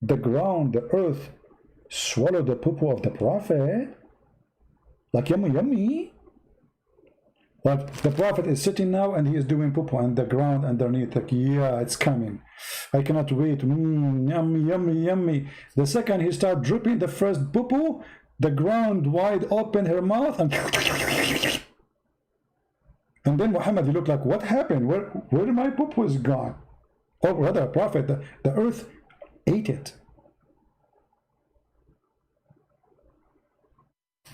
The ground, the earth, swallowed the poo-poo of the Prophet like yummy yummy. Like the Prophet is sitting now and he is doing poo on the ground underneath, like, yeah, it's coming. I cannot wait. Yummy, yummy, yummy. The second he start dripping the first poo, the ground wide open her mouth and then Muhammad, he looked like, what happened? Where my poo is gone? Or rather, Prophet, the earth ate it.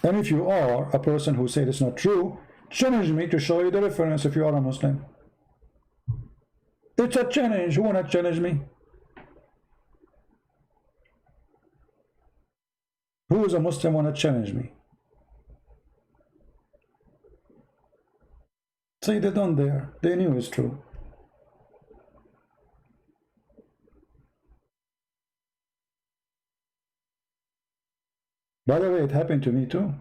And if you are a person who said it's not true, challenge me to show you the reference if you are a Muslim. It's a challenge. Who wanna challenge me? Who is a Muslim wanna challenge me? See, they don't dare. They knew it's true. By the way, it happened to me too.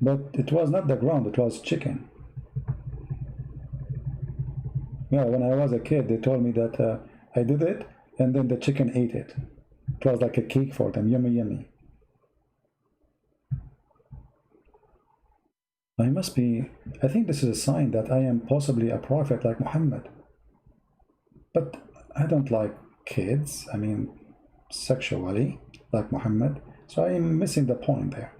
But it was not the ground, it was chicken. Yeah, when I was a kid, they told me that I did it, and then the chicken ate it. It was like a cake for them, yummy, yummy. I think this is a sign that I am possibly a prophet like Muhammad. But I don't like kids, I mean, sexually, like Muhammad. So I am missing the point there.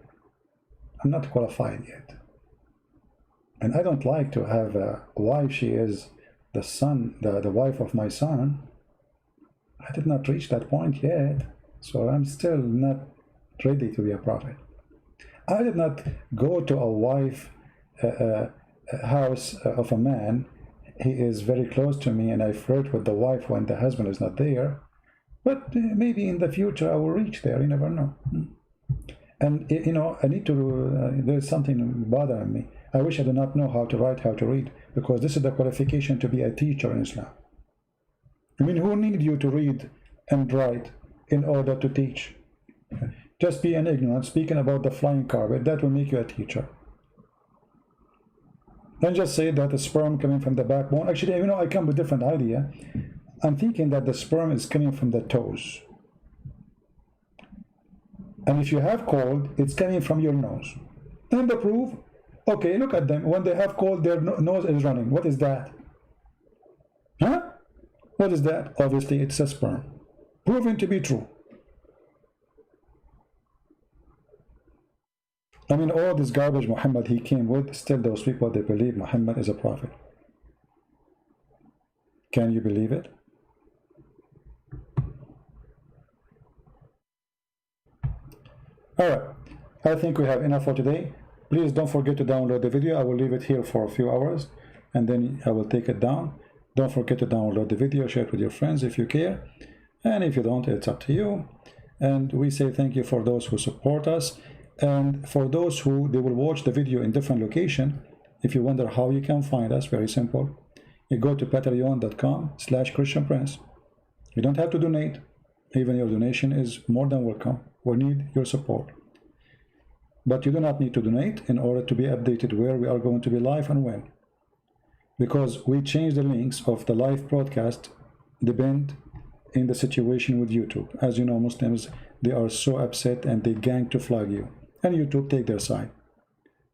I'm not qualified yet. And I don't like to have a wife, she is the wife of my son. I did not reach that point yet. So I'm still not ready to be a prophet. I did not go to a wife house of a man. He is very close to me and I flirt with the wife when the husband is not there. But maybe in the future I will reach there, you never know. And you know, I need to, there's something bothering me. I wish I did not know how to write, how to read, because this is the qualification to be a teacher in Islam. I mean, who need you to read and write in order to teach? Just be an ignorant, speaking about the flying carpet, that will make you a teacher. Don't just say that the sperm coming from the backbone. Actually, you know, I come with a different idea. I'm thinking that the sperm is coming from the toes. And if you have cold, it's coming from your nose. And the proof, okay, look at them. When they have cold, their nose is running. What is that? Huh? What is that? Obviously, it's a sperm. Proven to be true. I mean, all this garbage Muhammad he came with, still those people, they believe Muhammad is a prophet. Can you believe it? Alright, I think we have enough for today. Please don't forget to download the video. I will leave it here for a few hours and then I will take it down. Don't forget to download the video, share it with your friends if you care. And if you don't, it's up to you. And we say thank you for those who support us. And for those who they will watch the video in different location, if you wonder how you can find us, very simple. You go to patreon.com/ChristianPrince. You don't have to donate. Even your donation is more than welcome. We need your support. But you do not need to donate in order to be updated where we are going to be live and when. Because we change the links of the live broadcast depend in the situation with YouTube. As you know, Muslims, they are so upset and they gang to flag you. And YouTube take their side.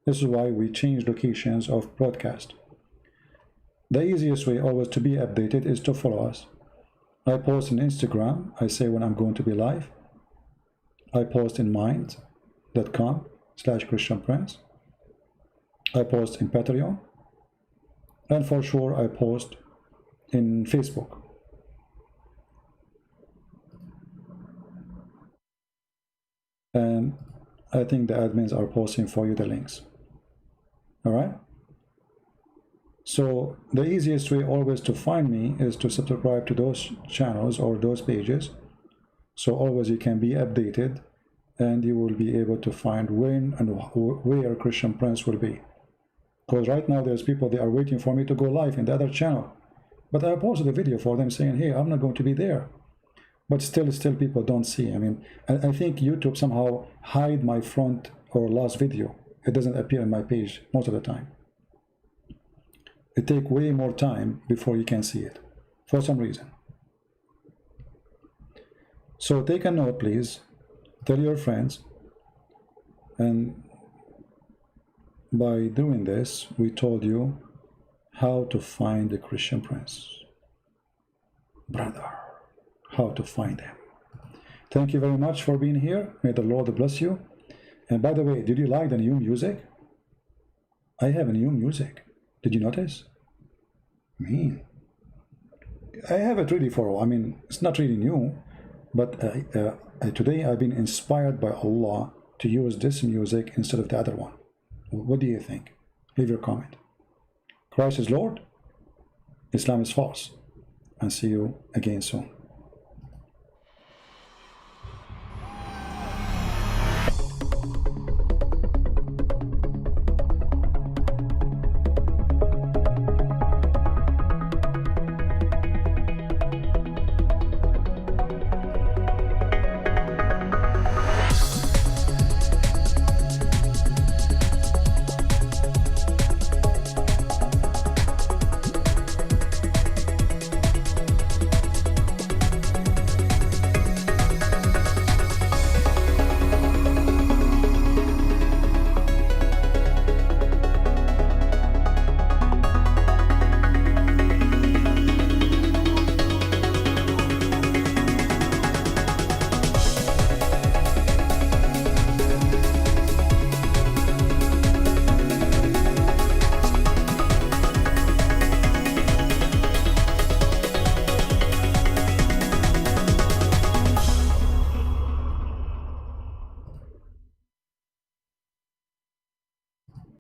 This is why we change locations of broadcast. The easiest way always to be updated is to follow us. I post on Instagram, I say when I'm going to be live. I post in mind.com/ChristianPrince. I post in Patreon. And for sure, I post in Facebook. And I think the admins are posting for you the links. All right? So the easiest way always to find me is to subscribe to those channels or those pages. So always you can be updated and you will be able to find when and where Christian Prince will be. Because right now there's people, they are waiting for me to go live in the other channel. But I posted a video for them saying, hey, I'm not going to be there. But still people don't see. I mean, I think YouTube somehow hide my front or last video. It doesn't appear on my page most of the time. It takes way more time before you can see it, for some reason. So take a note, please. Tell your friends. And by doing this, we told you how to find the Christian Prince. Brother, how to find him. Thank you very much for being here. May the Lord bless you. And by the way, did you like the new music? I have a new music. Did you notice? Me. I have it ready for, I mean, it's not really new, but today I've been inspired by Allah to use this music instead of the other one. What do you think? Leave your comment. Christ is Lord, Islam is false. And see you again soon.